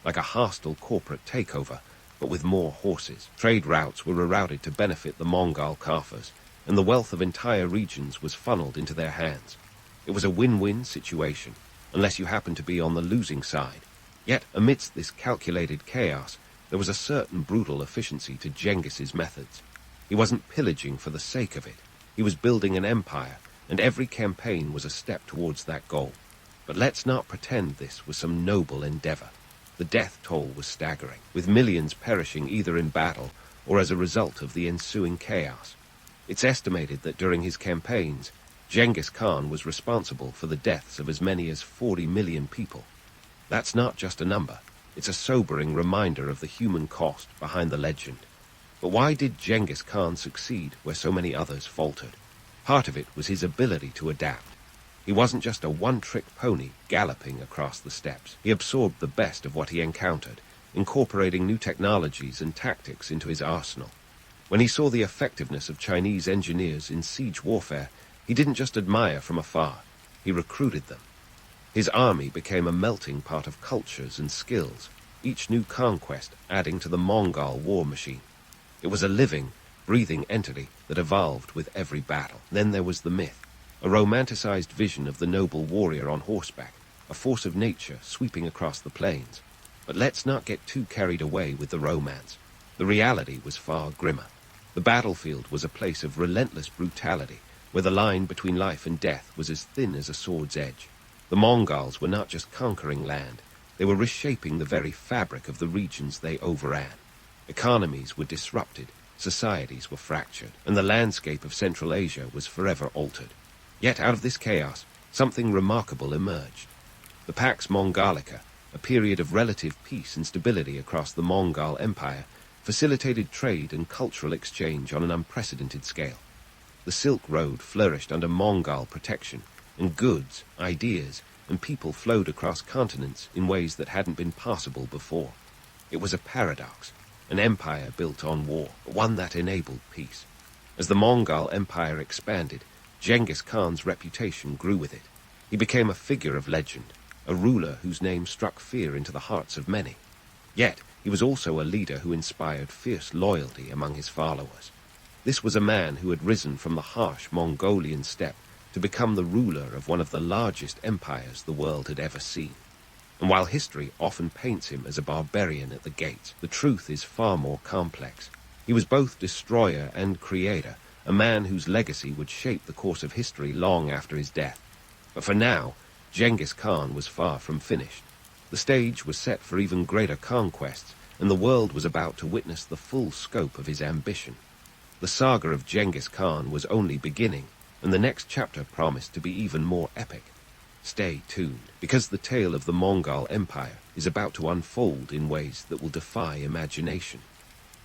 like a hostile corporate takeover, but with more horses. Trade routes were rerouted to benefit the Mongol Kaffirs, and the wealth of entire regions was funneled into their hands. It was a win-win situation, unless you happened to be on the losing side. Yet, amidst this calculated chaos, there was a certain brutal efficiency to Genghis's methods. He wasn't pillaging for the sake of it. He was building an empire, and every campaign was a step towards that goal. But let's not pretend this was some noble endeavor. The death toll was staggering, with millions perishing either in battle or as a result of the ensuing chaos. It's estimated that during his campaigns, Genghis Khan was responsible for the deaths of as many as 40 million people. That's not just a number, it's a sobering reminder of the human cost behind the legend. But why did Genghis Khan succeed where so many others faltered? Part of it was his ability to adapt. He wasn't just a one-trick pony galloping across the steppes. He absorbed the best of what he encountered, incorporating new technologies and tactics into his arsenal. When he saw the effectiveness of Chinese engineers in siege warfare, he didn't just admire from afar, he recruited them. His army became a melting pot of cultures and skills, each new conquest adding to the Mongol war machine. It was a living, breathing entity that evolved with every battle. Then there was the myth, a romanticized vision of the noble warrior on horseback, a force of nature sweeping across the plains. But let's not get too carried away with the romance. The reality was far grimmer. The battlefield was a place of relentless brutality, where the line between life and death was as thin as a sword's edge. The Mongols were not just conquering land, they were reshaping the very fabric of the regions they overran. Economies were disrupted, societies were fractured, and the landscape of Central Asia was forever altered. Yet out of this chaos, something remarkable emerged. The Pax Mongolica, a period of relative peace and stability across the Mongol Empire, facilitated trade and cultural exchange on an unprecedented scale. The Silk Road flourished under Mongol protection, and goods, ideas, and people flowed across continents in ways that hadn't been possible before. It was a paradox, an empire built on war, but one that enabled peace. As the Mongol Empire expanded, Genghis Khan's reputation grew with it. He became a figure of legend, a ruler whose name struck fear into the hearts of many. Yet, he was also a leader who inspired fierce loyalty among his followers. This was a man who had risen from the harsh Mongolian steppe to become the ruler of one of the largest empires the world had ever seen. And while history often paints him as a barbarian at the gates, the truth is far more complex. He was both destroyer and creator, a man whose legacy would shape the course of history long after his death. But for now, Genghis Khan was far from finished. The stage was set for even greater conquests, and the world was about to witness the full scope of his ambition. The saga of Genghis Khan was only beginning, and the next chapter promised to be even more epic. Stay tuned, because the tale of the Mongol Empire is about to unfold in ways that will defy imagination.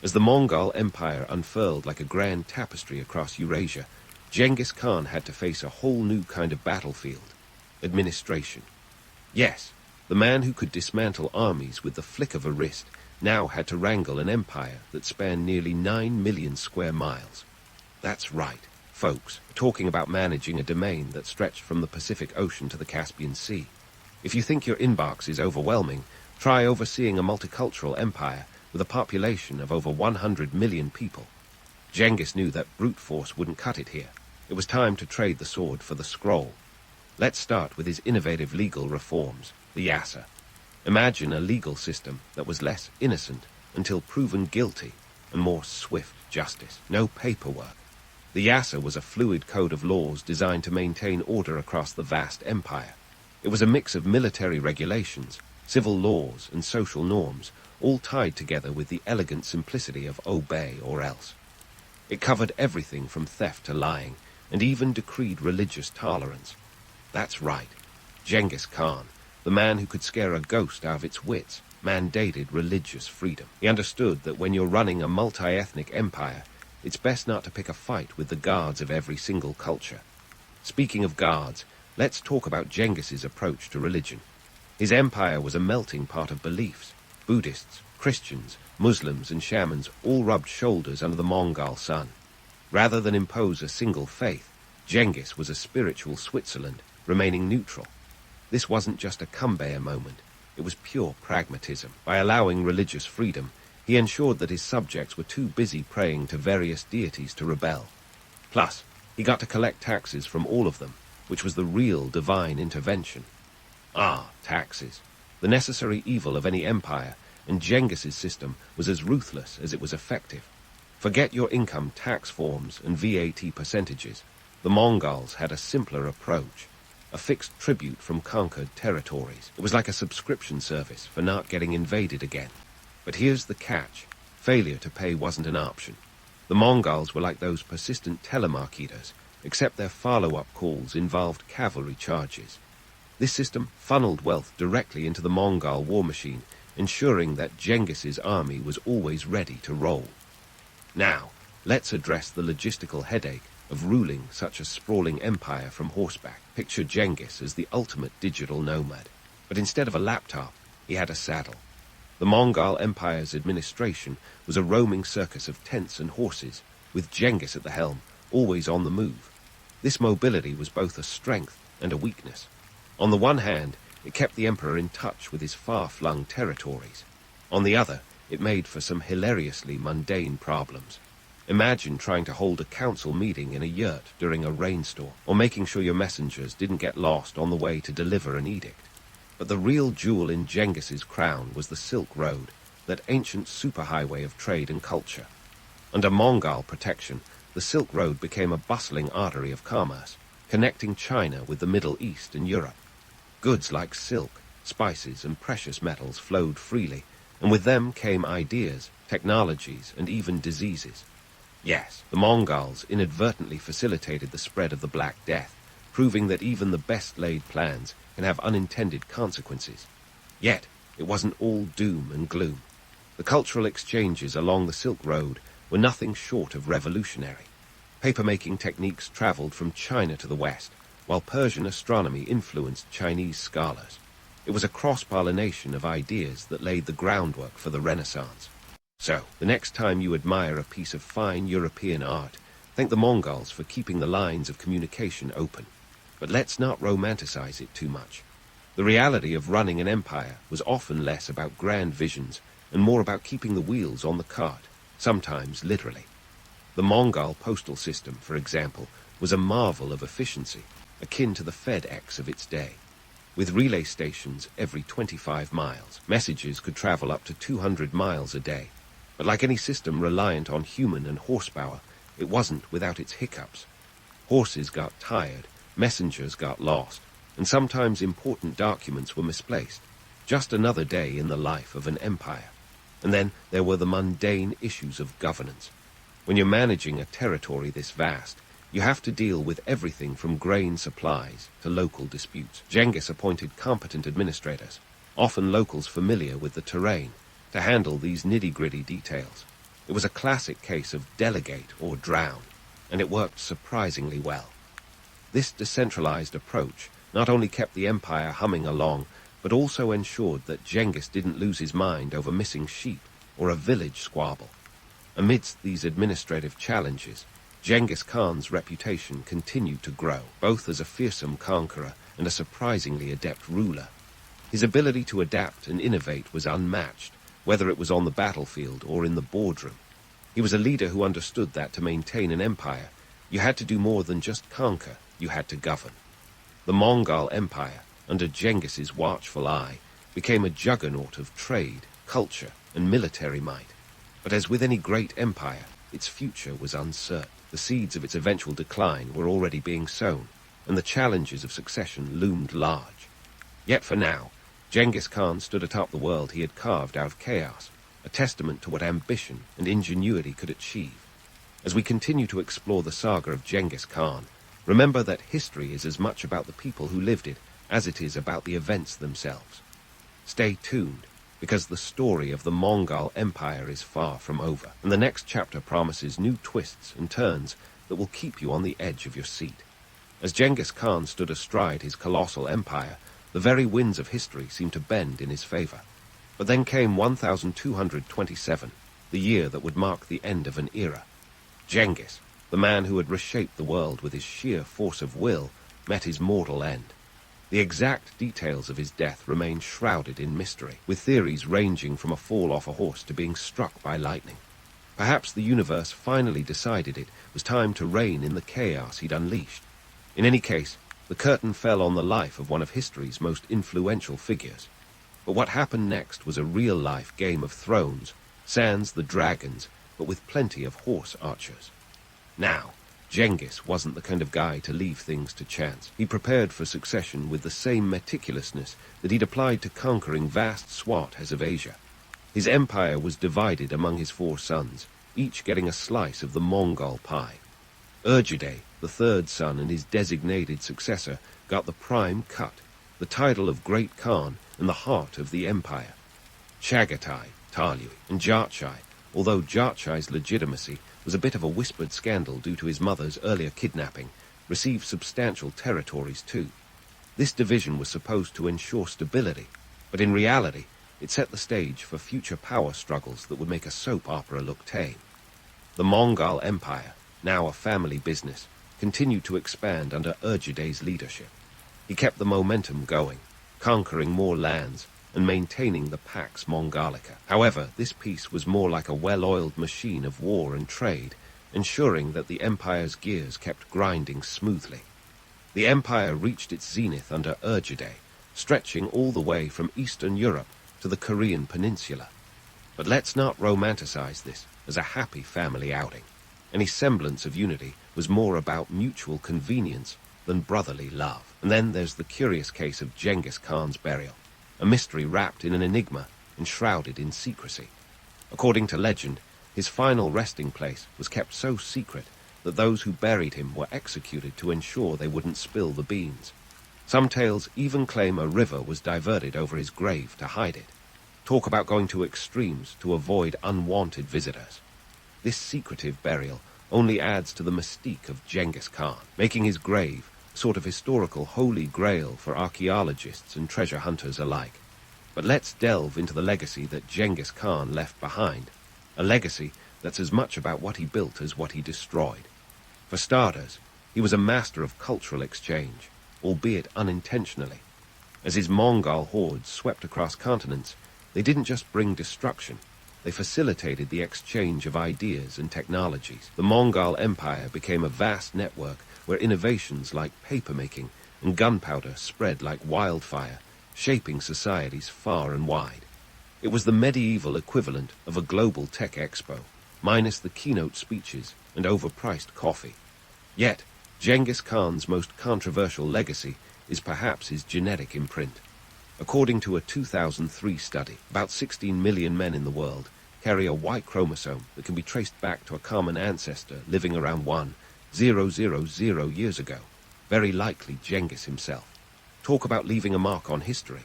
As the Mongol Empire unfurled like a grand tapestry across Eurasia, Genghis Khan had to face a whole new kind of battlefield: administration. Yes, the man who could dismantle armies with the flick of a wrist now had to wrangle an empire that spanned nearly 9 million square miles. That's right, folks, we're talking about managing a domain that stretched from the Pacific Ocean to the Caspian Sea. If you think your inbox is overwhelming, try overseeing a multicultural empire with a population of over 100 million people. Genghis knew that brute force wouldn't cut it here. It was time to trade the sword for the scroll. Let's start with his innovative legal reforms, the Yasa. Imagine a legal system that was less innocent until proven guilty, and more swift justice. No paperwork. The Yasa was a fluid code of laws designed to maintain order across the vast empire. It was a mix of military regulations, civil laws, and social norms, all tied together with the elegant simplicity of obey or else. It covered everything from theft to lying, and even decreed religious tolerance. That's right. Genghis Khan, the man who could scare a ghost out of its wits, mandated religious freedom. He understood that when you're running a multi-ethnic empire, it's best not to pick a fight with the guards of every single culture. Speaking of guards, let's talk about Genghis's approach to religion. His empire was a melting pot of beliefs. Buddhists, Christians, Muslims, and shamans all rubbed shoulders under the Mongol sun. Rather than impose a single faith, Genghis was a spiritual Switzerland, remaining neutral. This wasn't just a Cumbaya moment. It was pure pragmatism. By allowing religious freedom, he ensured that his subjects were too busy praying to various deities to rebel. Plus, he got to collect taxes from all of them, which was the real divine intervention. Ah, taxes. The necessary evil of any empire, and Genghis's system was as ruthless as it was effective. Forget your income tax forms and VAT percentages. The Mongols had a simpler approach, a fixed tribute from conquered territories. It was like a subscription service for not getting invaded again. But here's the catch. Failure to pay wasn't an option. The Mongols were like those persistent telemark eaters, except their follow-up calls involved cavalry charges. This system funneled wealth directly into the Mongol war machine, ensuring that Genghis's army was always ready to roll. Now, let's address the logistical headache of ruling such a sprawling empire from horseback. Picture Genghis as the ultimate digital nomad. But instead of a laptop, he had a saddle. The Mongol Empire's administration was a roaming circus of tents and horses, with Genghis at the helm, always on the move. This mobility was both a strength and a weakness. On the one hand, it kept the emperor in touch with his far-flung territories. On the other, it made for some hilariously mundane problems. Imagine trying to hold a council meeting in a yurt during a rainstorm, or making sure your messengers didn't get lost on the way to deliver an edict. But the real jewel in Genghis's crown was the Silk Road, that ancient superhighway of trade and culture. Under Mongol protection, the Silk Road became a bustling artery of commerce, connecting China with the Middle East and Europe. Goods like silk, spices, and precious metals flowed freely, and with them came ideas, technologies, and even diseases. Yes, the Mongols inadvertently facilitated the spread of the Black Death, proving that even the best-laid plans can have unintended consequences. Yet, it wasn't all doom and gloom. The cultural exchanges along the Silk Road were nothing short of revolutionary. Paper-making techniques traveled from China to the West, while Persian astronomy influenced Chinese scholars. It was a cross-pollination of ideas that laid the groundwork for the Renaissance. So, the next time you admire a piece of fine European art, thank the Mongols for keeping the lines of communication open. But let's not romanticize it too much. The reality of running an empire was often less about grand visions and more about keeping the wheels on the cart, sometimes literally. The Mongol postal system, for example, was a marvel of efficiency, akin to the FedEx of its day. With relay stations every 25 miles, messages could travel up to 200 miles a day. But like any system reliant on human and horsepower, it wasn't without its hiccups. Horses got tired, messengers got lost, and sometimes important documents were misplaced. Just another day in the life of an empire. And then there were the mundane issues of governance. When you're managing a territory this vast, you have to deal with everything from grain supplies to local disputes. Genghis appointed competent administrators, often locals familiar with the terrain, to handle these nitty-gritty details. It was a classic case of delegate or drown, and it worked surprisingly well. This decentralized approach not only kept the empire humming along, but also ensured that Genghis didn't lose his mind over missing sheep or a village squabble. Amidst these administrative challenges, Genghis Khan's reputation continued to grow, both as a fearsome conqueror and a surprisingly adept ruler. His ability to adapt and innovate was unmatched, whether it was on the battlefield or in the boardroom. He was a leader who understood that to maintain an empire, you had to do more than just conquer, you had to govern. The Mongol Empire, under Genghis's watchful eye, became a juggernaut of trade, culture, and military might. But as with any great empire, its future was uncertain. The seeds of its eventual decline were already being sown, and the challenges of succession loomed large. Yet for now, Genghis Khan stood atop the world he had carved out of chaos, a testament to what ambition and ingenuity could achieve. As we continue to explore the saga of Genghis Khan, remember that history is as much about the people who lived it as it is about the events themselves. Stay tuned, because the story of the Mongol Empire is far from over, and the next chapter promises new twists and turns that will keep you on the edge of your seat. As Genghis Khan stood astride his colossal empire, the very winds of history seemed to bend in his favor. But then came 1227, the year that would mark the end of an era. Genghis, the man who had reshaped the world with his sheer force of will, met his mortal end. The exact details of his death remain shrouded in mystery, with theories ranging from a fall off a horse to being struck by lightning. Perhaps the universe finally decided it was time to reign in the chaos he'd unleashed. In any case, the curtain fell on the life of one of history's most influential figures. But what happened next was a real-life Game of Thrones, sans the dragons, but with plenty of horse archers. Now, Genghis wasn't the kind of guy to leave things to chance. He prepared for succession with the same meticulousness that he'd applied to conquering vast swaths of Asia. His empire was divided among his 4 sons, each getting a slice of the Mongol pie. Urgideh, the 3rd son and his designated successor, got the prime cut, the title of Great Khan and the heart of the empire. Chagatai, Tarlui, and Jarchai, although Jarchai's legitimacy was a bit of a whispered scandal due to his mother's earlier kidnapping, received substantial territories too. This division was supposed to ensure stability, but in reality, it set the stage for future power struggles that would make a soap opera look tame. The Mongol Empire, now a family business, continued to expand under Urgideh's leadership. He kept the momentum going, conquering more lands and maintaining the Pax Mongolica. However, this peace was more like a well-oiled machine of war and trade, ensuring that the empire's gears kept grinding smoothly. The empire reached its zenith under Urgideh, stretching all the way from Eastern Europe to the Korean peninsula. But let's not romanticize this as a happy family outing. Any semblance of unity was more about mutual convenience than brotherly love. And then there's the curious case of Genghis Khan's burial, a mystery wrapped in an enigma and shrouded in secrecy. According to legend, his final resting place was kept so secret that those who buried him were executed to ensure they wouldn't spill the beans. Some tales even claim a river was diverted over his grave to hide it. Talk about going to extremes to avoid unwanted visitors. This secretive burial only adds to the mystique of Genghis Khan, making his grave a sort of historical holy grail for archaeologists and treasure hunters alike. But let's delve into the legacy that Genghis Khan left behind, a legacy that's as much about what he built as what he destroyed. For starters, he was a master of cultural exchange, albeit unintentionally. As his Mongol hordes swept across continents, they didn't just bring destruction, they facilitated the exchange of ideas and technologies. The Mongol Empire became a vast network where innovations like papermaking and gunpowder spread like wildfire, shaping societies far and wide. It was the medieval equivalent of a global tech expo, minus the keynote speeches and overpriced coffee. Yet, Genghis Khan's most controversial legacy is perhaps his genetic imprint. According to a 2003 study, about 16 million men in the world carry a Y chromosome that can be traced back to a common ancestor living around 1,000 years ago, very likely Genghis himself. Talk about leaving a mark on history.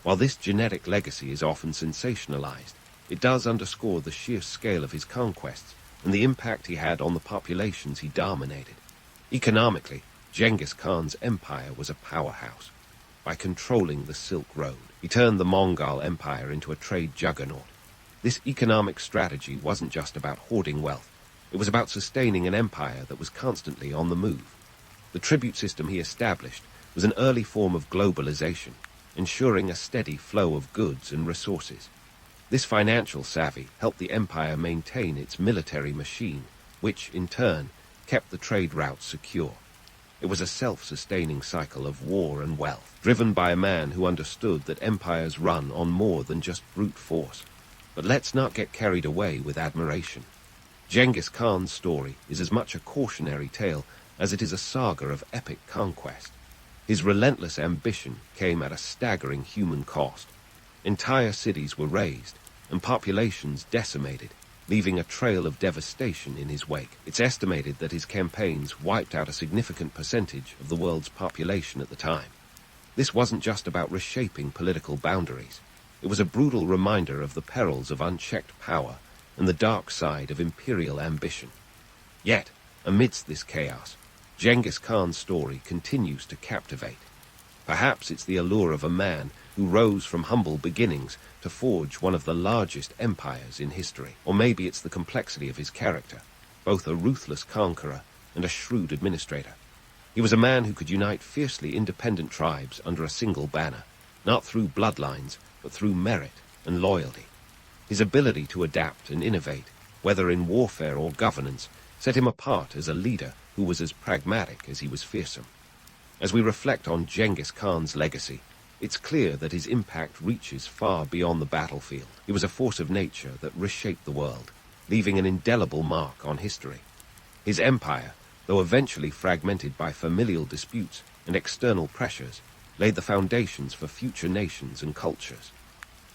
While this genetic legacy is often sensationalized, it does underscore the sheer scale of his conquests and the impact he had on the populations he dominated. Economically, Genghis Khan's empire was a powerhouse. By controlling the Silk Road, he turned the Mongol Empire into a trade juggernaut. This economic strategy wasn't just about hoarding wealth. It was about sustaining an empire that was constantly on the move. The tribute system he established was an early form of globalization, ensuring a steady flow of goods and resources. This financial savvy helped the empire maintain its military machine, which, in turn, kept the trade routes secure. It was a self-sustaining cycle of war and wealth, driven by a man who understood that empires run on more than just brute force. But let's not get carried away with admiration. Genghis Khan's story is as much a cautionary tale as it is a saga of epic conquest. His relentless ambition came at a staggering human cost. Entire cities were razed, and populations decimated, leaving a trail of devastation in his wake. It's estimated that his campaigns wiped out a significant percentage of the world's population at the time. This wasn't just about reshaping political boundaries. It was a brutal reminder of the perils of unchecked power and the dark side of imperial ambition. Yet, amidst this chaos, Genghis Khan's story continues to captivate. Perhaps it's the allure of a man who rose from humble beginnings to forge one of the largest empires in history. Or maybe it's the complexity of his character, both a ruthless conqueror and a shrewd administrator. He was a man who could unite fiercely independent tribes under a single banner, not through bloodlines, but through merit and loyalty. His ability to adapt and innovate, whether in warfare or governance, set him apart as a leader who was as pragmatic as he was fearsome. As we reflect on Genghis Khan's legacy, it's clear that his impact reaches far beyond the battlefield. He was a force of nature that reshaped the world, leaving an indelible mark on history. His empire, though eventually fragmented by familial disputes and external pressures, laid the foundations for future nations and cultures.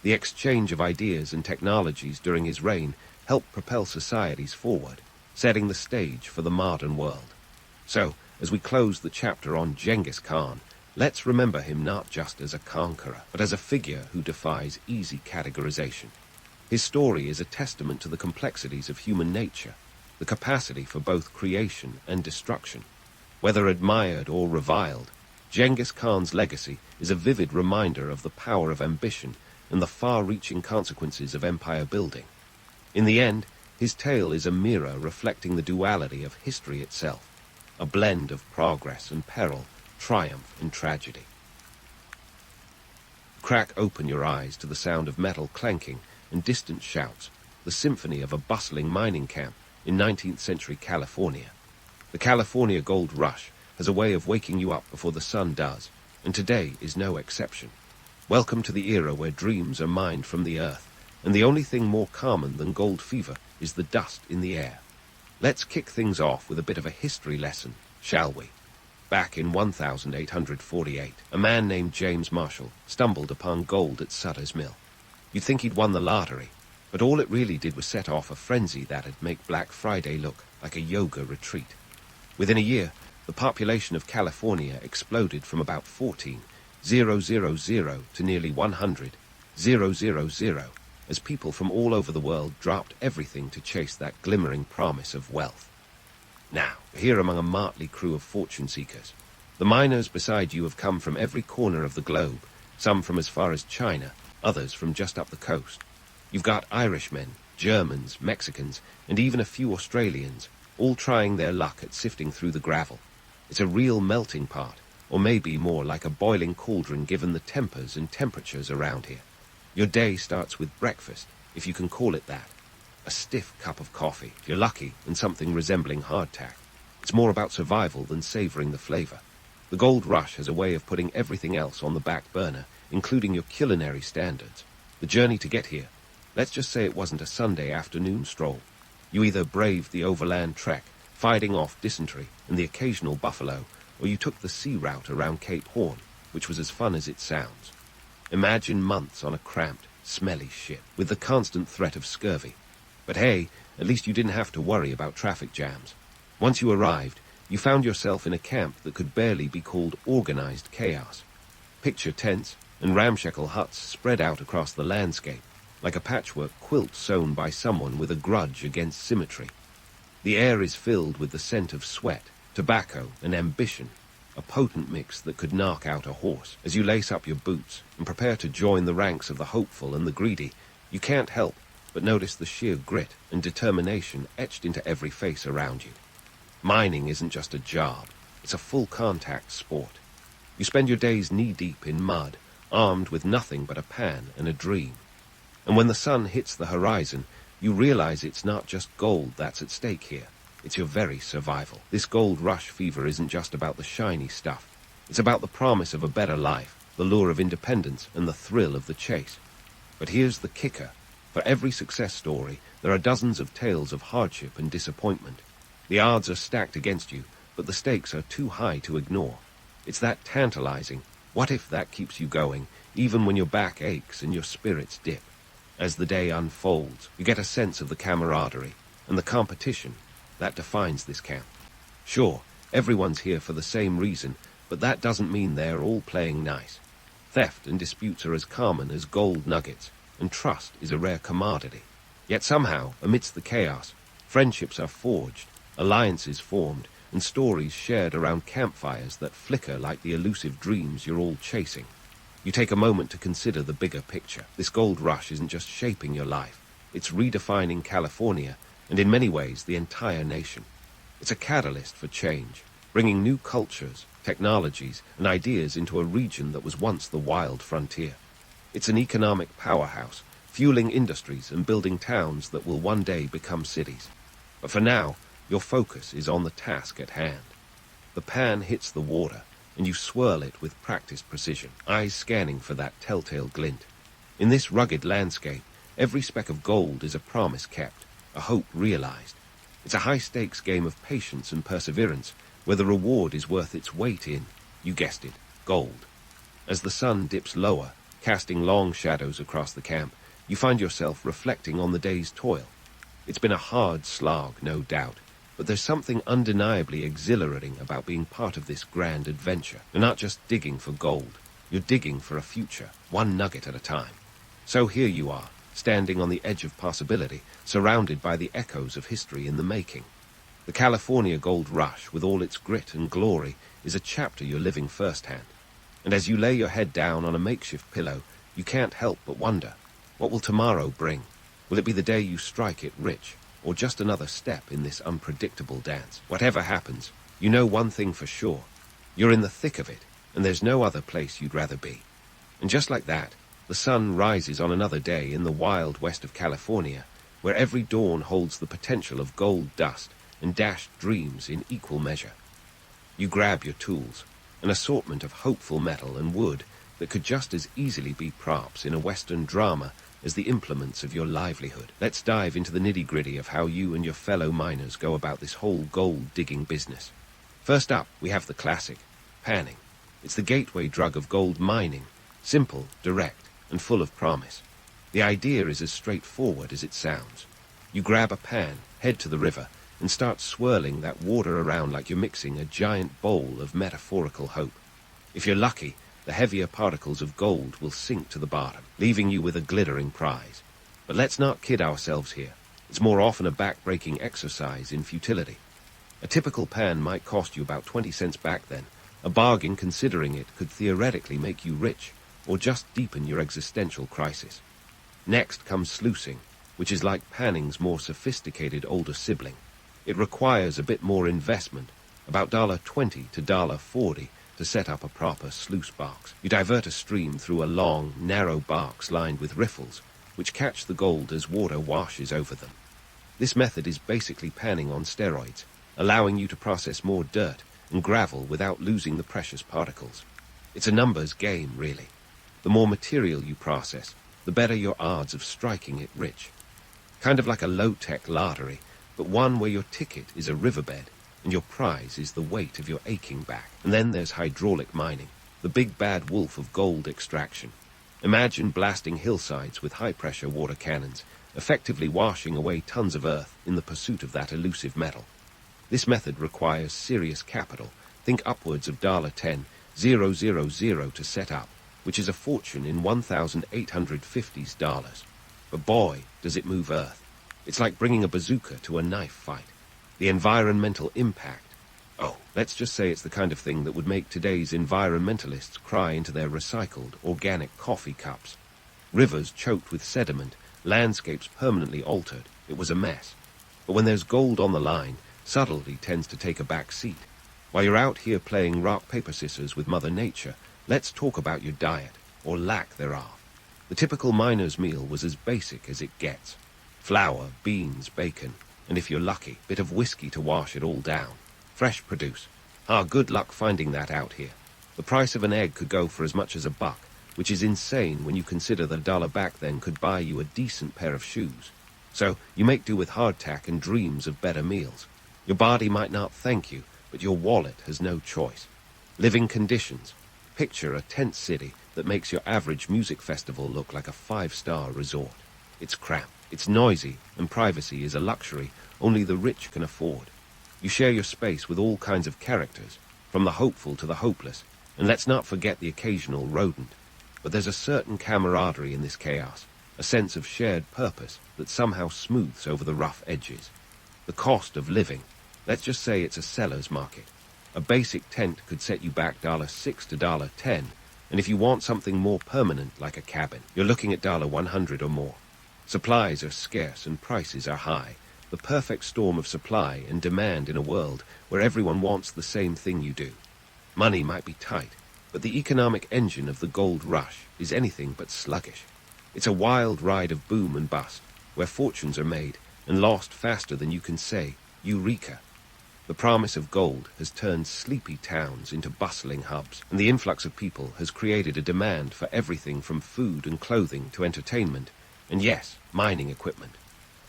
The exchange of ideas and technologies during his reign helped propel societies forward, setting the stage for the modern world. So, as we close the chapter on Genghis Khan, let's remember him not just as a conqueror, but as a figure who defies easy categorization. His story is a testament to the complexities of human nature, the capacity for both creation and destruction. Whether admired or reviled, Genghis Khan's legacy is a vivid reminder of the power of ambition and the far-reaching consequences of empire building. In the end, his tale is a mirror reflecting the duality of history itself, a blend of progress and peril, triumph and tragedy. Crack open your eyes to the sound of metal clanking and distant shouts, the symphony of a bustling mining camp in 19th century California. The California Gold Rush has a way of waking you up before the sun does, and today is no exception. Welcome to the era where dreams are mined from the earth, and the only thing more common than gold fever is the dust in the air. Let's kick things off with a bit of a history lesson, shall we? Back in 1848, a man named James Marshall stumbled upon gold at Sutter's Mill. You'd think he'd won the lottery, but all it really did was set off a frenzy that'd make Black Friday look like a yoga retreat. Within a year, the population of California exploded from about 14,000 to nearly 100,000, as people from all over the world dropped everything to chase that glimmering promise of wealth. Now, here among a motley crew of fortune seekers, the miners beside you have come from every corner of the globe, some from as far as China, others from just up the coast. You've got Irishmen, Germans, Mexicans, and even a few Australians, all trying their luck at sifting through the gravel. It's a real melting pot, or maybe more like a boiling cauldron given the tempers and temperatures around here. Your day starts with breakfast, if you can call it that. A stiff cup of coffee, if you're lucky, and something resembling hardtack. It's more about survival than savoring the flavor. The gold rush has a way of putting everything else on the back burner, including your culinary standards. The journey to get here, let's just say it wasn't a Sunday afternoon stroll. You either braved the overland trek, fighting off dysentery and the occasional buffalo, or you took the sea route around Cape Horn, which was as fun as it sounds. Imagine months on a cramped, smelly ship, with the constant threat of scurvy. But hey, at least you didn't have to worry about traffic jams. Once you arrived, you found yourself in a camp that could barely be called organized chaos. Picture tents and ramshackle huts spread out across the landscape, like a patchwork quilt sewn by someone with a grudge against symmetry. The air is filled with the scent of sweat, tobacco, and ambition, a potent mix that could knock out a horse. As you lace up your boots and prepare to join the ranks of the hopeful and the greedy, you can't help but notice the sheer grit and determination etched into every face around you. Mining isn't just a job, it's a full-contact sport. You spend your days knee-deep in mud, armed with nothing but a pan and a dream. And when the sun hits the horizon, you realize it's not just gold that's at stake here. It's your very survival. This gold rush fever isn't just about the shiny stuff. It's about the promise of a better life, the lure of independence, and the thrill of the chase. But here's the kicker. For every success story, there are dozens of tales of hardship and disappointment. The odds are stacked against you, but the stakes are too high to ignore. It's that tantalizing, what if that keeps you going, even when your back aches and your spirits dip. As the day unfolds, you get a sense of the camaraderie and the competition that defines this camp. Sure, everyone's here for the same reason, but that doesn't mean they're all playing nice. Theft and disputes are as common as gold nuggets, and trust is a rare commodity. Yet somehow, amidst the chaos, friendships are forged, alliances formed, and stories shared around campfires that flicker like the elusive dreams you're all chasing. You take a moment to consider the bigger picture. This gold rush isn't just shaping your life, it's redefining California, and in many ways the entire nation. It's a catalyst for change, bringing new cultures, technologies, and ideas into a region that was once the wild frontier. It's an economic powerhouse, fueling industries and building towns that will one day become cities. But for now, your focus is on the task at hand. The pan hits the water, and you swirl it with practiced precision, eyes scanning for that telltale glint. In this rugged landscape, every speck of gold is a promise kept, a hope realized. It's a high-stakes game of patience and perseverance, where the reward is worth its weight in, you guessed it, gold. As the sun dips lower, casting long shadows across the camp, you find yourself reflecting on the day's toil. It's been a hard slog, no doubt, but there's something undeniably exhilarating about being part of this grand adventure. You're not just digging for gold, you're digging for a future, one nugget at a time. So here you are, standing on the edge of possibility, surrounded by the echoes of history in the making. The California Gold Rush, with all its grit and glory, is a chapter you're living firsthand. And as you lay your head down on a makeshift pillow, you can't help but wonder, what will tomorrow bring? Will it be the day you strike it rich, or just another step in this unpredictable dance? Whatever happens, you know one thing for sure. You're in the thick of it, and there's no other place you'd rather be. And just like that, the sun rises on another day in the wild west of California, where every dawn holds the potential of gold dust and dashed dreams in equal measure. You grab your tools, an assortment of hopeful metal and wood that could just as easily be props in a Western drama as the implements of your livelihood. Let's dive into the nitty-gritty of how you and your fellow miners go about this whole gold-digging business. First up, we have the classic, panning. It's the gateway drug of gold mining, simple, direct, and full of promise. The idea is as straightforward as it sounds. You grab a pan, head to the river, and start swirling that water around like you're mixing a giant bowl of metaphorical hope. If you're lucky, the heavier particles of gold will sink to the bottom, leaving you with a glittering prize. But let's not kid ourselves here. It's more often a back-breaking exercise in futility. A typical pan might cost you about 20 cents back then. A bargain considering it could theoretically make you rich, or just deepen your existential crisis. Next comes sluicing, which is like panning's more sophisticated older sibling. It requires a bit more investment, about $20 to $40 to set up a proper sluice box. You divert a stream through a long, narrow box lined with riffles, which catch the gold as water washes over them. This method is basically panning on steroids, allowing you to process more dirt and gravel without losing the precious particles. It's a numbers game, really. The more material you process, the better your odds of striking it rich. Kind of like a low-tech lottery, but one where your ticket is a riverbed and your prize is the weight of your aching back. And then there's hydraulic mining, the big bad wolf of gold extraction. Imagine blasting hillsides with high-pressure water cannons, effectively washing away tons of earth in the pursuit of that elusive metal. This method requires serious capital. Think upwards of $10,000 to set up, which is a fortune in 1,850 dollars. But boy, does it move earth. It's like bringing a bazooka to a knife fight. The environmental impact. Oh, let's just say it's the kind of thing that would make today's environmentalists cry into their recycled, organic coffee cups. Rivers choked with sediment, landscapes permanently altered. It was a mess. But when there's gold on the line, subtlety tends to take a back seat. While you're out here playing rock, paper, scissors with Mother Nature, let's talk about your diet, or lack thereof. The typical miner's meal was as basic as it gets. Flour, beans, bacon, and if you're lucky, a bit of whiskey to wash it all down. Fresh produce. Good luck finding that out here. The price of an egg could go for as much as $1, which is insane when you consider that $1 back then could buy you a decent pair of shoes. So you make do with hardtack and dreams of better meals. Your body might not thank you, but your wallet has no choice. Living conditions. Picture a tent city that makes your average music festival look like a 5-star resort. It's cramped, it's noisy, and privacy is a luxury only the rich can afford. You share your space with all kinds of characters, from the hopeful to the hopeless, and let's not forget the occasional rodent. But there's a certain camaraderie in this chaos, a sense of shared purpose that somehow smooths over the rough edges. The cost of living. Let's just say it's a seller's market. A basic tent could set you back $6 to $10, and if you want something more permanent like a cabin, you're looking at $100 or more. Supplies are scarce and prices are high, the perfect storm of supply and demand in a world where everyone wants the same thing you do. Money might be tight, but the economic engine of the gold rush is anything but sluggish. It's a wild ride of boom and bust, where fortunes are made and lost faster than you can say, Eureka! The promise of gold has turned sleepy towns into bustling hubs, and the influx of people has created a demand for everything from food and clothing to entertainment, and yes, mining equipment.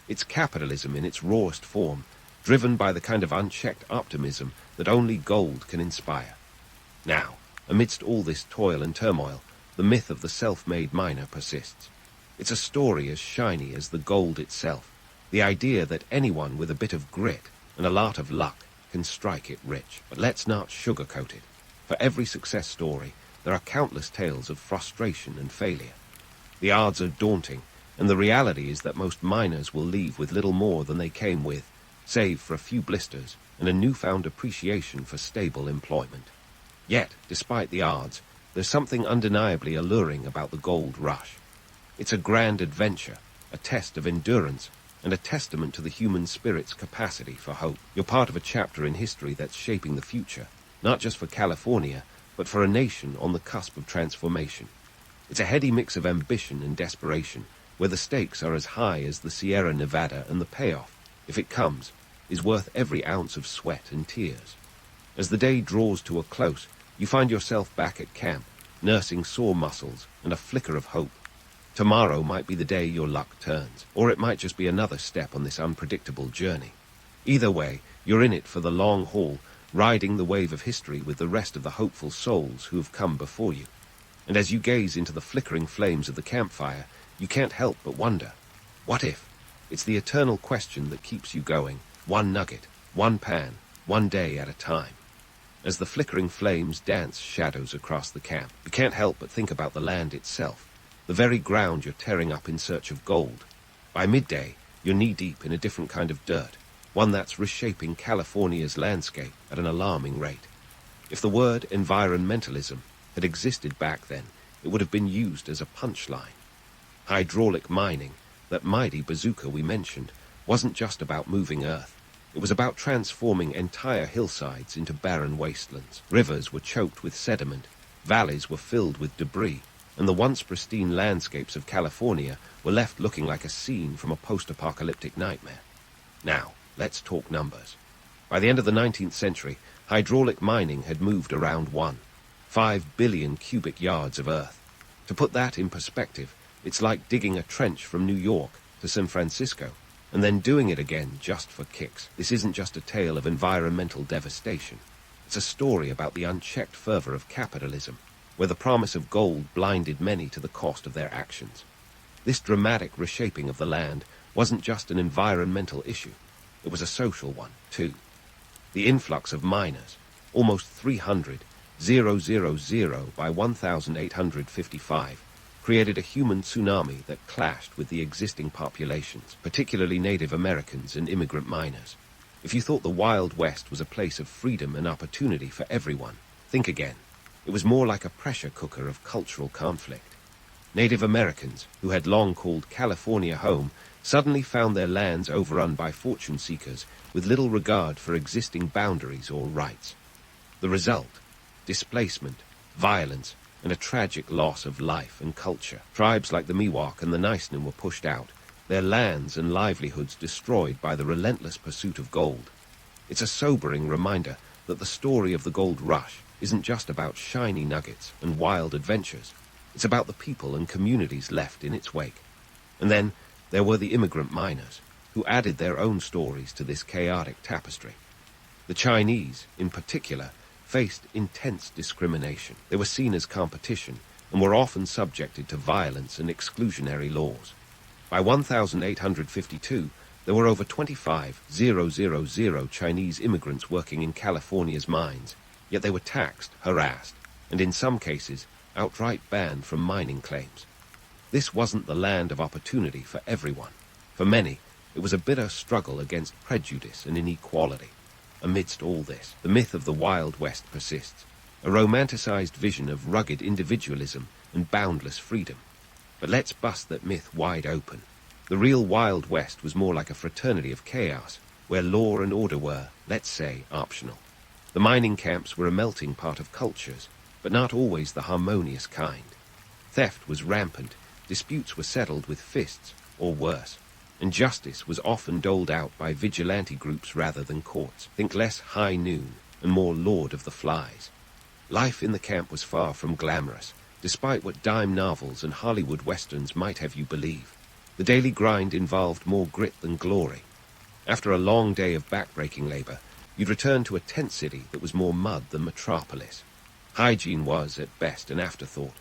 It's capitalism in its rawest form, driven by the kind of unchecked optimism that only gold can inspire. Now, amidst all this toil and turmoil, the myth of the self-made miner persists. It's a story as shiny as the gold itself, the idea that anyone with a bit of grit and a lot of luck can strike it rich. But let's not sugarcoat it. For every success story, there are countless tales of frustration and failure. The odds are daunting, and the reality is that most miners will leave with little more than they came with, save for a few blisters and a newfound appreciation for stable employment. Yet, despite the odds, there's something undeniably alluring about the gold rush. It's a grand adventure, a test of endurance, and a testament to the human spirit's capacity for hope. You're part of a chapter in history that's shaping the future, not just for California, but for a nation on the cusp of transformation. It's a heady mix of ambition and desperation, where the stakes are as high as the Sierra Nevada, and the payoff, if it comes, is worth every ounce of sweat and tears. As the day draws to a close, you find yourself back at camp, nursing sore muscles and a flicker of hope. Tomorrow might be the day your luck turns, or it might just be another step on this unpredictable journey. Either way, you're in it for the long haul, riding the wave of history with the rest of the hopeful souls who have come before you. And as you gaze into the flickering flames of the campfire, you can't help but wonder, what if? It's the eternal question that keeps you going, one nugget, one pan, one day at a time. As the flickering flames dance shadows across the camp, you can't help but think about the land itself, the very ground you're tearing up in search of gold. By midday, you're knee-deep in a different kind of dirt, one that's reshaping California's landscape at an alarming rate. If the word environmentalism had existed back then, it would have been used as a punchline. Hydraulic mining, that mighty bazooka we mentioned, wasn't just about moving earth. It was about transforming entire hillsides into barren wastelands. Rivers were choked with sediment, valleys were filled with debris, and the once pristine landscapes of California were left looking like a scene from a post-apocalyptic nightmare. Now, let's talk numbers. By the end of the 19th century, hydraulic mining had moved around 5 billion cubic yards of earth. To put that in perspective, it's like digging a trench from New York to San Francisco, and then doing it again just for kicks. This isn't just a tale of environmental devastation. It's a story about the unchecked fervor of capitalism, where the promise of gold blinded many to the cost of their actions. This dramatic reshaping of the land wasn't just an environmental issue. It was a social one, too. The influx of miners, almost 300,000 by 1855, created a human tsunami that clashed with the existing populations, particularly Native Americans and immigrant miners. If you thought the Wild West was a place of freedom and opportunity for everyone, think again. It was more like a pressure cooker of cultural conflict. Native Americans, who had long called California home, suddenly found their lands overrun by fortune seekers with little regard for existing boundaries or rights. The result? Displacement, violence, and a tragic loss of life and culture. Tribes like the Miwok and the Nisenan were pushed out, their lands and livelihoods destroyed by the relentless pursuit of gold. It's a sobering reminder that the story of the gold rush isn't just about shiny nuggets and wild adventures. It's about the people and communities left in its wake. And then there were the immigrant miners, who added their own stories to this chaotic tapestry. The Chinese, in particular, faced intense discrimination. They were seen as competition and were often subjected to violence and exclusionary laws. By 1852, there were over 25,000 Chinese immigrants working in California's mines, yet they were taxed, harassed, and in some cases, outright banned from mining claims. This wasn't the land of opportunity for everyone. For many, it was a bitter struggle against prejudice and inequality. Amidst all this, the myth of the Wild West persists, a romanticized vision of rugged individualism and boundless freedom. But let's bust that myth wide open. The real Wild West was more like a fraternity of chaos, where law and order were, let's say, optional. The mining camps were a melting pot of cultures, but not always the harmonious kind. Theft was rampant, disputes were settled with fists, or worse, and justice was often doled out by vigilante groups rather than courts. Think less high noon and more Lord of the Flies. Life in the camp was far from glamorous, despite what dime novels and Hollywood westerns might have you believe. The daily grind involved more grit than glory. After a long day of backbreaking labor, you'd return to a tent city that was more mud than metropolis. Hygiene was, at best, an afterthought.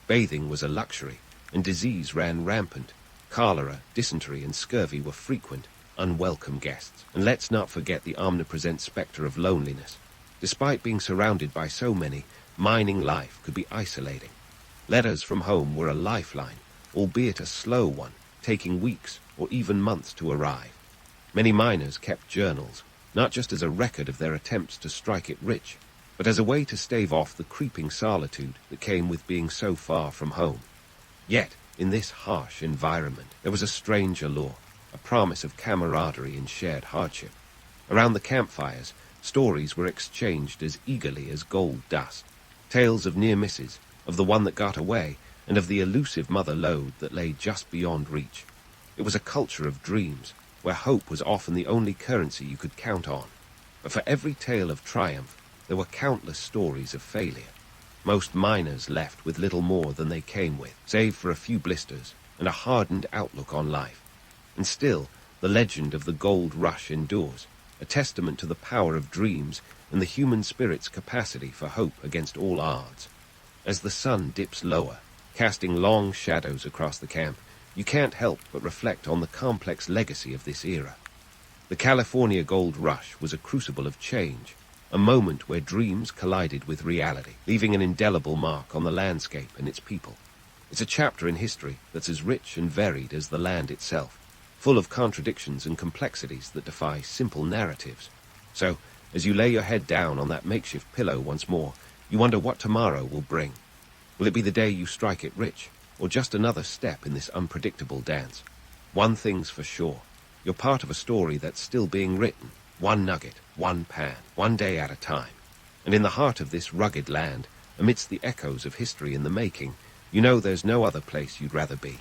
Bathing was a luxury, and disease ran rampant. Cholera, dysentery, and scurvy were frequent, unwelcome guests. And let's not forget the omnipresent specter of loneliness. Despite being surrounded by so many, mining life could be isolating. Letters from home were a lifeline, albeit a slow one, taking weeks or even months to arrive. Many miners kept journals, not just as a record of their attempts to strike it rich, but as a way to stave off the creeping solitude that came with being so far from home. Yet, in this harsh environment, there was a strange allure, a promise of camaraderie and shared hardship. Around the campfires, stories were exchanged as eagerly as gold dust. Tales of near misses, of the one that got away, and of the elusive mother lode that lay just beyond reach. It was a culture of dreams, where hope was often the only currency you could count on. But for every tale of triumph, there were countless stories of failure. Most miners left with little more than they came with, save for a few blisters and a hardened outlook on life. And still, the legend of the gold rush endures, a testament to the power of dreams and the human spirit's capacity for hope against all odds. As the sun dips lower, casting long shadows across the camp, you can't help but reflect on the complex legacy of this era. The California Gold Rush was a crucible of change, a moment where dreams collided with reality, leaving an indelible mark on the landscape and its people. It's a chapter in history that's as rich and varied as the land itself, full of contradictions and complexities that defy simple narratives. So, as you lay your head down on that makeshift pillow once more, you wonder what tomorrow will bring. Will it be the day you strike it rich, or just another step in this unpredictable dance? One thing's for sure. You're part of a story that's still being written, one nugget, one pan, one day at a time. And in the heart of this rugged land, amidst the echoes of history in the making, you know there's no other place you'd rather be.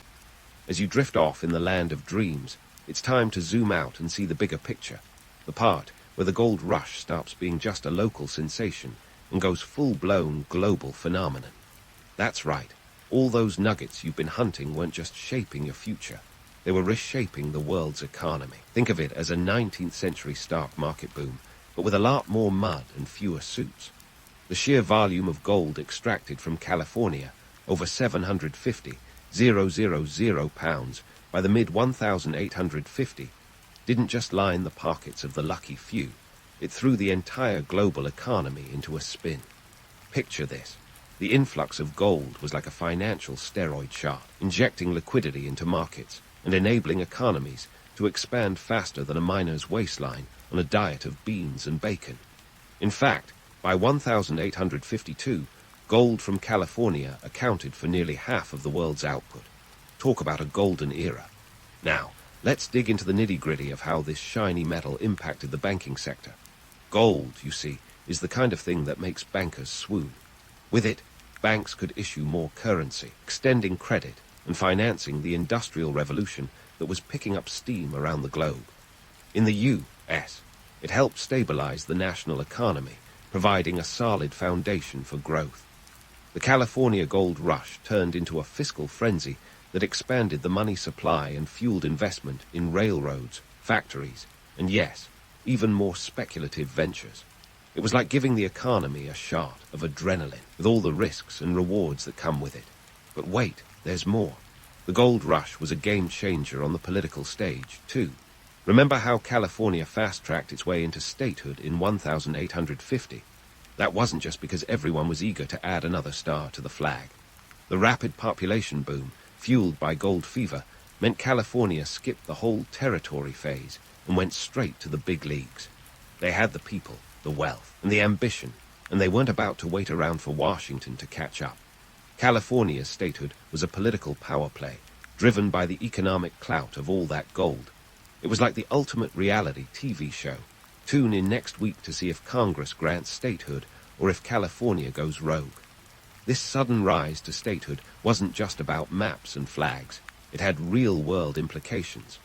As you drift off in the land of dreams, it's time to zoom out and see the bigger picture, the part where the gold rush stops being just a local sensation and goes full-blown global phenomenon. That's right. All those nuggets you've been hunting weren't just shaping your future. They were reshaping the world's economy. Think of it as a 19th century stock market boom, but with a lot more mud and fewer suits. The sheer volume of gold extracted from California, over 750,000 pounds by the mid-1850, didn't just line the pockets of the lucky few. It threw the entire global economy into a spin. Picture this. The influx of gold was like a financial steroid shot, injecting liquidity into markets and enabling economies to expand faster than a miner's waistline on a diet of beans and bacon. In fact, by 1852, gold from California accounted for nearly half of the world's output. Talk about a golden era. Now, let's dig into the nitty-gritty of how this shiny metal impacted the banking sector. Gold, you see, is the kind of thing that makes bankers swoon. With it, banks could issue more currency, extending credit and financing the Industrial Revolution that was picking up steam around the globe. In the U.S., it helped stabilize the national economy, providing a solid foundation for growth. The California gold rush turned into a fiscal frenzy that expanded the money supply and fueled investment in railroads, factories, and yes, even more speculative ventures. It was like giving the economy a shot of adrenaline, with all the risks and rewards that come with it. But wait, there's more. The gold rush was a game changer on the political stage, too. Remember how California fast-tracked its way into statehood in 1850? That wasn't just because everyone was eager to add another star to the flag. The rapid population boom, fueled by gold fever, meant California skipped the whole territory phase and went straight to the big leagues. They had the people, the wealth, and the ambition, and they weren't about to wait around for Washington to catch up. California's statehood was a political power play, driven by the economic clout of all that gold. It was like the ultimate reality TV show. Tune in next week to see if Congress grants statehood or if California goes rogue. This sudden rise to statehood wasn't just about maps and flags. It had real-world implications.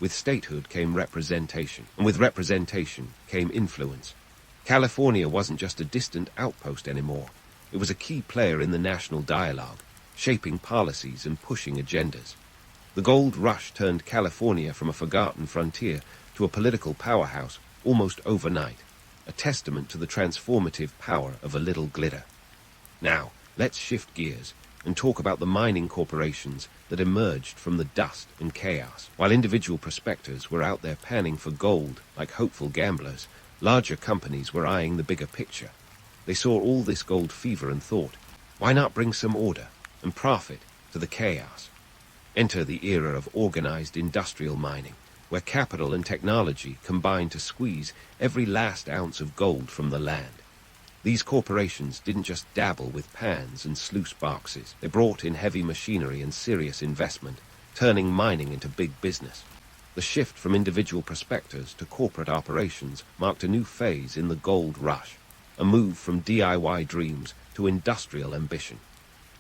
With statehood came representation, and with representation came influence. California wasn't just a distant outpost anymore. It was a key player in the national dialogue, shaping policies and pushing agendas. The gold rush turned California from a forgotten frontier to a political powerhouse almost overnight, a testament to the transformative power of a little glitter. Now, let's shift gears and talk about the mining corporations that emerged from the dust and chaos. While individual prospectors were out there panning for gold like hopeful gamblers, larger companies were eyeing the bigger picture. They saw all this gold fever and thought, why not bring some order and profit to the chaos? Enter the era of organized industrial mining, where capital and technology combine to squeeze every last ounce of gold from the land. These corporations didn't just dabble with pans and sluice boxes. They brought in heavy machinery and serious investment, turning mining into big business. The shift from individual prospectors to corporate operations marked a new phase in the gold rush, a move from DIY dreams to industrial ambition.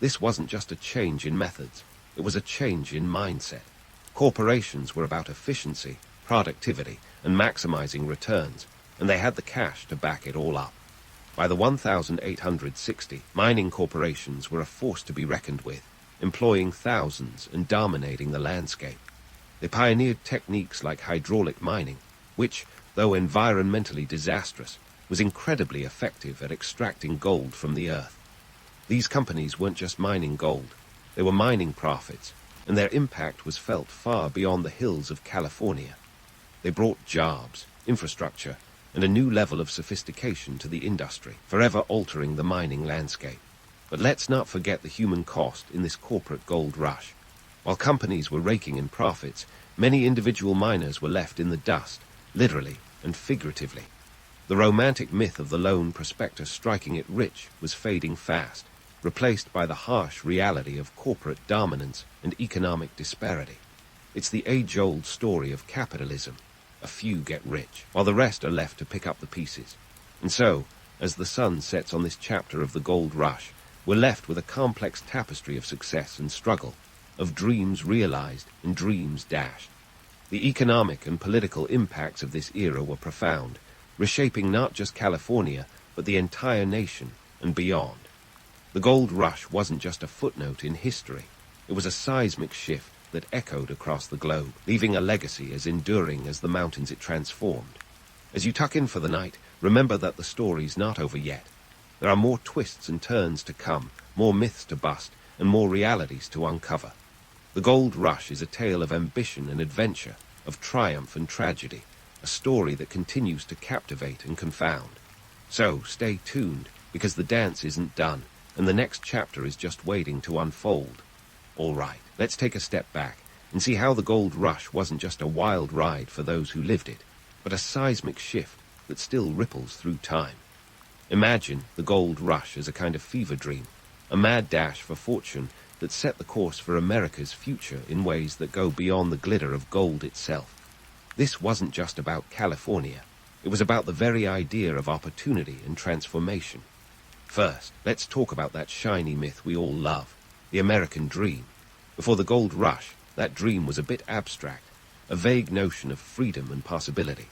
This wasn't just a change in methods, it was a change in mindset. Corporations were about efficiency, productivity, and maximizing returns, and they had the cash to back it all up. By the 1860, mining corporations were a force to be reckoned with, employing thousands and dominating the landscape. They pioneered techniques like hydraulic mining, which, though environmentally disastrous, was incredibly effective at extracting gold from the earth. These companies weren't just mining gold, they were mining profits, and their impact was felt far beyond the hills of California. They brought jobs, infrastructure, and a new level of sophistication to the industry, forever altering the mining landscape. But let's not forget the human cost in this corporate gold rush. While companies were raking in profits, many individual miners were left in the dust, literally and figuratively. The romantic myth of the lone prospector striking it rich was fading fast, replaced by the harsh reality of corporate dominance and economic disparity. It's the age-old story of capitalism. A few get rich, while the rest are left to pick up the pieces. And so, as the sun sets on this chapter of the gold rush, we're left with a complex tapestry of success and struggle, of dreams realized and dreams dashed. The economic and political impacts of this era were profound, reshaping not just California, but the entire nation and beyond. The gold rush wasn't just a footnote in history. It was a seismic shift that echoed across the globe, leaving a legacy as enduring as the mountains it transformed. As you tuck in for the night, remember that the story's not over yet. There are more twists and turns to come, more myths to bust, and more realities to uncover. The gold rush is a tale of ambition and adventure, of triumph and tragedy, a story that continues to captivate and confound. So stay tuned, because the dance isn't done, and the next chapter is just waiting to unfold. All right, let's take a step back and see how the gold rush wasn't just a wild ride for those who lived it, but a seismic shift that still ripples through time. Imagine the gold rush as a kind of fever dream, a mad dash for fortune that set the course for America's future in ways that go beyond the glitter of gold itself. This wasn't just about California. It was about the very idea of opportunity and transformation. First, let's talk about that shiny myth we all love, the American dream. Before the gold rush, that dream was a bit abstract, a vague notion of freedom and possibility.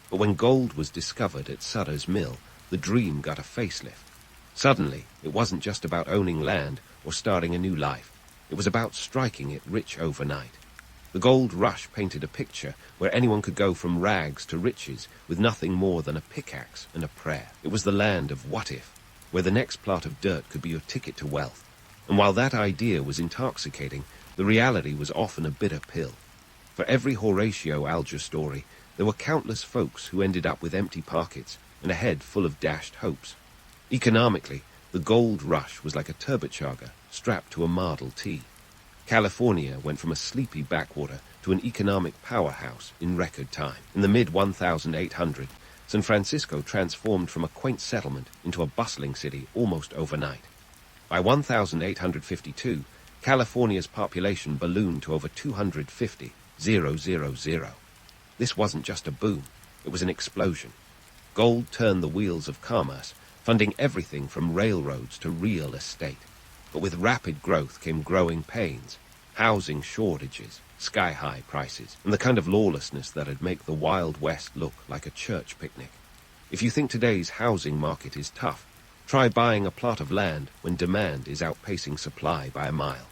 But when gold was discovered at Sutter's Mill, the dream got a facelift. Suddenly, it wasn't just about owning land or starting a new life. It was about striking it rich overnight. The gold rush painted a picture where anyone could go from rags to riches with nothing more than a pickaxe and a prayer. It was the land of what if, where the next plot of dirt could be your ticket to wealth. And while that idea was intoxicating, the reality was often a bitter pill. For every Horatio Alger story, there were countless folks who ended up with empty pockets and a head full of dashed hopes. Economically, the gold rush was like a turbocharger strapped to a Model T. California went from a sleepy backwater to an economic powerhouse in record time. In the mid-1800s, San Francisco transformed from a quaint settlement into a bustling city almost overnight. By 1852, California's population ballooned to over 250,000. This wasn't just a boom, it was an explosion. Gold turned the wheels of commerce, funding everything from railroads to real estate. But with rapid growth came growing pains, housing shortages, sky-high prices, and the kind of lawlessness that'd make the Wild West look like a church picnic. If you think today's housing market is tough, try buying a plot of land when demand is outpacing supply by a mile.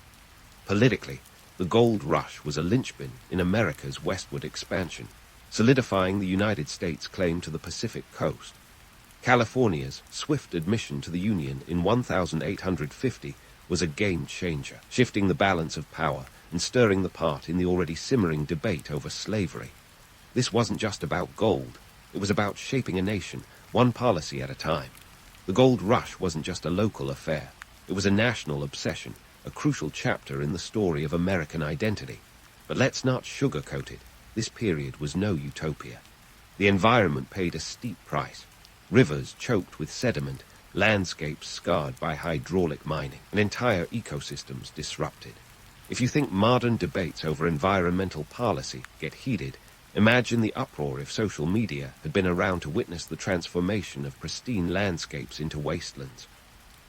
Politically, the gold rush was a linchpin in America's westward expansion, solidifying the United States' claim to the Pacific coast. California's swift admission to the Union in 1850 was a game-changer, shifting the balance of power and stirring the pot in the already simmering debate over slavery. This wasn't just about gold, it was about shaping a nation, one policy at a time. The gold rush wasn't just a local affair, it was a national obsession, a crucial chapter in the story of American identity. But let's not sugarcoat it, this period was no utopia. The environment paid a steep price. Rivers choked with sediment, landscapes scarred by hydraulic mining, and entire ecosystems disrupted. If you think modern debates over environmental policy get heated, imagine the uproar if social media had been around to witness the transformation of pristine landscapes into wastelands.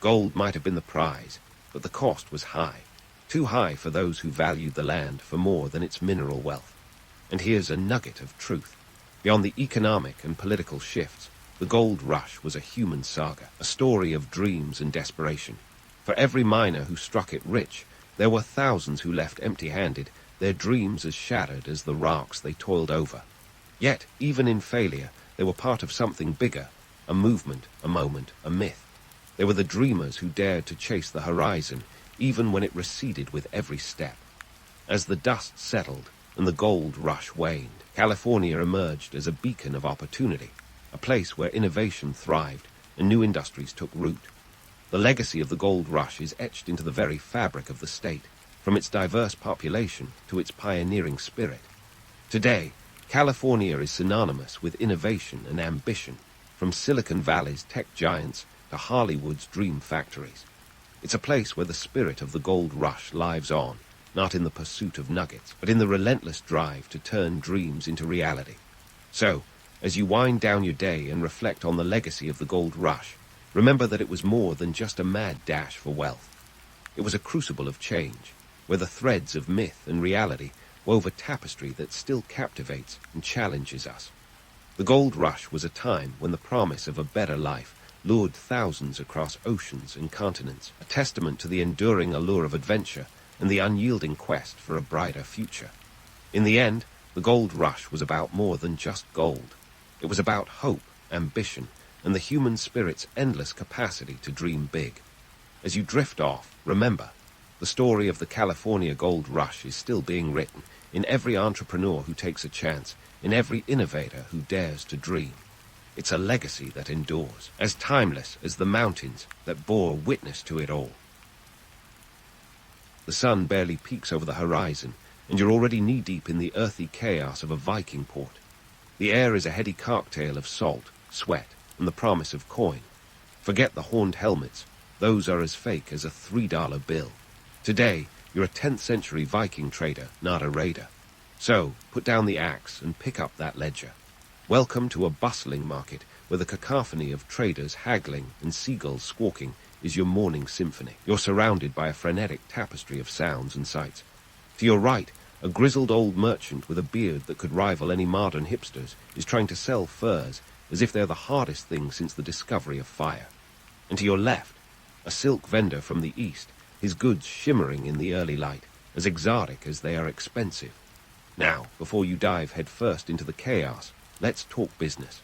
Gold might have been the prize, but the cost was high, too high for those who valued the land for more than its mineral wealth. And here's a nugget of truth. Beyond the economic and political shifts, the gold rush was a human saga, a story of dreams and desperation. For every miner who struck it rich, there were thousands who left empty-handed, their dreams as shattered as the rocks they toiled over. Yet, even in failure, they were part of something bigger, a movement, a moment, a myth. They were the dreamers who dared to chase the horizon, even when it receded with every step. As the dust settled and the gold rush waned, California emerged as a beacon of opportunity, a place where innovation thrived and new industries took root. The legacy of the gold rush is etched into the very fabric of the state, from its diverse population to its pioneering spirit. Today, California is synonymous with innovation and ambition, from Silicon Valley's tech giants to Hollywood's dream factories. It's a place where the spirit of the gold rush lives on, not in the pursuit of nuggets, but in the relentless drive to turn dreams into reality. So, as you wind down your day and reflect on the legacy of the gold rush, remember that it was more than just a mad dash for wealth. It was a crucible of change, where the threads of myth and reality wove a tapestry that still captivates and challenges us. The gold rush was a time when the promise of a better life lured thousands across oceans and continents, a testament to the enduring allure of adventure and the unyielding quest for a brighter future. In the end, the gold rush was about more than just gold. It was about hope, ambition, and the human spirit's endless capacity to dream big. As you drift off, remember, the story of the California gold rush is still being written in every entrepreneur who takes a chance, in every innovator who dares to dream. It's a legacy that endures, as timeless as the mountains that bore witness to it all. The sun barely peeks over the horizon, and you're already knee-deep in the earthy chaos of a Viking port. The air is a heady cocktail of salt, sweat, and the promise of coin. Forget the horned helmets. Those are as fake as a $3 bill. Today, you're a 10th century Viking trader, not a raider. So, put down the axe and pick up that ledger. Welcome to a bustling market where the cacophony of traders haggling and seagulls squawking is your morning symphony. You're surrounded by a frenetic tapestry of sounds and sights. To your right, a grizzled old merchant with a beard that could rival any modern hipster's is trying to sell furs as if they're the hardest thing since the discovery of fire. And to your left, a silk vendor from the east, his goods shimmering in the early light, as exotic as they are expensive. Now, before you dive headfirst into the chaos, let's talk business.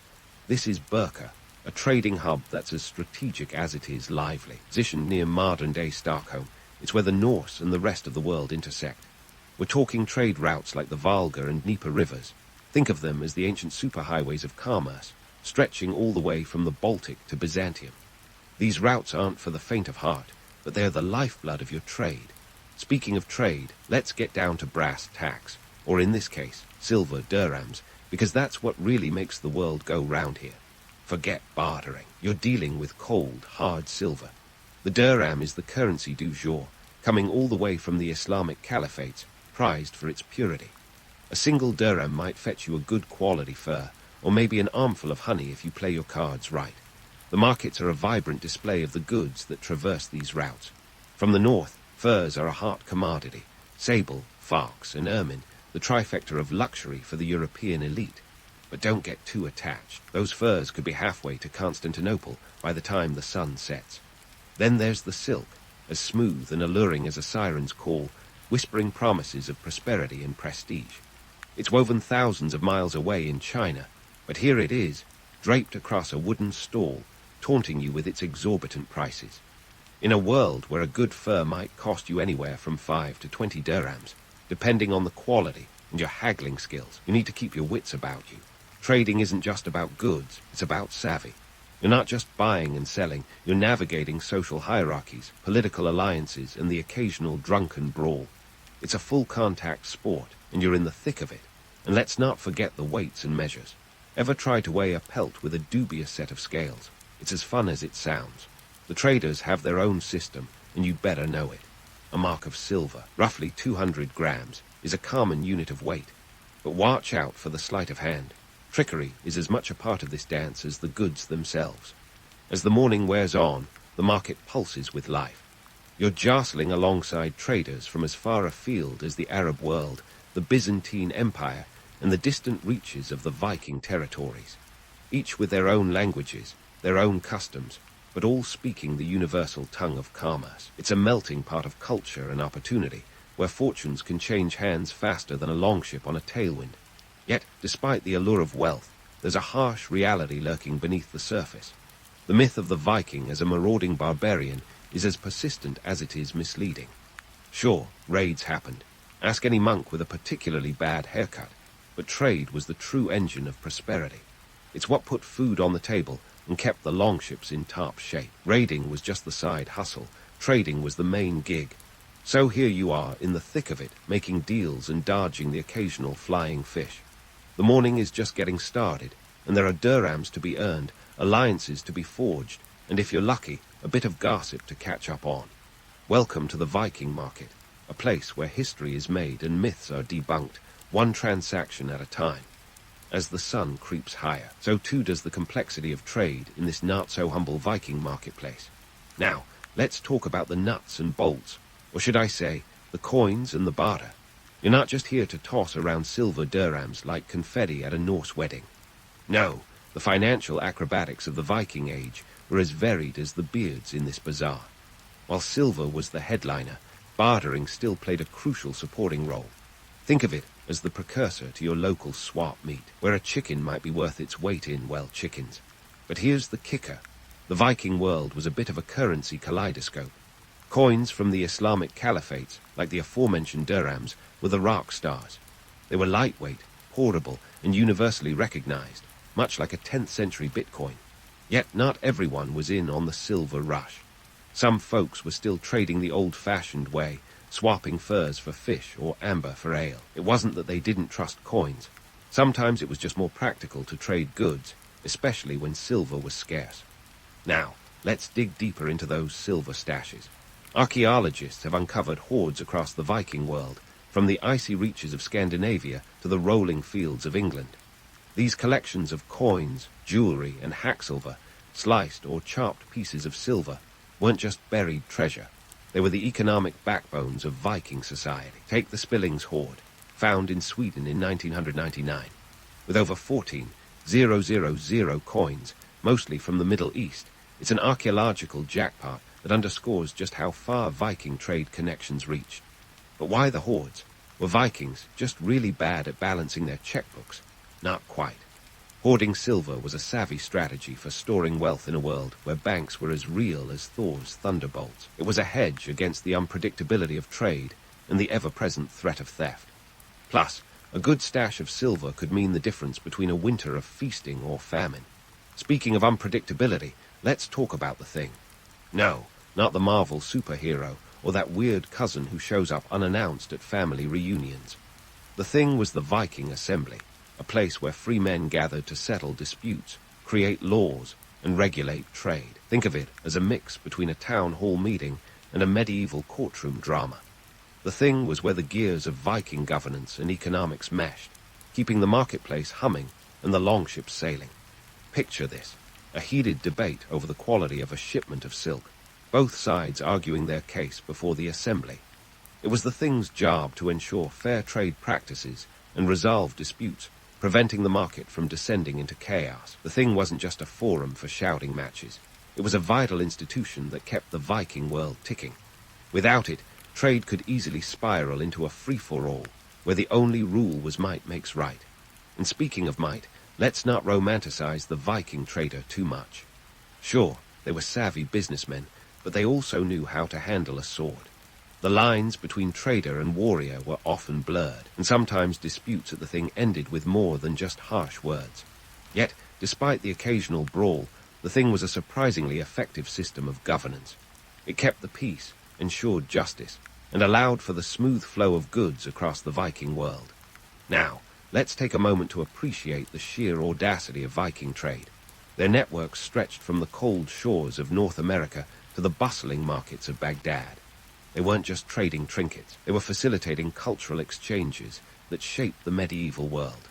This is Burka, a trading hub that's as strategic as it is lively. Positioned near modern-day Stockholm, it's where the Norse and the rest of the world intersect. We're talking trade routes like the Volga and Dnieper rivers. Think of them as the ancient superhighways of commerce, stretching all the way from the Baltic to Byzantium. These routes aren't for the faint of heart, but they are the lifeblood of your trade. Speaking of trade, let's get down to brass tacks, or in this case, silver dirhams, because that's what really makes the world go round here. Forget bartering. You're dealing with cold, hard silver. The dirham is the currency du jour, coming all the way from the Islamic caliphates, prized for its purity. A single dirham might fetch you a good quality fur, or maybe an armful of honey if you play your cards right. The markets are a vibrant display of the goods that traverse these routes. From the north, furs are a hot commodity. Sable, fox, and ermine, the trifecta of luxury for the European elite. But don't get too attached. Those furs could be halfway to Constantinople by the time the sun sets. Then there's the silk, as smooth and alluring as a siren's call, whispering promises of prosperity and prestige. It's woven thousands of miles away in China, but here it is, draped across a wooden stall, taunting you with its exorbitant prices. In a world where a good fur might cost you anywhere from 5 to 20 dirhams, depending on the quality and your haggling skills, you need to keep your wits about you. Trading isn't just about goods, it's about savvy. You're not just buying and selling, you're navigating social hierarchies, political alliances, and the occasional drunken brawl. It's a full-contact sport, and you're in the thick of it. And let's not forget the weights and measures. Ever try to weigh a pelt with a dubious set of scales? It's as fun as it sounds. The traders have their own system, and you'd better know it. A mark of silver, roughly 200 grams, is a common unit of weight. But watch out for the sleight of hand. Trickery is as much a part of this dance as the goods themselves. As the morning wears on, the market pulses with life. You're jostling alongside traders from as far afield as the Arab world, the Byzantine Empire, and the distant reaches of the Viking territories. Each with their own languages, their own customs, but all speaking the universal tongue of commerce. It's a melting pot of culture and opportunity, where fortunes can change hands faster than a longship on a tailwind. Yet, despite the allure of wealth, there's a harsh reality lurking beneath the surface. The myth of the Viking as a marauding barbarian is as persistent as it is misleading. Sure, raids happened. Ask any monk with a particularly bad haircut. But trade was the true engine of prosperity. It's what put food on the table and kept the longships in top shape. Raiding was just the side hustle. Trading was the main gig. So here you are in the thick of it, making deals and dodging the occasional flying fish. The morning is just getting started, and there are dirhams to be earned, alliances to be forged, and if you're lucky, a bit of gossip to catch up on. Welcome to the Viking market, a place where history is made and myths are debunked, one transaction at a time. As the sun creeps higher, so too does the complexity of trade in this not-so-humble Viking marketplace. Now, let's talk about the nuts and bolts, or should I say, the coins and the barter. You're not just here to toss around silver dirhams like confetti at a Norse wedding. No, the financial acrobatics of the Viking age were as varied as the beards in this bazaar. While silver was the headliner, bartering still played a crucial supporting role. Think of it as the precursor to your local swap meet, where a chicken might be worth its weight in, well, chickens. But here's the kicker. The Viking world was a bit of a currency kaleidoscope. Coins from the Islamic caliphates, like the aforementioned dirhams, were the rock stars. They were lightweight, portable, and universally recognized, much like a 10th century Bitcoin. Yet not everyone was in on the silver rush. Some folks were still trading the old-fashioned way, swapping furs for fish or amber for ale. It wasn't that they didn't trust coins. Sometimes it was just more practical to trade goods, especially when silver was scarce. Now, let's dig deeper into those silver stashes. Archaeologists have uncovered hoards across the Viking world, from the icy reaches of Scandinavia to the rolling fields of England. These collections of coins, jewelry, and hacksilver, sliced or chopped pieces of silver, weren't just buried treasure. They were the economic backbones of Viking society. Take the Spillings hoard, found in Sweden in 1999. With over 14,000 coins, mostly from the Middle East, It's an archaeological jackpot that underscores just how far Viking trade connections reached. But why the hordes? Were Vikings just really bad at balancing their checkbooks? Not quite. Hoarding silver was a savvy strategy for storing wealth in a world where banks were as real as Thor's thunderbolts. It was a hedge against the unpredictability of trade and the ever-present threat of theft. Plus, a good stash of silver could mean the difference between a winter of feasting or famine. Speaking of unpredictability, let's talk about the Thing. No, not the Marvel superhero or that weird cousin who shows up unannounced at family reunions. The Thing was the Viking assembly, a place where free men gathered to settle disputes, create laws, and regulate trade. Think of it as a mix between a town hall meeting and a medieval courtroom drama. The Thing was where the gears of Viking governance and economics meshed, keeping the marketplace humming and the longships sailing. Picture this, a heated debate over the quality of a shipment of silk, both sides arguing their case before the assembly. It was the Thing's job to ensure fair trade practices and resolve disputes, preventing the market from descending into chaos. The Thing wasn't just a forum for shouting matches. It was a vital institution that kept the Viking world ticking. Without it, trade could easily spiral into a free-for-all, where the only rule was might makes right. And speaking of might, let's not romanticize the Viking trader too much. Sure, they were savvy businessmen, but they also knew how to handle a sword. The lines between trader and warrior were often blurred, and sometimes disputes at the Thing ended with more than just harsh words. Yet, despite the occasional brawl, the Thing was a surprisingly effective system of governance. It kept the peace, ensured justice, and allowed for the smooth flow of goods across the Viking world. Now, let's take a moment to appreciate the sheer audacity of Viking trade. Their networks stretched from the cold shores of North America to the bustling markets of Baghdad. They weren't just trading trinkets, they were facilitating cultural exchanges that shaped the medieval world.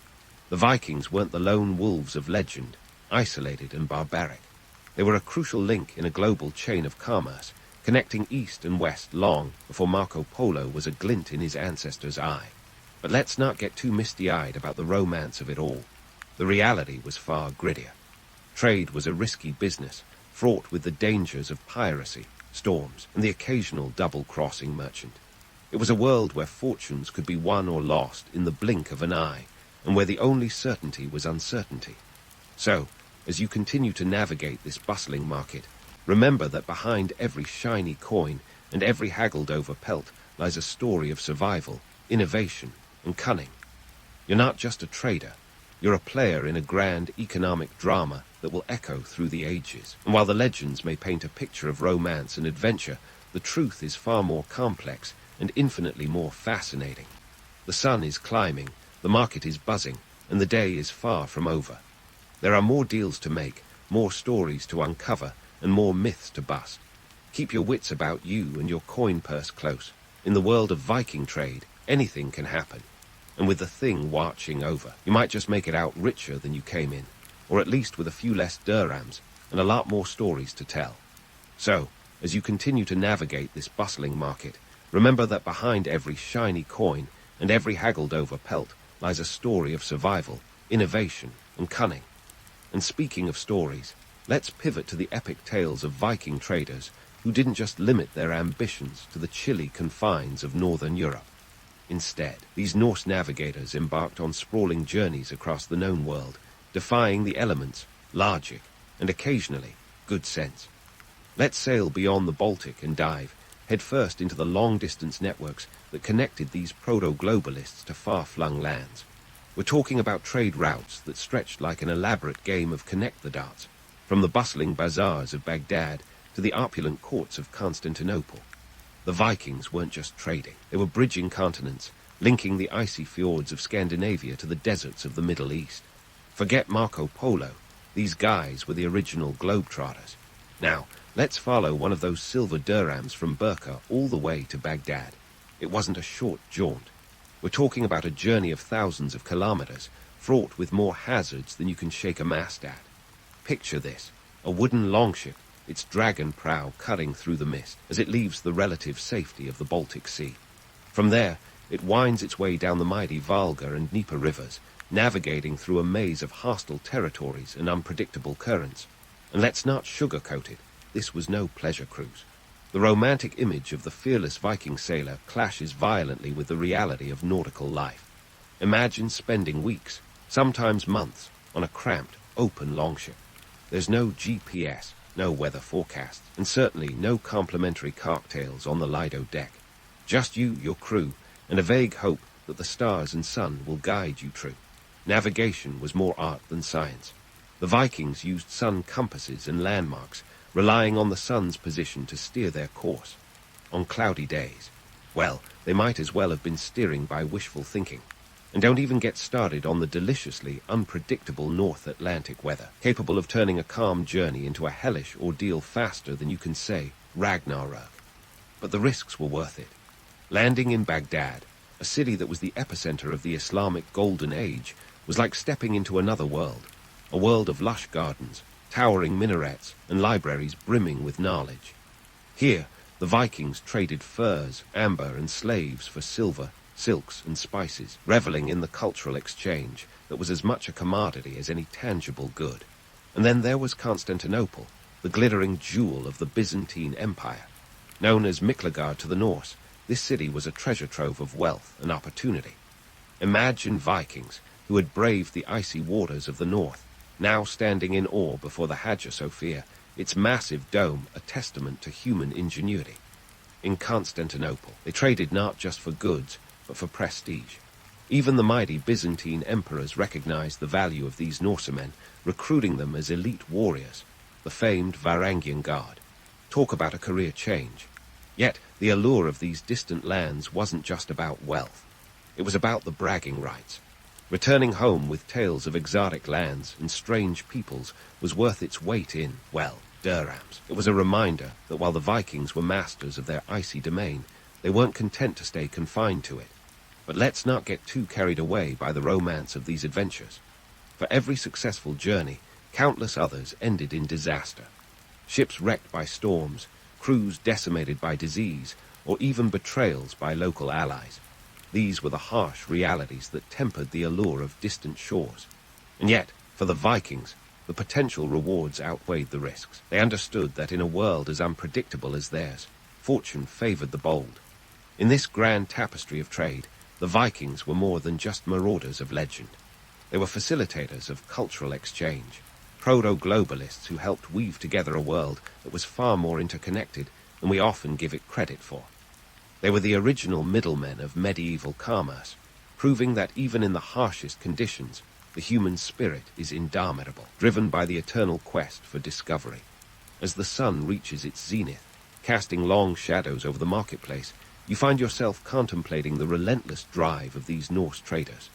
The Vikings weren't the lone wolves of legend, isolated and barbaric. They were a crucial link in a global chain of commerce, connecting east and west long before Marco Polo was a glint in his ancestor's eye. But let's not get too misty-eyed about the romance of it all. The reality was far grittier. Trade was a risky business, fraught with the dangers of piracy, storms, and the occasional double-crossing merchant. It was a world where fortunes could be won or lost in the blink of an eye, and where the only certainty was uncertainty. So, as you continue to navigate this bustling market, remember that behind every shiny coin and every haggled-over pelt lies a story of survival, innovation, and cunning. You're not just a trader. You're a player in a grand economic drama that will echo through the ages. And while the legends may paint a picture of romance and adventure, the truth is far more complex and infinitely more fascinating. The sun is climbing, the market is buzzing, and the day is far from over. There are more deals to make, more stories to uncover, and more myths to bust. Keep your wits about you and your coin purse close. In the world of Viking trade, anything can happen. And with the Thing watching over, you might just make it out richer than you came in, or at least with a few less dirhams and a lot more stories to tell. So, as you continue to navigate this bustling market, remember that behind every shiny coin and every haggled-over pelt lies a story of survival, innovation, and cunning. And speaking of stories, let's pivot to the epic tales of Viking traders who didn't just limit their ambitions to the chilly confines of northern Europe. Instead, these Norse navigators embarked on sprawling journeys across the known world, defying the elements, logic, and occasionally, good sense. Let's sail beyond the Baltic and dive headfirst into the long-distance networks that connected these proto-globalists to far-flung lands. We're talking about trade routes that stretched like an elaborate game of connect-the-dots, from the bustling bazaars of Baghdad to the opulent courts of Constantinople. The Vikings weren't just trading. They were bridging continents, linking the icy fjords of Scandinavia to the deserts of the Middle East. Forget Marco Polo. These guys were the original globetrotters. Now, let's follow one of those silver dirhams from Burqa all the way to Baghdad. It wasn't a short jaunt. We're talking about a journey of thousands of kilometers, fraught with more hazards than you can shake a mast at. Picture this, a wooden longship, its dragon prow cutting through the mist as it leaves the relative safety of the Baltic Sea. From there, it winds its way down the mighty Volga and Dnieper rivers, navigating through a maze of hostile territories and unpredictable currents. And let's not sugarcoat it, this was no pleasure cruise. The romantic image of the fearless Viking sailor clashes violently with the reality of nautical life. Imagine spending weeks, sometimes months, on a cramped, open longship. There's no GPS, no weather forecasts, and certainly no complimentary cocktails on the Lido deck. Just you, your crew, and a vague hope that the stars and sun will guide you true. Navigation was more art than science. The Vikings used sun compasses and landmarks, relying on the sun's position to steer their course. On cloudy days, well, they might as well have been steering by wishful thinking. And don't even get started on the deliciously unpredictable North Atlantic weather, capable of turning a calm journey into a hellish ordeal faster than you can say Ragnarok. But the risks were worth it. Landing in Baghdad, a city that was the epicenter of the Islamic Golden Age, was like stepping into another world, a world of lush gardens, towering minarets, and libraries brimming with knowledge. Here, the Vikings traded furs, amber, and slaves for silver, silks, and spices, reveling in the cultural exchange that was as much a commodity as any tangible good. And then there was Constantinople, the glittering jewel of the Byzantine Empire. Known as Miklagard to the Norse, this city was a treasure trove of wealth and opportunity. Imagine Vikings who had braved the icy waters of the north, now standing in awe before the Hagia Sophia, its massive dome a testament to human ingenuity. In Constantinople, they traded not just for goods, but for prestige. Even the mighty Byzantine emperors recognized the value of these Norsemen, recruiting them as elite warriors, the famed Varangian Guard. Talk about a career change. Yet, the allure of these distant lands wasn't just about wealth. It was about the bragging rights. Returning home with tales of exotic lands and strange peoples was worth its weight in, well, dirhams. It was a reminder that while the Vikings were masters of their icy domain, they weren't content to stay confined to it. But let's not get too carried away by the romance of these adventures. For every successful journey, countless others ended in disaster. Ships wrecked by storms, crews decimated by disease, or even betrayals by local allies. These were the harsh realities that tempered the allure of distant shores. And yet, for the Vikings, the potential rewards outweighed the risks. They understood that in a world as unpredictable as theirs, fortune favored the bold. In this grand tapestry of trade, the Vikings were more than just marauders of legend. They were facilitators of cultural exchange, proto-globalists who helped weave together a world that was far more interconnected than we often give it credit for. They were the original middlemen of medieval commerce, proving that even in the harshest conditions, the human spirit is indomitable, driven by the eternal quest for discovery. As the sun reaches its zenith, casting long shadows over the marketplace, you find yourself contemplating the relentless drive of these Norse traders.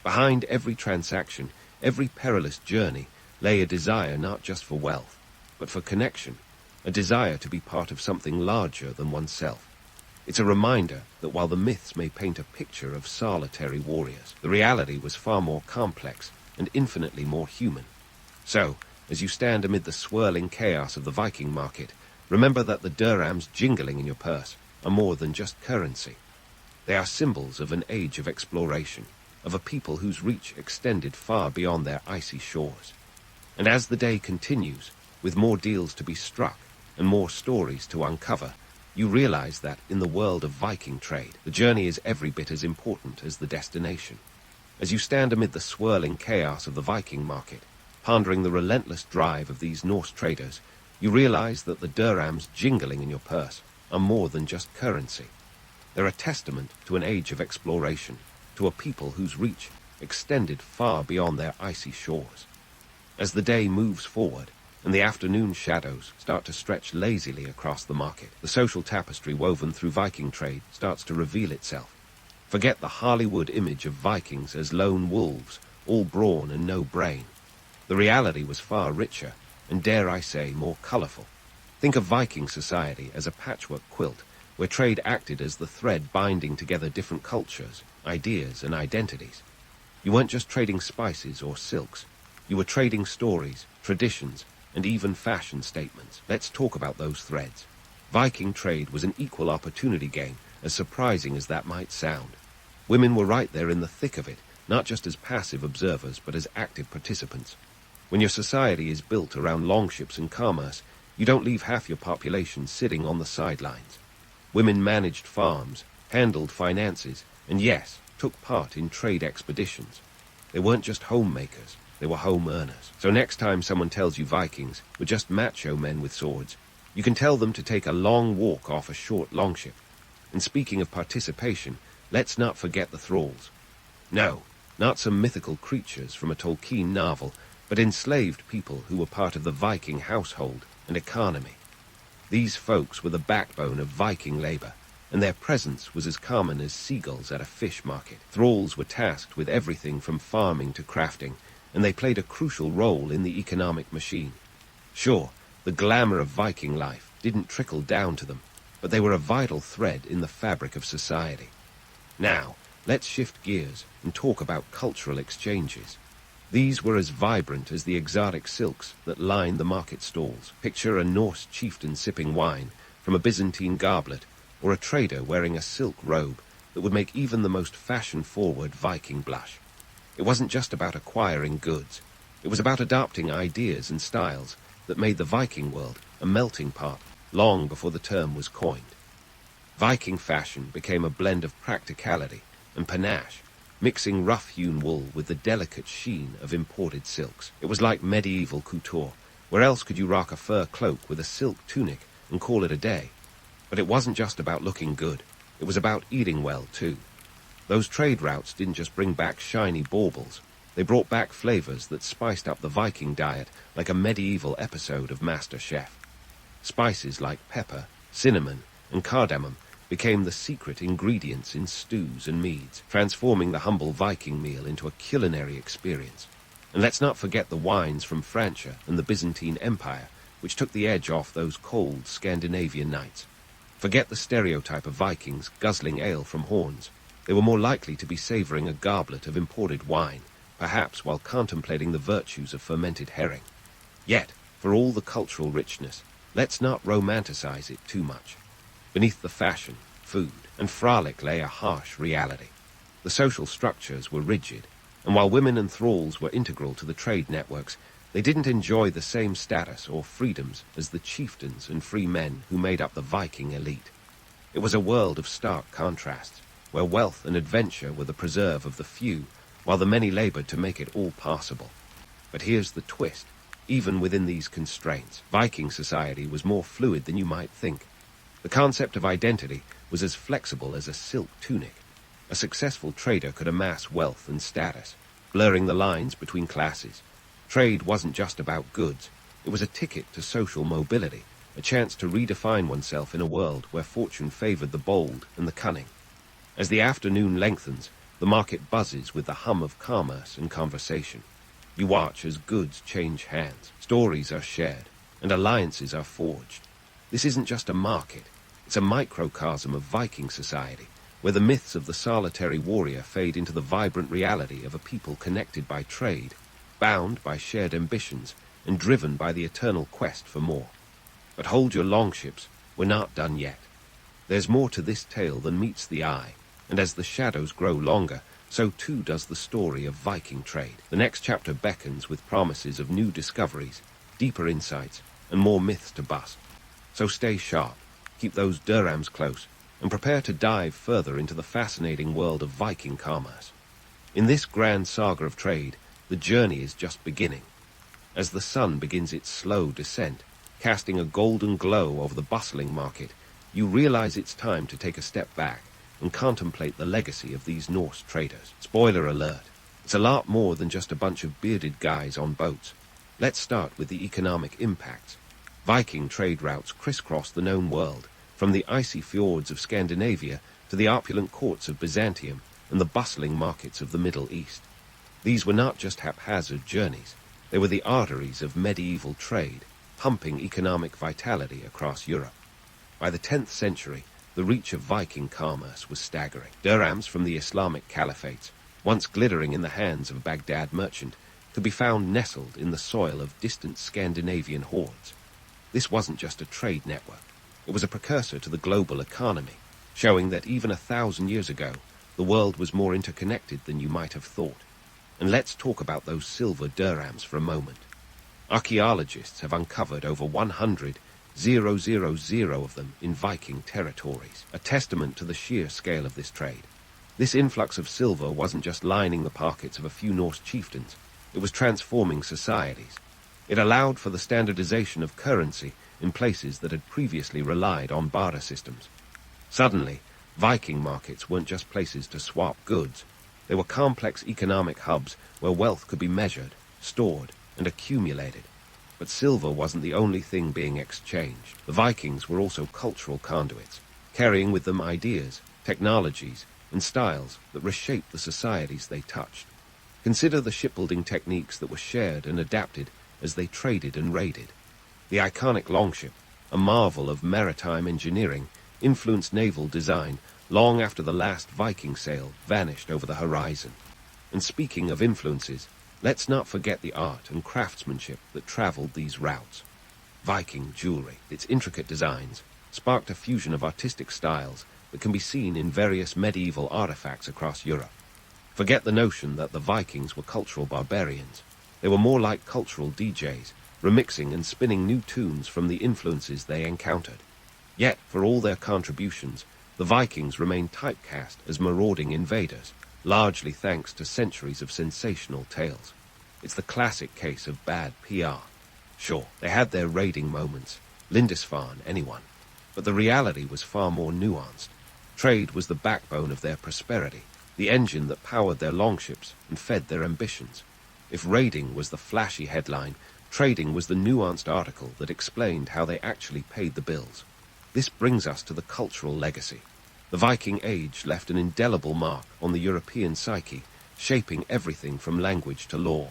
Behind every transaction, every perilous journey, lay a desire not just for wealth, but for connection, a desire to be part of something larger than oneself. It's a reminder that while the myths may paint a picture of solitary warriors, the reality was far more complex and infinitely more human. So, as you stand amid the swirling chaos of the Viking market, remember that the dirhams jingling in your purse are more than just currency. They are symbols of an age of exploration, of a people whose reach extended far beyond their icy shores. And as the day continues, with more deals to be struck and more stories to uncover, you realize that in the world of Viking trade, the journey is every bit as important as the destination. As you stand amid the swirling chaos of the Viking market, pondering the relentless drive of these Norse traders, you realize that the dirhams jingling in your purse are more than just currency. They're a testament to an age of exploration, to a people whose reach extended far beyond their icy shores. As the day moves forward, and the afternoon shadows start to stretch lazily across the market, the social tapestry woven through Viking trade starts to reveal itself. Forget the Hollywood image of Vikings as lone wolves, all brawn and no brain. The reality was far richer, and dare I say, more colorful. Think of Viking society as a patchwork quilt, where trade acted as the thread binding together different cultures, ideas, and identities. You weren't just trading spices or silks. You were trading stories, traditions, and even fashion statements. Let's talk about those threads. Viking trade was an equal opportunity game, as surprising as that might sound. Women were right there in the thick of it, not just as passive observers, but as active participants. When your society is built around longships and commerce, you don't leave half your population sitting on the sidelines. Women managed farms, handled finances, and yes, took part in trade expeditions. They weren't just homemakers, they were home earners. So next time someone tells you Vikings were just macho men with swords, you can tell them to take a long walk off a short longship. And speaking of participation, let's not forget the thralls. No, not some mythical creatures from a Tolkien novel, but enslaved people who were part of the Viking household and economy. These folks were the backbone of Viking labor, and their presence was as common as seagulls at a fish market. Thralls were tasked with everything from farming to crafting, and they played a crucial role in the economic machine. Sure, the glamour of Viking life didn't trickle down to them, but they were a vital thread in the fabric of society. Now, let's shift gears and talk about cultural exchanges. These were as vibrant as the exotic silks that lined the market stalls. Picture a Norse chieftain sipping wine from a Byzantine goblet, or a trader wearing a silk robe that would make even the most fashion-forward Viking blush. It wasn't just about acquiring goods. It was about adopting ideas and styles that made the Viking world a melting pot long before the term was coined. Viking fashion became a blend of practicality and panache, mixing rough-hewn wool with the delicate sheen of imported silks. It was like medieval couture. Where else could you rock a fur cloak with a silk tunic and call it a day? But it wasn't just about looking good. It was about eating well, too. Those trade routes didn't just bring back shiny baubles. They brought back flavors that spiced up the Viking diet like a medieval episode of MasterChef. Spices like pepper, cinnamon, and cardamom became the secret ingredients in stews and meads, transforming the humble Viking meal into a culinary experience. And let's not forget the wines from Francia and the Byzantine Empire, which took the edge off those cold Scandinavian nights. Forget the stereotype of Vikings guzzling ale from horns. They were more likely to be savoring a goblet of imported wine, perhaps while contemplating the virtues of fermented herring. Yet, for all the cultural richness, let's not romanticize it too much. Beneath the fashion, food, and frolic lay a harsh reality. The social structures were rigid, and while women and thralls were integral to the trade networks, they didn't enjoy the same status or freedoms as the chieftains and free men who made up the Viking elite. It was a world of stark contrasts, where wealth and adventure were the preserve of the few, while the many labored to make it all possible. But here's the twist. Even within these constraints, Viking society was more fluid than you might think. The concept of identity was as flexible as a silk tunic. A successful trader could amass wealth and status, blurring the lines between classes. Trade wasn't just about goods. It was a ticket to social mobility, a chance to redefine oneself in a world where fortune favored the bold and the cunning. As the afternoon lengthens, the market buzzes with the hum of commerce and conversation. You watch as goods change hands, stories are shared, and alliances are forged. This isn't just a market, it's a microcosm of Viking society, where the myths of the solitary warrior fade into the vibrant reality of a people connected by trade, bound by shared ambitions, and driven by the eternal quest for more. But hold your longships, we're not done yet. There's more to this tale than meets the eye, and as the shadows grow longer, so too does the story of Viking trade. The next chapter beckons with promises of new discoveries, deeper insights, and more myths to bust. So stay sharp, keep those durams close, and prepare to dive further into the fascinating world of Viking commerce. In this grand saga of trade, the journey is just beginning. As the sun begins its slow descent, casting a golden glow over the bustling market, you realize it's time to take a step back and contemplate the legacy of these Norse traders. Spoiler alert, it's a lot more than just a bunch of bearded guys on boats. Let's start with the economic impacts. Viking trade routes crisscrossed the known world, from the icy fjords of Scandinavia to the opulent courts of Byzantium and the bustling markets of the Middle East. These were not just haphazard journeys, they were the arteries of medieval trade, pumping economic vitality across Europe. By the 10th century, the reach of Viking commerce was staggering. Dirhams from the Islamic caliphates, once glittering in the hands of a Baghdad merchant, could be found nestled in the soil of distant Scandinavian hordes. This wasn't just a trade network. It was a precursor to the global economy, showing that even 1,000 years ago, the world was more interconnected than you might have thought. And let's talk about those silver dirhams for a moment. Archaeologists have uncovered over 100,000 of them in Viking territories, a testament to the sheer scale of this trade. This influx of silver wasn't just lining the pockets of a few Norse chieftains, it was transforming societies. It allowed for the standardization of currency in places that had previously relied on barter systems. Suddenly, Viking markets weren't just places to swap goods. They were complex economic hubs where wealth could be measured, stored, and accumulated. But silver wasn't the only thing being exchanged. The Vikings were also cultural conduits, carrying with them ideas, technologies, and styles that reshaped the societies they touched. Consider the shipbuilding techniques that were shared and adapted as they traded and raided. The iconic longship, a marvel of maritime engineering, influenced naval design long after the last Viking sail vanished over the horizon. And speaking of influences, let's not forget the art and craftsmanship that traveled these routes. Viking jewelry, its intricate designs, sparked a fusion of artistic styles that can be seen in various medieval artifacts across Europe. Forget the notion that the Vikings were cultural barbarians. They were more like cultural DJs, remixing and spinning new tunes from the influences they encountered. Yet, for all their contributions, the Vikings remained typecast as marauding invaders, largely thanks to centuries of sensational tales. It's the classic case of bad PR. Sure, they had their raiding moments, Lindisfarne, anyone. But the reality was far more nuanced. Trade was the backbone of their prosperity, the engine that powered their longships and fed their ambitions. If raiding was the flashy headline, trading was the nuanced article that explained how they actually paid the bills. This brings us to the cultural legacy. The Viking Age left an indelible mark on the European psyche, shaping everything from language to law.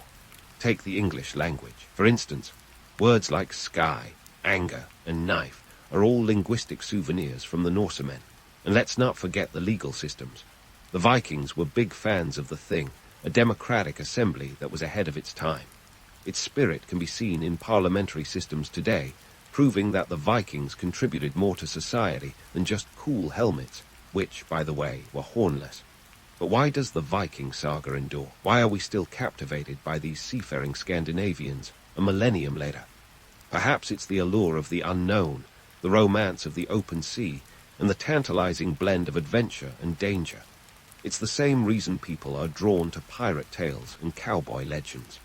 Take the English language. For instance, words like sky, anger, and knife are all linguistic souvenirs from the Norsemen. And let's not forget the legal systems. The Vikings were big fans of the Thing, a democratic assembly that was ahead of its time. Its spirit can be seen in parliamentary systems today, proving that the Vikings contributed more to society than just cool helmets, which, by the way, were hornless. But why does the Viking saga endure? Why are we still captivated by these seafaring Scandinavians a millennium later? Perhaps it's the allure of the unknown, the romance of the open sea, and the tantalizing blend of adventure and danger. It's the same reason people are drawn to pirate tales and cowboy legends.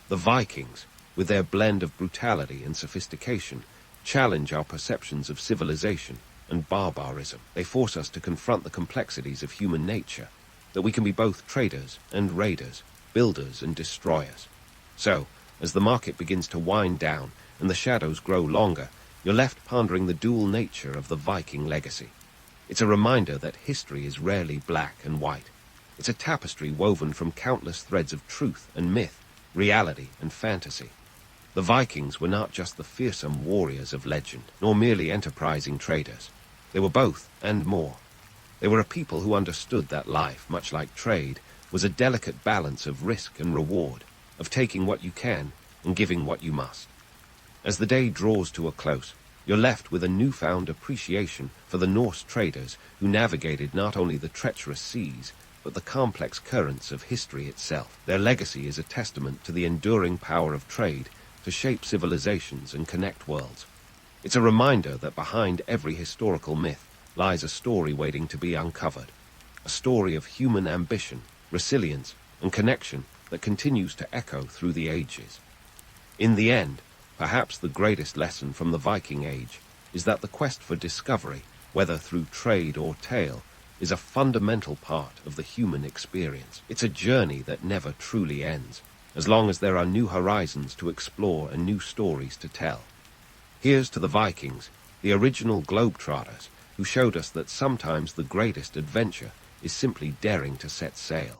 The Vikings, with their blend of brutality and sophistication, challenge our perceptions of civilization and barbarism. They force us to confront the complexities of human nature, that we can be both traders and raiders, builders and destroyers. So, as the market begins to wind down and the shadows grow longer, you're left pondering the dual nature of the Viking legacy. It's a reminder that history is rarely black and white. It's a tapestry woven from countless threads of truth and myth, reality and fantasy. The Vikings were not just the fearsome warriors of legend, nor merely enterprising traders. They were both and more. They were a people who understood that life, much like trade, was a delicate balance of risk and reward, of taking what you can and giving what you must. As the day draws to a close, you're left with a newfound appreciation for the Norse traders who navigated not only the treacherous seas, but the complex currents of history itself. Their legacy is a testament to the enduring power of trade to shape civilizations and connect worlds. It's a reminder that behind every historical myth lies a story waiting to be uncovered, a story of human ambition, resilience, and connection that continues to echo through the ages. In the end, perhaps the greatest lesson from the Viking Age is that the quest for discovery, whether through trade or tale, is a fundamental part of the human experience. It's a journey that never truly ends, as long as there are new horizons to explore and new stories to tell. Here's to the Vikings, the original globetrotters, who showed us that sometimes the greatest adventure is simply daring to set sail.